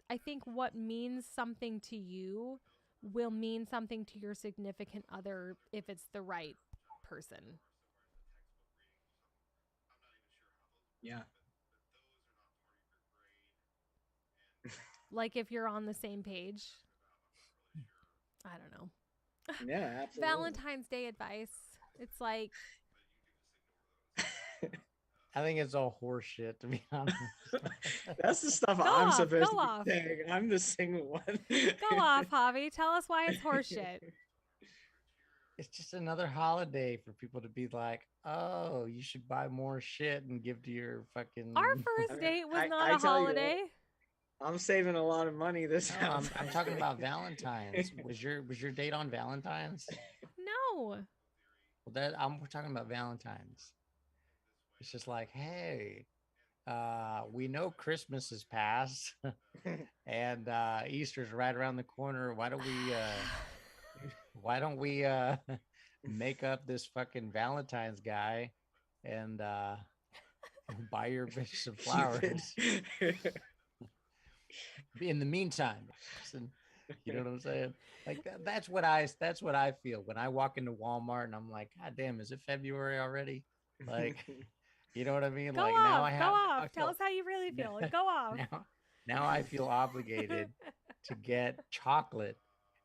I think what means something to you will mean something to your significant other if it's the right person. Yeah. Like if you're on the same page. I don't know. Yeah, absolutely. Valentine's Day advice. It's like, I think it's all horseshit, to be honest. That's the stuff go I'm off, supposed go to be off, saying. I'm the single one. go off, Javi. Tell us why it's horseshit. It's just another holiday for people to be like, oh, you should buy more shit and give to your Our fucking. I first mean, date was not I a tell you what, holiday. I'm saving a lot of money this No, I'm Valentine's talking Day. about Valentine's. Was your date on Valentine's? No. Well, we're talking about Valentine's. It's just like, hey, we know Christmas is past and Easter's right around the corner. Why don't we make up this fucking Valentine's guy and buy your bitch some Cupid. flowers? In the meantime, you know what I'm saying? Like that's what I feel when I walk into Walmart and I'm like, God damn, is it February already? Like, you know what I mean? Go Like now off, I go have off. I Tell feel us how you really feel. Go off. now I feel obligated to get chocolate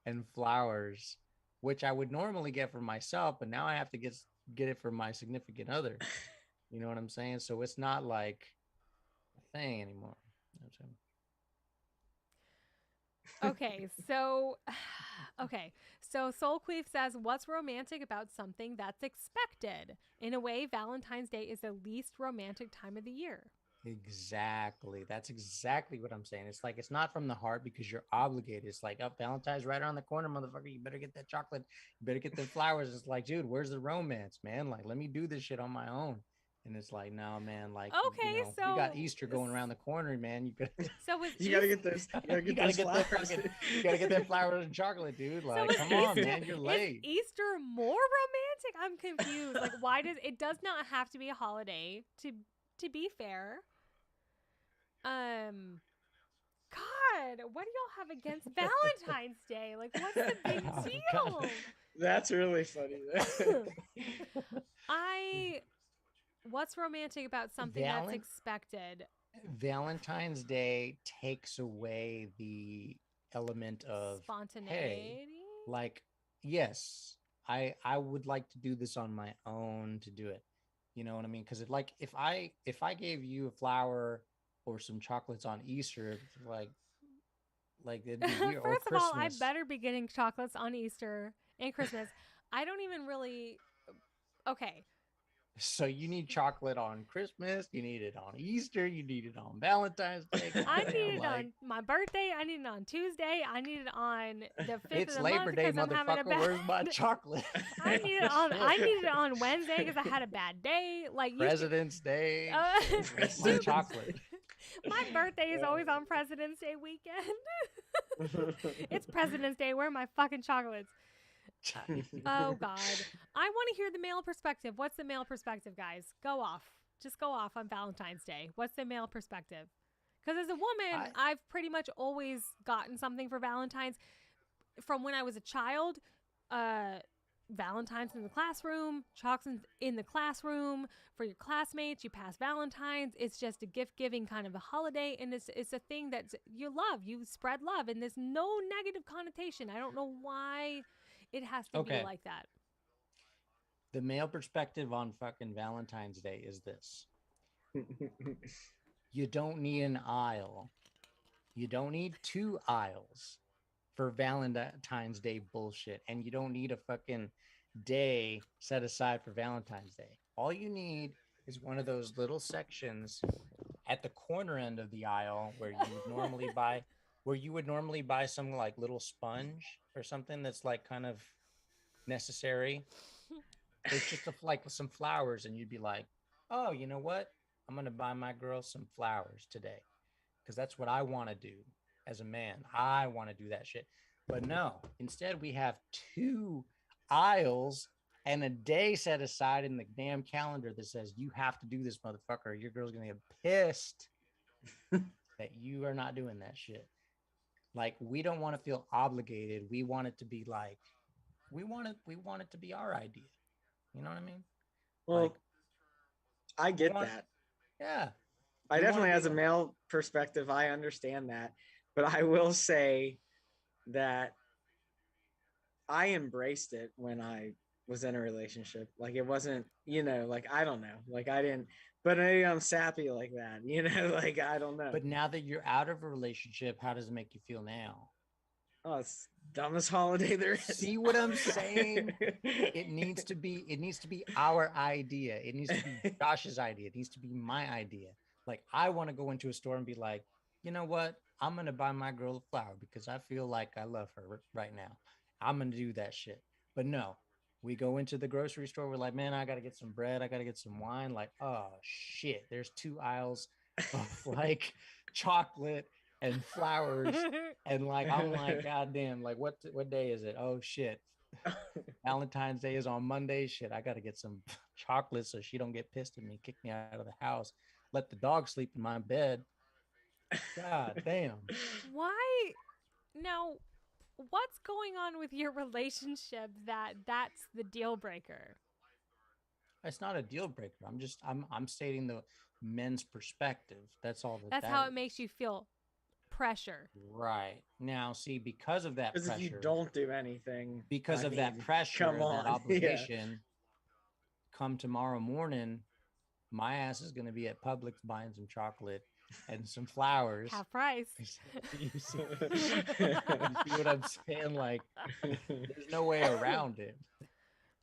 and flowers, which I would normally get for myself, but now I have to get it for my significant other. You know what I'm saying? So it's not like a thing anymore. You know what I'm saying? Okay, so okay. So Soulqueef says, "What's romantic about something that's expected? In a way, Valentine's Day is the least romantic time of the year." Exactly. That's exactly what I'm saying. It's like it's not from the heart because you're obligated. It's like, oh, Valentine's right around the corner, motherfucker. You better get that chocolate. You better get the flowers. It's like, dude, where's the romance, man? Like, let me do this shit on my own. And it's like, no, man. Like, Okay, we got Easter going around the corner, man. You could, so was You gotta East get those. You gotta you get gotta those get that flowers. fucking, you gotta get that flowers and chocolate, dude. so Like, is come on, Easter man. You're is late. Easter more romantic? I'm confused. Like why does it does not have to be a holiday to be fair. Um God, what do y'all have against Valentine's Day? Like what's the big Oh, God. deal? That's really funny. I what's romantic about something that's Valen- expected? Valentine's Day takes away the element of, hey, Spontaneity? like, yes, I would like to do this on my own to do it. You know what I mean? Because like if I gave you a flower or some chocolates on Easter, like Like it'd be weird. Or First of all, I Christmas. better be getting chocolates on Easter and Christmas. I don't even really. Okay. So you need chocolate on Christmas, you need it on Easter, you need it on Valentine's Day. I Goddamn, need it like, on my birthday. I need it on Tuesday. I need it on the 5th it's of the Labor month Day, because I'm having a motherfucker. bad. Where's my chocolate? I need it on. I need it on Wednesday because I had a bad day. Like President's Day. Where's my dude, chocolate? my birthday is always on President's Day weekend. It's President's Day. Where are my fucking chocolates? Oh God, I want to hear the male perspective. What's the male perspective, guys? Go off. Just go off on Valentine's Day. What's the male perspective? Because as a woman, I've pretty much always gotten something for Valentine's from when I was a child. Valentine's in the classroom, chocolates in the classroom for your classmates. You pass Valentine's. It's just a gift giving kind of a holiday, and it's a thing that you love. You spread love, and there's no negative connotation. I don't know why it has to be like that. The male perspective on fucking Valentine's Day is this. You don't need an aisle. You don't need 2 aisles for Valentine's Day bullshit. And you don't need a fucking day set aside for Valentine's Day. All you need is one of those little sections at the corner end of the aisle where you would normally buy some like little sponge or something that's like kind of necessary. It's just like some flowers, and you'd be like, oh, you know what? I'm going to buy my girl some flowers today because that's what I want to do as a man. I want to do that shit. But no, instead we have 2 aisles and a day set aside in the damn calendar that says you have to do this, motherfucker. Or your girl's going to get pissed that you are not doing that shit. Like, we don't want to feel obligated. We want it to be like, we want it to be our idea. You know what I mean? Well, like, I get that. Yeah. I definitely, as a male perspective, I understand that. But I will say that I embraced it when I was in a relationship. Like, it wasn't, like, I don't know. Like, I didn't, but maybe I'm sappy like that, like, I don't know. But now that you're out of a relationship, how does it make you feel now? Oh, it's dumbest holiday there is. See what I'm saying? It needs to be our idea. It needs to be Josh's idea. It needs to be my idea. Like, I want to go into a store and be like, you know what? I'm going to buy my girl a flower because I feel like I love her right now. I'm going to do that shit. But no, we go into the grocery store. We're like, man, I got to get some bread. I got to get some wine. Like, oh shit. There's 2 aisles of like chocolate and flowers, and like I'm like, god damn, like what day is it? Oh shit, Valentine's Day is on Monday. Shit, I gotta get some chocolate so she don't get pissed at me, kick me out of the house, let the dog sleep in my bed. God damn. Why now? What's going on with your relationship that's the deal breaker? It's not a deal breaker. I'm stating the men's perspective. That's all. That's how it makes you feel. Pressure. Right. Now, see, because of that pressure, if you don't do anything, because of that pressure, that obligation, come tomorrow morning, my ass is going to be at Publix buying some chocolate and some flowers. Half price. You see what I'm saying? Like, there's no way around it.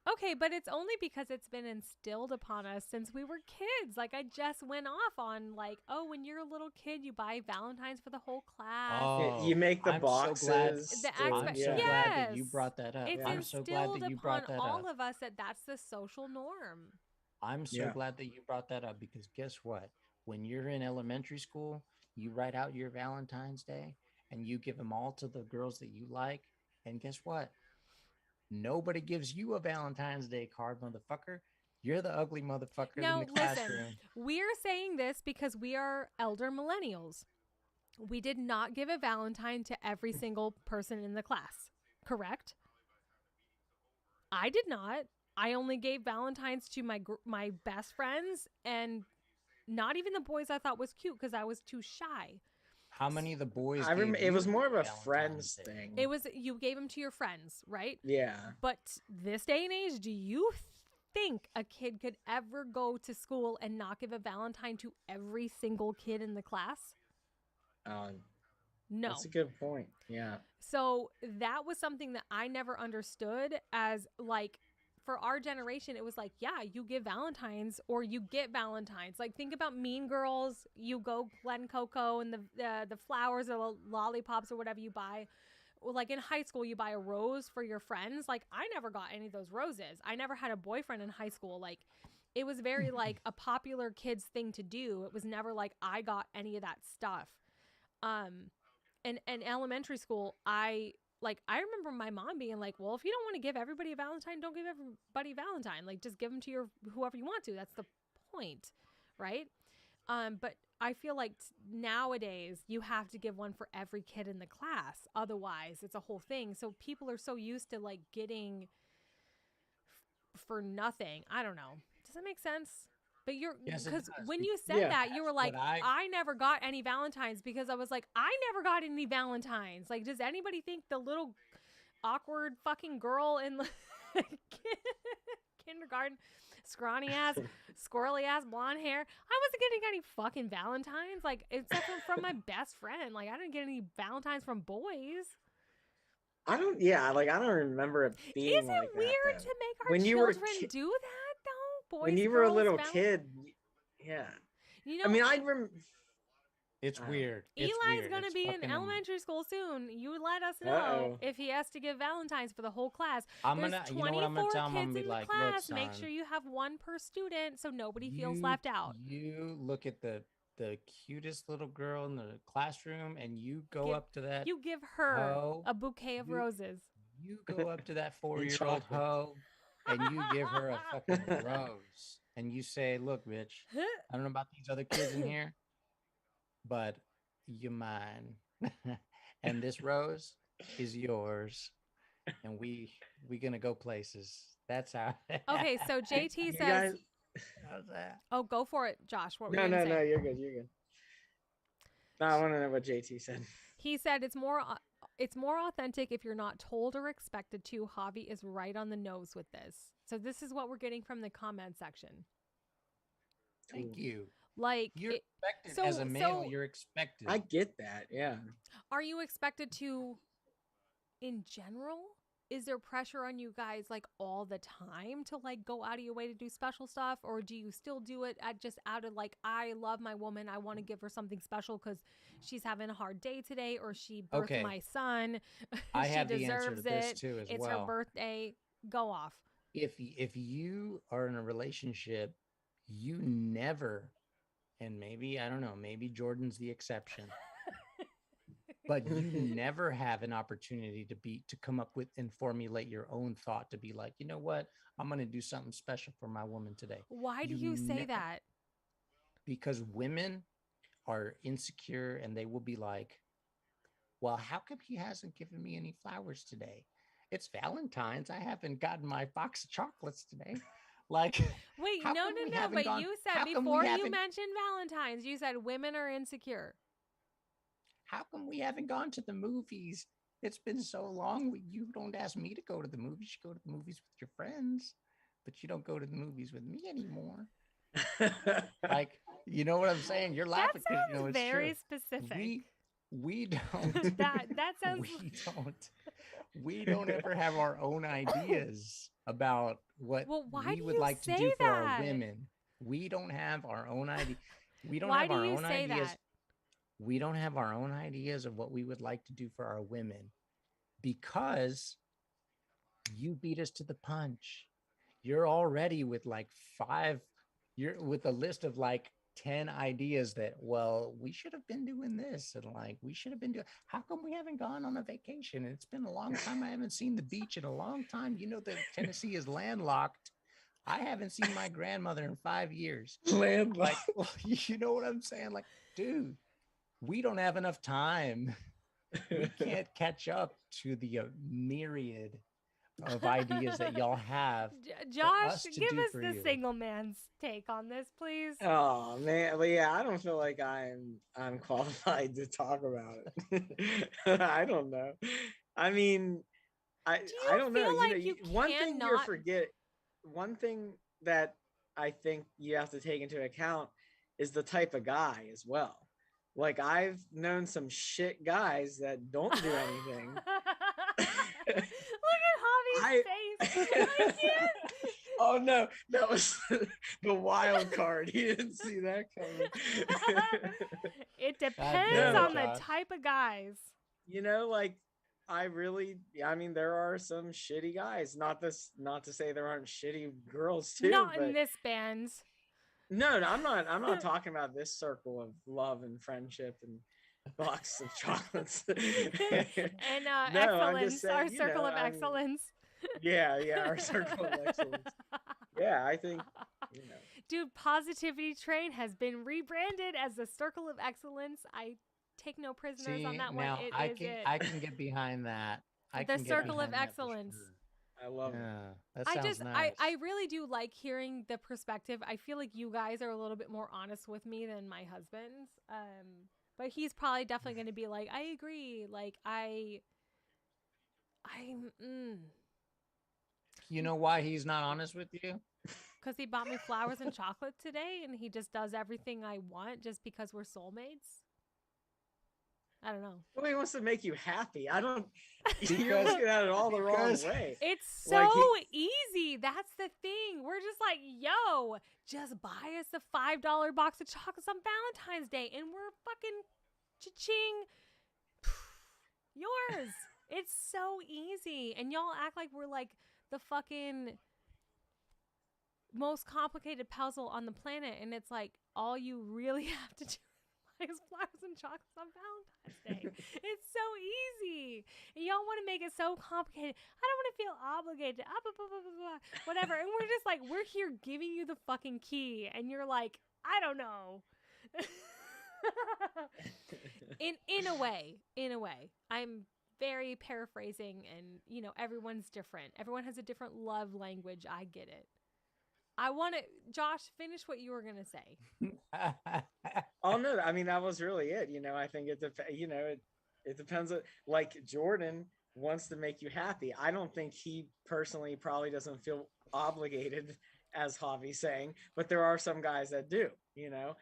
Okay, but it's only because it's been instilled upon us since we were kids. Like, I just went off on, like, oh, when you're a little kid, you buy Valentine's for the whole class. Oh, you make the boxes. I'm so glad that you brought that up. It's I'm so glad that you brought that up. all of us that's the social norm. I'm so glad that you brought that up because guess what? When you're in elementary school, you write out your Valentine's Day and you give them all to the girls that you like. And guess what? Nobody gives you a Valentine's Day card, motherfucker. You're the ugly motherfucker in the classroom. Listen, we're saying this because we are elder millennials. We did not give a Valentine to every single person in the class, correct? I did not. I only gave Valentines to my best friends, and not even the boys I thought was cute because I was too shy. How many of the boys? I remember it was more of a friends thing. It was, you gave them to your friends, right? Yeah. But this day and age, do you think a kid could ever go to school and not give a Valentine to every single kid in the class? No. That's a good point. Yeah. So that was something that I never understood as like for our generation, it was like, yeah, you give Valentines or you get Valentines. Like think about Mean Girls, you go Glen Coco and the flowers or the lollipops or whatever you buy. Well, like in high school, you buy a rose for your friends. Like I never got any of those roses. I never had a boyfriend in high school. Like it was very like a popular kids thing to do. It was never like I got any of that stuff. Um, and elementary school, I remember my mom being like, well, if you don't want to give everybody a Valentine, don't give everybody a Valentine. Like just give them to your whoever you want to. That's the point, right? But I feel like nowadays you have to give one for every kid in the class. Otherwise, it's a whole thing. So people are so used to like getting for nothing. I don't know. Does that make sense? But Yes, it because does, when you said yeah, that, you were like, what I never got any Valentines because I was like, I never got any Valentines. Like, does anybody think the little awkward fucking girl in kindergarten, scrawny ass, squirrely ass blonde hair, I wasn't getting any fucking Valentines, like except from my best friend. Like, I didn't get any Valentines from boys. I don't. Yeah, like I don't remember it being Is like it that. weird Though. to make our When you were a children ki- do that though? Boys, when you were a girls, little Valentines. kid, yeah. You I know, mean, I remember. It's weird. It's Eli's weird. gonna It's be in fucking elementary school soon. You let us know Uh-oh. if he has to give Valentines for the whole class. I'm There's gonna, 24 you know what I'm gonna tell him? I'm kids gonna be in the like, look, class. Make son, sure you have one per student so nobody feels you left out. you look at the cutest little girl in the classroom, and you go Give- up to that You give her hoe. a bouquet of You roses. you go up to that 4-year-old chocolates. hoe, and you give her a fucking rose, and you say, "Look, bitch, I don't know about these other kids in here, but you're mine, and this rose is yours, and we gonna go places." That's how. Okay, so JT You says, guys. How's that? "Oh, go for it, Josh. What were No, you gonna no, say?" no. You're good. You're good. No, I want to know what JT said. He said it's more authentic if you're not told or expected to. Javi is right on the nose with this. So this is what we're getting from the comment section. Thank you. Like You're it, expected as a male. You're expected. I get that. Yeah. are you expected to, in general? Is there pressure on you guys like all the time to like go out of your way to do special stuff, or do you still do it at just out of like, I love my woman, I want to give her something special because she's having a hard day today, or she birthed Okay. my son, I she have the answer deserves to this it, too as it's well. her birthday. Go off. If you are in a relationship, you never, and maybe I don't know, maybe Jordan's the exception, but you never have an opportunity to come up with and formulate your own thought to be like, you know what, I'm going to do something special for my woman today. Why do you say that? Because women are insecure and they will be like, well, how come he hasn't given me any flowers today? It's Valentine's. I haven't gotten my box of chocolates today. Like, Wait, how no, come we no, no. haven't But gone- you said how come we before you haven't- mentioned Valentine's, you said women are insecure. How come we haven't gone to the movies? It's been so long. You don't ask me to go to the movies. You go to the movies with your friends, but you don't go to the movies with me anymore. Like, you know what I'm saying? You're laughing That because you know sounds it's very true. specific. We don't. that sounds. We don't ever have our own ideas about what Well, why we do would you like to say do for our that? women. We don't have our own idea. We don't Why have do our you own say ideas. that? We don't have our own ideas of what we would like to do for our women because you beat us to the punch. You're already with like you're with a list of like 10 ideas that, well, we should have been doing this. And like, we should have been doing, how come we haven't gone on a vacation? It's been a long time. I haven't seen the beach in a long time. You know that Tennessee is landlocked. I haven't seen my grandmother in 5 years. Landlocked. Like, well, you know what I'm saying? Like, dude, we don't have enough time. We can't catch up to the myriad of ideas that y'all have. Josh, us to give do us for the you. single man's take on this, please. Oh man, well, yeah, I don't feel like I'm qualified to talk about it. I don't know. I mean, I Do you I don't know. feel like know, you one thing you cannot- forget, one thing that I think you have to take into account is the type of guy as well. Like I've known some shit guys that don't do anything. Look at Javi's face. I can't. Oh no, that was the wild card. He didn't see that coming. It damn depends it, on the Josh. type of guys. You know, like I mean, there are some shitty guys. Not to say there aren't shitty girls too, Not in but this band. no, I'm not talking about this circle of love and friendship and box of chocolates. And No, I'm excellence, just saying, our you circle know, of I mean, excellence. yeah, our circle of excellence. Yeah, I think, you know. Dude, Positivity Train has been rebranded as the Circle of Excellence. I take no prisoners See, on that now one. It I is can it. I can get behind that. I The can get Circle of behind that for Excellence. sure. I love it. Yeah, that I sounds just nice. I really do like hearing the perspective. I feel like you guys are a little bit more honest with me than my husband's. But he's probably definitely going to be like, I agree. Like I You know why he's not honest with you? because he bought me flowers and chocolate today, and he just does everything I want just because we're soulmates. I don't know. Well, he wants to make you happy. I don't. You're Because- looking at it all the wrong because- way. It's so Like easy. That's the thing. We're just like, yo, just buy us a $5 box of chocolates on Valentine's Day, and we're fucking cha-ching. Yours. It's so easy. And y'all act like we're like the fucking most complicated puzzle on the planet, and it's like all you really have to do is flowers and chocolates on Valentine's Day. It's so easy. And y'all want to make it so complicated. I don't want to feel obligated. Whatever. And we're just like, we're here giving you the fucking key, and you're like, I don't know. in a way. I'm very paraphrasing, and you know, everyone's different. Everyone has a different love language. I get it. I want to, Josh, finish what you were going to say. Oh no, I mean that was really it. You know, I think you know, it depends on, like Jordan wants to make you happy. I don't think he personally probably doesn't feel obligated, as Javi's saying, but there are some guys that do, you know.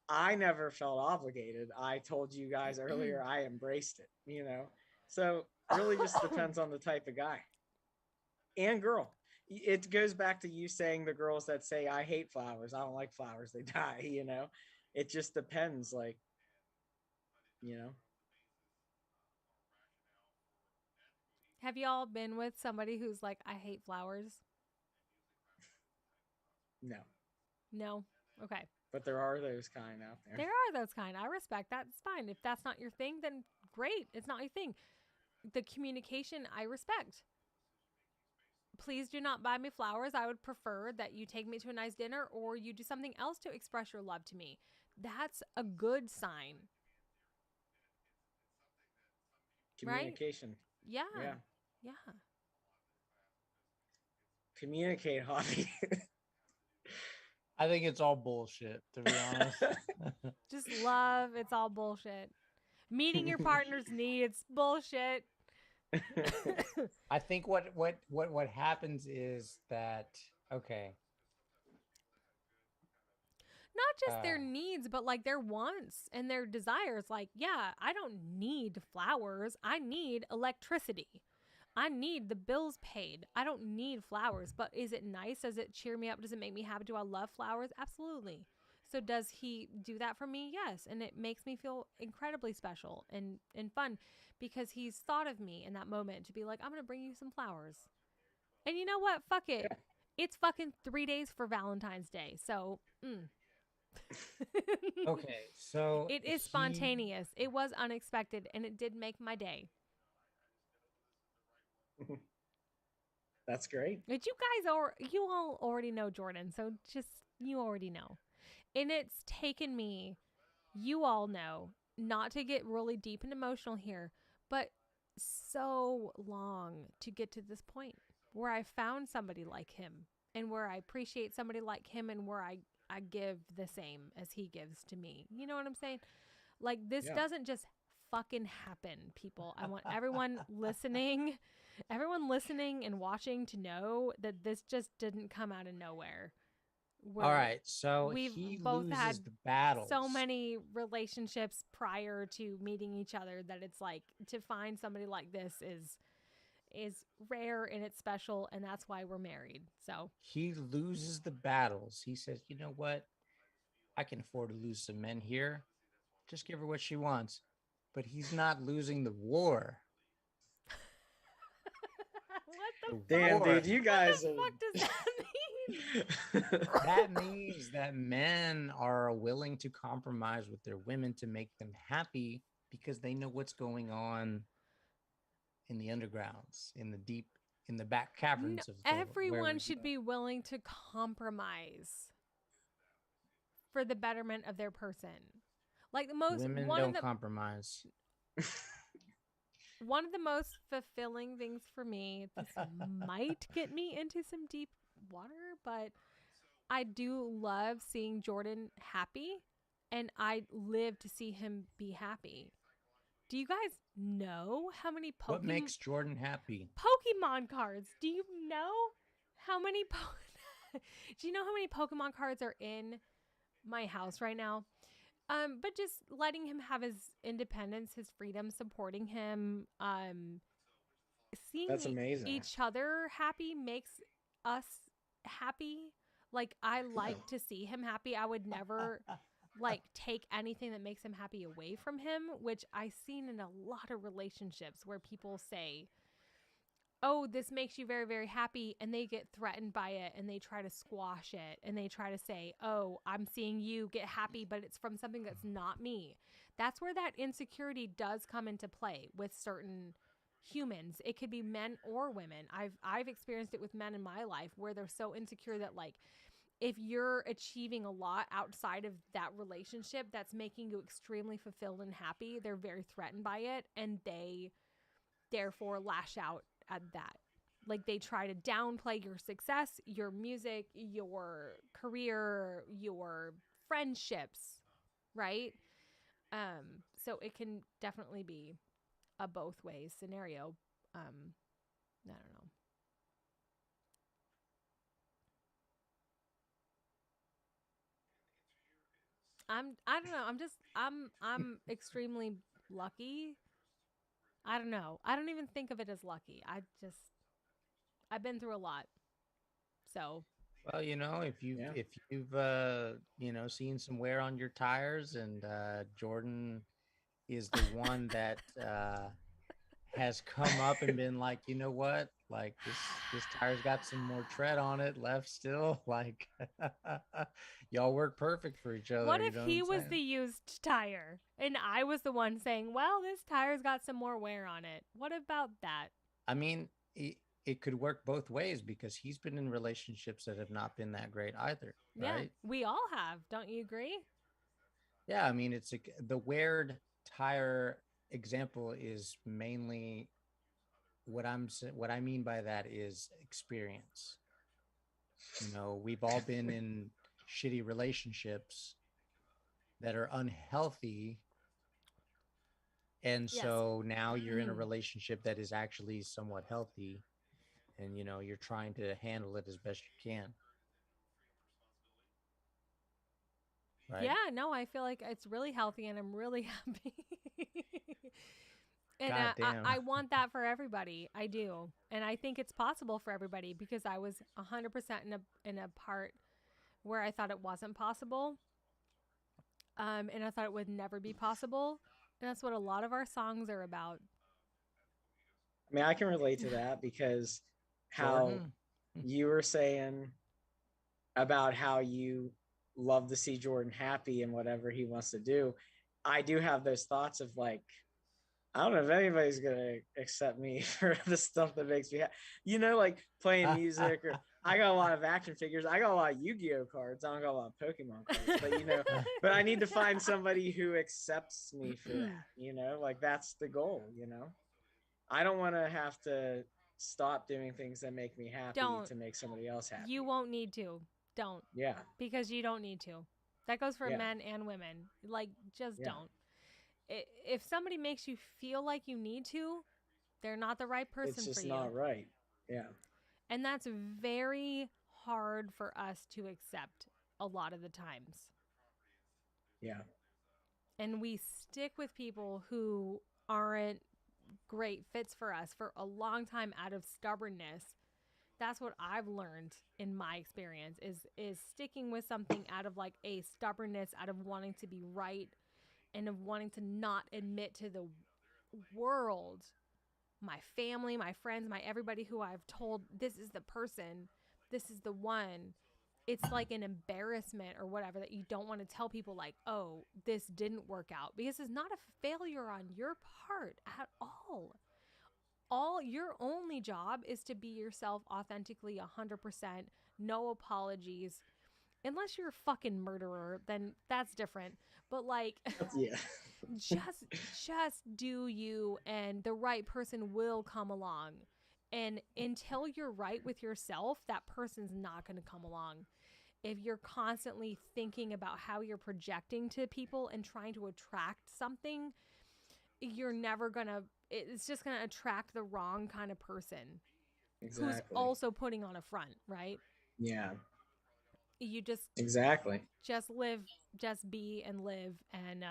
I never felt obligated. I told you guys earlier I embraced it, you know. So it really just depends on the type of guy and girl. It goes back to you saying the girls that say I hate flowers, I don't like flowers, they die, you know. It just depends, like, you know. Have y'all been with somebody who's like, I hate flowers? No, No? Okay. but there are those kind out there. There are those kind. I respect that. It's fine. If that's not your thing, then great. It's not your thing. The communication, I respect. Please do not buy me flowers. I would prefer that you take me to a nice dinner or you do something else to express your love to me. That's a good sign. Communication. Yeah. Yeah. Yeah. Communicate, hobby. I think it's all bullshit, to be honest. Just love. It's all bullshit. Meeting your partner's needs. Bullshit. I think what happens is that, okay, Not just their needs, but like their wants and their desires. Like, yeah, I don't need flowers. I need electricity. I need the bills paid. I don't need flowers. But is it nice? Does it cheer me up? Does it make me happy? Do I love flowers? Absolutely. So does he do that for me? Yes. And it makes me feel incredibly special and fun because he's thought of me in that moment to be like, I'm going to bring you some flowers. And you know what? Fuck it. Yeah. It's fucking 3 days for Valentine's Day. So, okay, so it is spontaneous. It was unexpected, and it did make my day. That's great. But you all already know Jordan, so just you already know. And it's taken me, you all know, not to get really deep and emotional here, but so long to get to this point where I found somebody like him and where I appreciate somebody like him and where I give the same as he gives to me. You know what I'm saying? Like this doesn't just fucking happen, people. I want everyone listening and watching to know that this just didn't come out of nowhere. All right, so we've he both had loses the battles. so many relationships prior to meeting each other that it's like to find somebody like this is rare and it's special, and that's why we're married. So He loses the battles. He says, you know what? I can afford to lose some men here. Just give her what she wants. But he's not losing the war. what the The fuck? Damn, war. dude, you What guys the are. fuck does that mean? That means that men are willing to compromise with their women to make them happy because they know what's going on in the undergrounds, in the back No, caverns of the where everyone should be willing to compromise for the betterment of their person. Like the most women don't compromise. one of the most fulfilling things for me, this might get me into some deep water, but I do love seeing Jordan happy, and I live to see him be happy. Do you guys know how many What makes Jordan happy? Pokemon cards? Do you know how many Do you know how many Pokemon cards are in my house right now? But just letting him have his independence, his freedom, supporting him, seeing That's amazing. each other happy makes us happy. Like I like to see him happy. I would never like take anything that makes him happy away from him, which I've seen in a lot of relationships where people say, oh, this makes you very, very happy. And they get threatened by it and they try to squash it and they try to say, oh, I'm seeing you get happy, but it's from something that's not me. That's where that insecurity does come into play with certain humans. It could be men or women. I've experienced it with men in my life where they're so insecure that like if you're achieving a lot outside of that relationship that's making you extremely fulfilled and happy, they're very threatened by it and they therefore lash out at that. Like they try to downplay your success, your music, your career, your friendships, right? So it can definitely be a both ways scenario. I don't know. I don't know. I'm extremely lucky. I don't know. I don't even think of it as lucky. I've been through a lot. So, Well, Yeah. if you've seen some wear on your tires, and Jordan is the one that has come up and been like, you know what, like this tire's got some more tread on it left still. Like y'all work perfect for each what other. You if know what he I'm was saying? the used tire and I was the one saying, "Well, this tire's got some more wear on it." What about that? I mean, it could work both ways because he's been in relationships that have not been that great either, Yeah, right? we all have. Don't you agree? Yeah, I mean, the weared tire example is mainly what I mean by that is experience. We've all been in shitty relationships that are unhealthy, and Yes. so now you're in a relationship that is actually somewhat healthy, and you're trying to handle it as best you can, right? Yeah, no, I feel like it's really healthy and I'm really happy. And God damn. I want that for everybody. I do. And I think it's possible for everybody because I was 100% in a part where I thought it wasn't possible. And I thought it would never be possible. And that's what a lot of our songs are about. I mean, I can relate to that because how Jordan. you were saying about how you love to see Jordan happy and whatever he wants to do. I do have those thoughts of like, I don't know if anybody's gonna accept me for the stuff that makes me happy. Like playing music, or I got a lot of action figures. I got a lot of Yu-Gi-Oh cards. I don't got a lot of Pokemon cards, but I need to find somebody who accepts me for that. Like that's the goal. I don't want to have to stop doing things that make me happy Don't. to make somebody else You happy. won't need to. Don't. Yeah, Because you don't need to. That goes for yeah, men and women. Like, just yeah. don't. If somebody makes you feel like you need to, they're not the right It's person for just you. not right. Yeah, And that's very hard for us to accept a lot of the times. Yeah. And we stick with people who aren't great fits for us for a long time out of stubbornness. That's what I've learned in my experience is sticking with something out of like a stubbornness, out of wanting to be right and of wanting to not admit to the world, my family, my friends, my everybody who I've told this is the person, this is the one. It's like an embarrassment or whatever that you don't want to tell people like, oh, this didn't work out, because it's not a failure on your part at all. All your only job is to be yourself authentically 100%, no apologies. Unless you're a fucking murderer, then that's different. But like Yeah. just do you, and the right person will come along. And until you're right with yourself, that person's not going to come along. If you're constantly thinking about how you're projecting to people and trying to attract something, you're never going to, it's just going to attract the wrong kind of person who's Exactly. also putting on a front, right? Yeah. You Exactly. just live, just be and live. And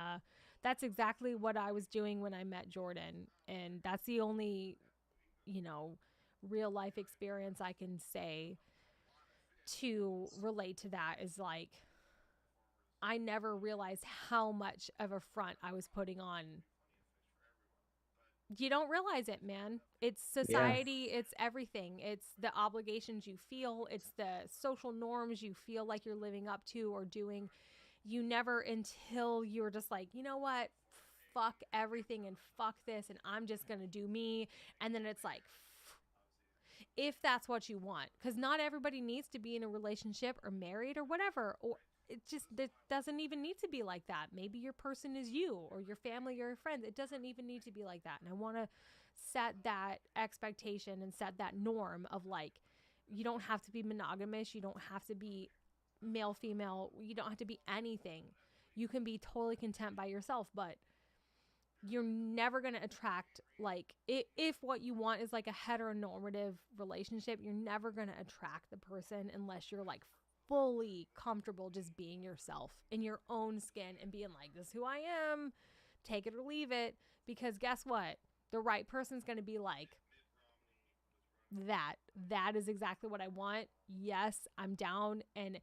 that's exactly what I was doing when I met Jordan. And that's the only, you know, real life experience I can say to relate to that, is like, I never realized how much of a front I was putting on. You don't realize it, man. It's Yeah. society, it's everything. It's the obligations you feel, it's the social norms you feel like you're living up to or doing. You never, until you're just like, you know what? Fuck everything and fuck this, and I'm just going to do me. And then it's like, if that's what you want, because not everybody needs to be in a relationship or married or whatever, or it doesn't even need to be like that. Maybe your person is you or your family or your friends. It doesn't even need to be like that. And I want to set that expectation and set that norm of like, you don't have to be monogamous. You don't have to be male, female. You don't have to be anything. You can be totally content by yourself, but you're never going to attract, like, if what you want is like a heteronormative relationship, you're never going to attract the person unless you're like fully comfortable just being yourself in your own skin and being like, this is who I am, take it or leave it. Because guess what? The right person's going to be like, that is exactly what I want. Yes, I'm down. And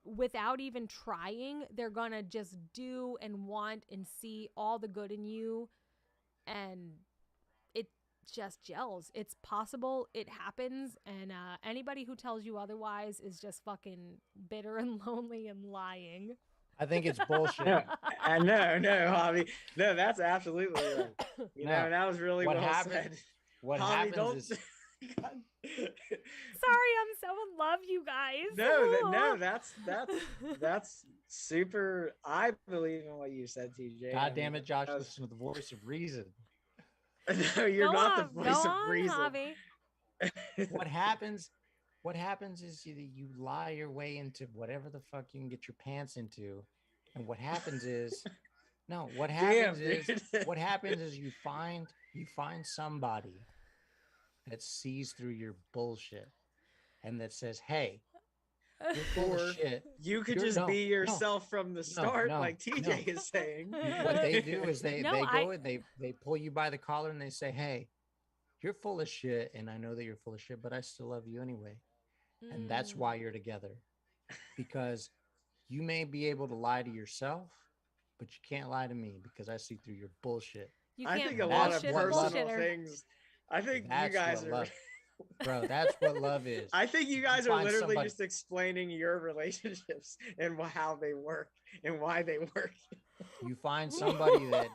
without even trying, they're gonna just do and want and see all the good in you, and it just gels. It's possible, it happens, and anybody who tells you otherwise is just fucking bitter and lonely and lying. I think it's bullshit. No, no, Javi. No, that's absolutely right. You know, No. and that was really What well happens- said. What Javi, happens don't... is Sorry, I'm so in love, you guys. no, that's super. I believe in what you said, TJ. God damn it, Josh, that listen to the voice of reason. No, you're Go not on, the voice go of on, reason. Javi. What happens is you lie your way into whatever the fuck you can get your pants into. And what happens is what happens Damn, is you find somebody that sees through your bullshit and that says, hey, you're full Or of shit. you could You're- just no, be no, yourself from the start, like TJ is saying. What they do is they No, go and they pull you by the collar and they say, hey, you're full of shit, and I know that you're full of shit, but I still love you anyway. And that's why you're together. Because you may be able to lie to yourself, but you can't lie to me because I see through your bullshit. You I can't think a lot of bullshit a personal bullshitter. things. I think you That's guys what are. love, bro. That's what love is. I think you guys are find literally somebody- just explaining your relationships and how they work and why they work. You find somebody that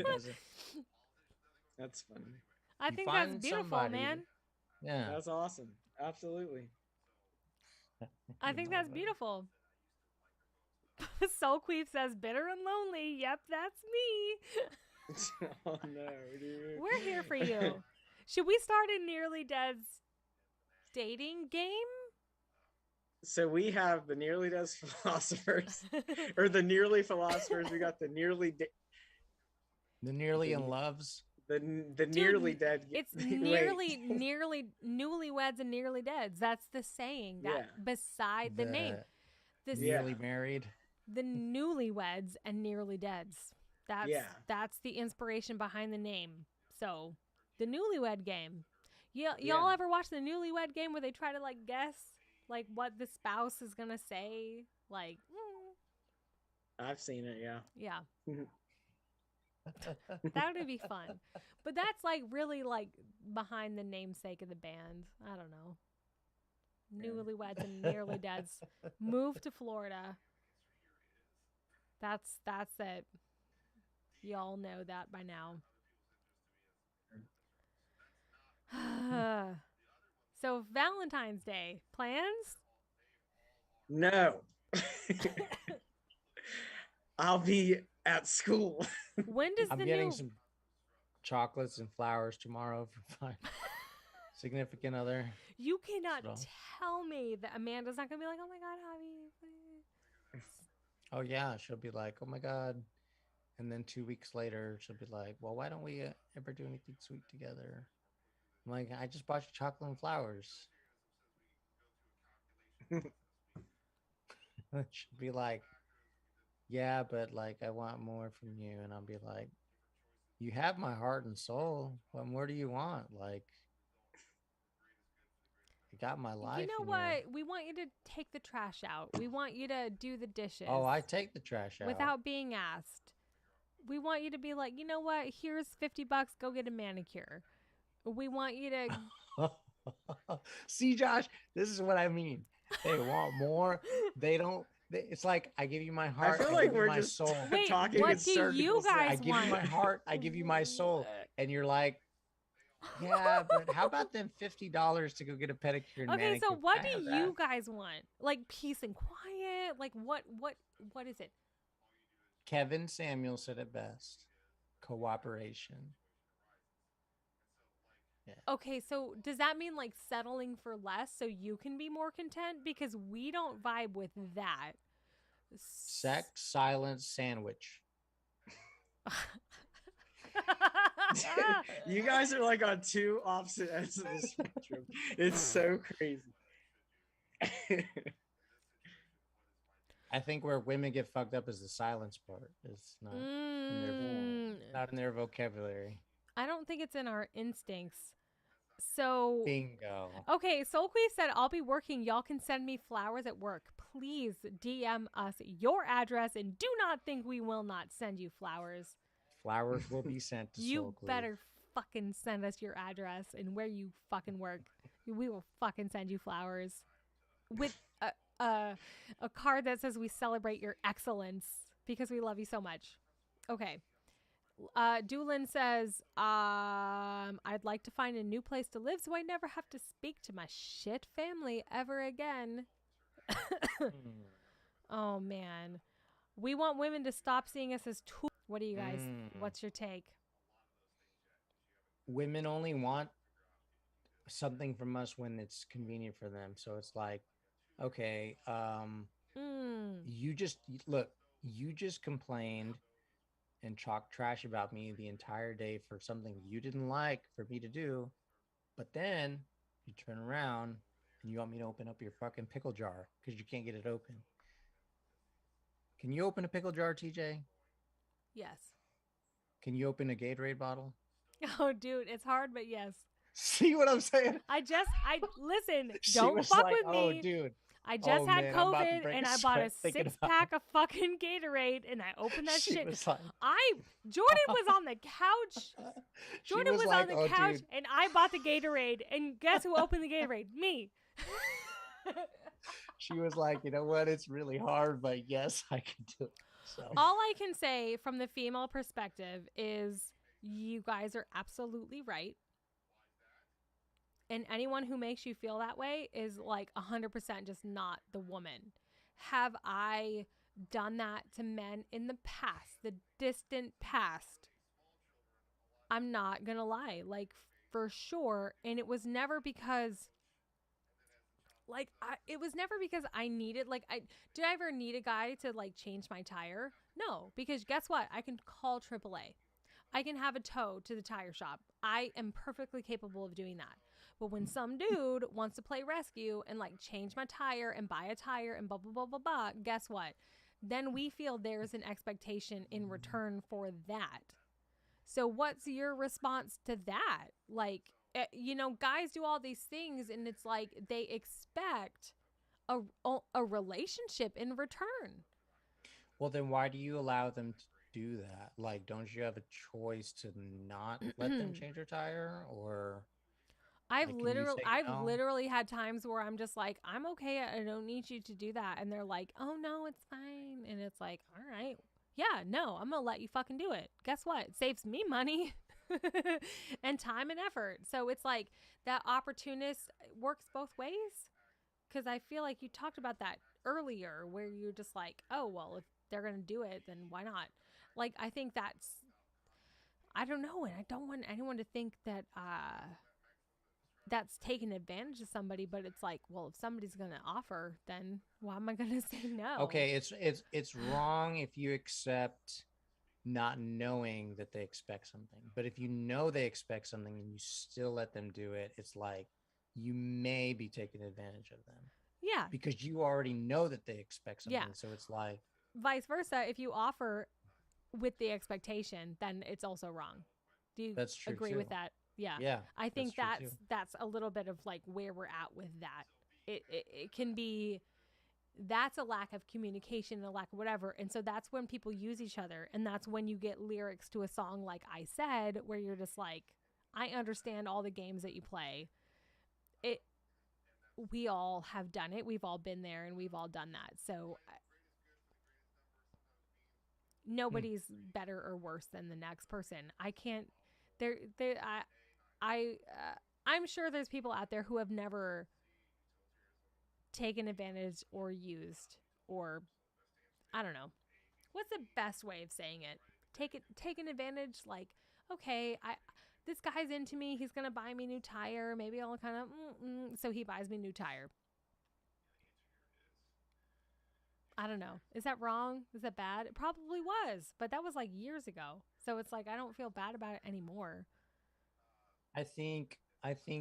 doesn't. That's funny. I You think that's find beautiful, somebody- man. Yeah. That's awesome. Absolutely. I think that's beautiful. Soul Queef says, bitter and lonely. Yep, that's me. Oh no, dude. We're here for you. Should we start a Nearly Dead's dating game? So we have the Nearly Does Philosophers, or the Nearly Philosophers. We got the Nearly The nearly in loves. The Dude, nearly dead. It's Wait. nearly newlyweds and nearly deads. That's the saying that Yeah. beside the name. This Yeah. Nearly married. the newlyweds and nearly deads. Yeah. That's the inspiration behind the name. So, the newlywed game. Y'all Yeah. ever watch the newlywed game where they try to like guess like what the spouse is gonna say? Like, I've seen it. Yeah. yeah, that would be fun. But that's like really like behind the namesake of the band. I don't know. Yeah. Newlyweds and nearly deads move to Florida. That's it. Y'all know that by now. So Valentine's Day plans? No. I'll be at school. When does I'm the getting new some chocolates and flowers tomorrow for my significant other. You cannot So. tell me that Amanda's not gonna be like, oh my god, Javi. Oh yeah, she'll be like, oh my god, and then 2 weeks later she'll be like, well, why don't we ever do anything sweet together? I'm like, I just bought you chocolate and flowers. She'll be like, yeah, but like I want more from you, and I'll be like, you have my heart and soul. What more do you want? Like, you got my life. You know what? We want you to take the trash out. We want you to do the dishes. Oh, I take the trash out without being asked. We want you to be like, you know what? Here's $50. Go get a manicure. We want you to. See, Josh, this is what I mean. They want more. They don't. It's like I give you my heart. I feel give like you we're my just soul. Wait, talking what in do you circles. guys I give want? you my heart. I give you my soul, and you're like, yeah, but how about them $50 to go get a pedicure and Okay, manicure? so what Can I have do you that? guys want? Like peace and quiet? Like what is it? Kevin Samuel said it best. Cooperation. Yeah. Okay, so does that mean like settling for less so you can be more content? Because we don't vibe with that. Sex, silence, sandwich. You guys are like on two opposite ends of the spectrum. It's so crazy. I think where women get fucked up is the silence part. It's not not in their vocabulary. I don't think it's in our instincts. So Bingo. okay, Soulqueef said, I'll be working. Y'all can send me flowers at work. Please DM us your address and do not think we will not send you flowers. Flowers will be sent to You Soul Cleave. better fucking send us your address and where you fucking work. We will fucking send you flowers with a card that says we celebrate your excellence because we love you so much. Okay. Doolin says, I'd like to find a new place to live so I never have to speak to my shit family ever again. Oh, man. We want women to stop seeing us as tools. What do you guys, what's your take? Women only want something from us when it's convenient for them. So it's like, okay, you just complained and talked trash about me the entire day for something you didn't like for me to do, but then you turn around and you want me to open up your fucking pickle jar because you can't get it open. Can you open a pickle jar, TJ? Yes. Can you open a Gatorade bottle? Oh, dude, it's hard, but yes. See what I'm saying? Listen, She don't was fuck like, with me. oh, dude. I just had man, I'm about to COVID break and a I bought a sweat thinking about 6-pack of fucking Gatorade and I opened that She shit. was like- Jordan was on the couch. She Jordan was like, on the "Oh, couch dude." and I bought the Gatorade. And guess who opened the Gatorade? Me. She was like, you know what? It's really hard, but yes, I can do it. So All I can say from the female perspective is you guys are absolutely right. And anyone who makes you feel that way is like 100% just not the woman. Have I done that to men in the past, the distant past? I'm not going to lie, like for sure. And it was never because I needed, did I ever need a guy to like change my tire? No, because guess what? I can call AAA. I can have a tow to the tire shop. I am perfectly capable of doing that. But when some dude wants to play rescue and like change my tire and buy a tire and blah, blah, blah, blah, blah, guess what? Then we feel there's an expectation in return for that. So what's your response to that? Like, guys do all these things and it's like they expect a relationship in return. Well, then why do you allow them to do that? Like, don't you have a choice to not let them change your tire, or like, can you say I've no? literally had times where I'm just like, I'm okay, I don't need you to do that, and they're like, oh no, it's fine, and it's like, all right, yeah, no, I'm gonna let you fucking do it. Guess what? It saves me money and time and effort. So it's like that opportunist works both ways, because I feel like you talked about that earlier, where you're just like, oh well, if they're gonna do it, then why not? Like I think that's, I don't know, and I don't want anyone to think that that's taking advantage of somebody, but it's like, well, if somebody's going to offer, then why am I going to say no? Okay, it's wrong if you accept not knowing that they expect something. But if you know they expect something and you still let them do it, it's like you may be taking advantage of them Yeah. because you already know that they expect Yeah. something. So it's like, Vice versa. If you offer with the expectation, then it's also wrong. Do you that's true agree too. with that? Yeah. Yeah, I that's think true too. that's a little bit of like where we're at with that. It can be, that's a lack of communication, a lack of whatever. And so that's when people use each other. And that's when you get lyrics to a song like I Said, where you're just like, I understand all the games that you play. It, we all have done it. We've all been there and we've all done that. So nobody's better or worse than the next person. I can't, there, I'm sure there's people out there who have never taken advantage or used, or I don't know. What's the best way of saying it? Taken advantage, like, okay, this guy's into me, he's gonna buy me new tire, maybe I'll kind of so he buys me new tire. I don't know, is that wrong, is that bad? It probably was, but that was like years ago, so it's like I don't feel bad about it anymore. I think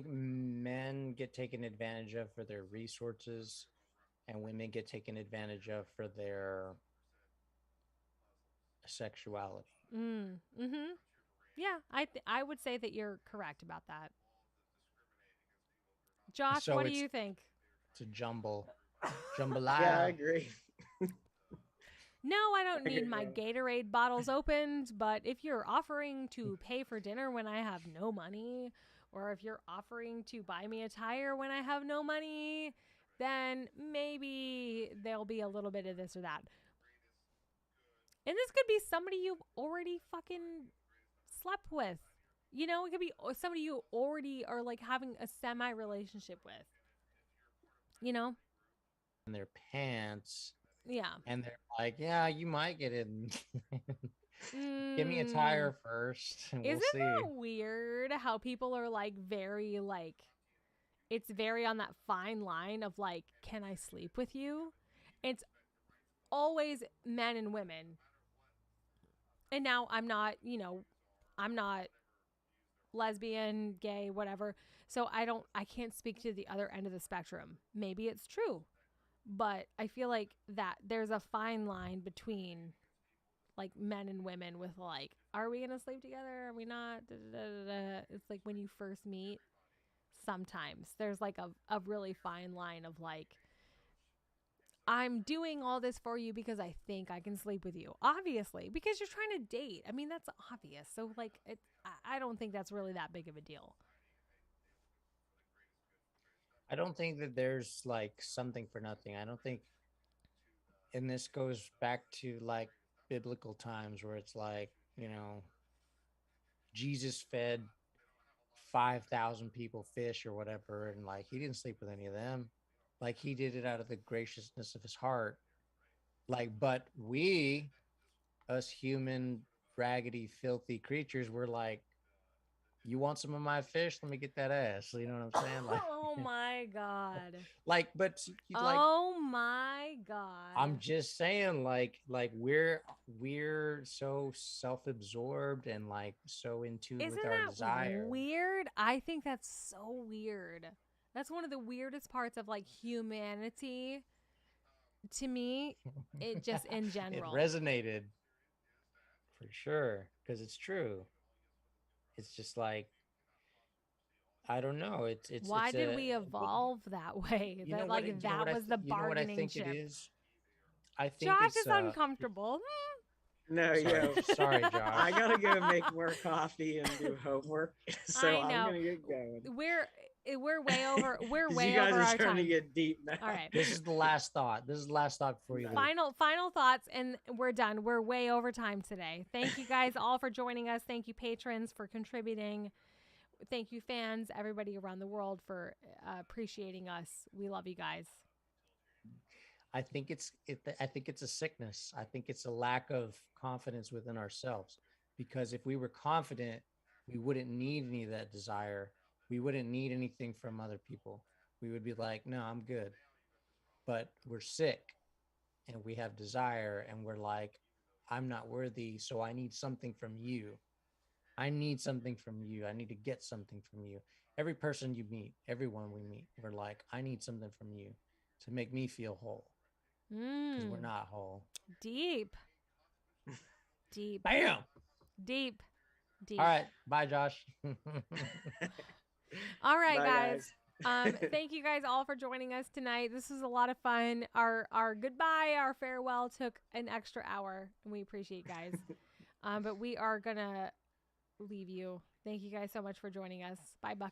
men get taken advantage of for their resources, and women get taken advantage of for their sexuality. Mm-hmm. Yeah, I would say that you're correct about that. Josh, So what do it's you think? it's a Yeah, I jambalaya. agree. No, I don't I need agree. my Gatorade bottles opened, but if you're offering to pay for dinner when I have no money, or if you're offering to buy me a tire when I have no money, then maybe there'll be a little bit of this or that. And this could be somebody you've already fucking slept with. It could be somebody you already are like having a semi relationship with. You know? In their pants, Yeah. and they're like, "Yeah, you might get it. Give me a Mm, tire first, and we'll isn't see." that weird how people are like very like, it's very on that fine line of like, can I sleep with you? It's always men and women. And now I'm not lesbian, gay, whatever. So I can't speak to the other end of the spectrum. Maybe it's true, but I feel like that there's a fine line between like men and women with like, are we gonna sleep together? Are we not? Da, da, da, da. It's like when you first meet, sometimes there's like a really fine line of like, I'm doing all this for you because I think I can sleep with you. Obviously, because you're trying to date. I mean, that's obvious. So like, I don't think that's really that big of a deal. I don't think that there's like something for nothing. I don't think, and this goes back to like biblical times where it's like, Jesus fed 5,000 people fish or whatever, and like he didn't sleep with any of them. Like he did it out of the graciousness of his heart. Like, but we, us human, raggedy, filthy creatures, were like, You want some of my fish? Let me get that ass. You know what I'm saying? Like, Oh my god. like, but like, Oh my god. I'm just saying, like we're so self-absorbed and like so in tune Isn't with our that desire. weird? I think that's so weird. That's one of the weirdest parts of like humanity to me. It just in It general. resonated for sure because it's true. It's just like I don't know. Why It's did a we evolve that way? you know That what like you know what that was the you know what I bargaining think it chip. is. I think Josh it's is uncomfortable. No, sorry yo, sorry Josh. I gotta go make more coffee and do homework, so I I'm know. gonna get going. We're way over. We're 'Cause you way guys over are our starting to time. get deep now. All right. This is the last thought. This is the last thought before you leave. Final thoughts, and we're done. We're way over time today. Thank you guys all for joining us. Thank you patrons for contributing. Thank you fans, everybody around the world for appreciating us. We love you guys. I think I think it's a sickness. I think it's a lack of confidence within ourselves. Because if we were confident, we wouldn't need any of that desire. We wouldn't need anything from other people. We would be like, no, I'm good. But we're sick and we have desire and we're like, I'm not worthy. So I need something from you. I need something from you. I need to get something from you. Every person you meet, everyone we meet, we're like, I need something from you to make me feel whole because we're not whole. Deep. Deep. Bam. Deep. Deep. All right. Bye, Josh. All right, Bye, guys. Thank you guys all for joining us tonight. This was a lot of fun. Our goodbye, our farewell took an extra hour, and we appreciate you guys. But we are gonna leave you. Thank you guys so much for joining us. Bye, Bucky.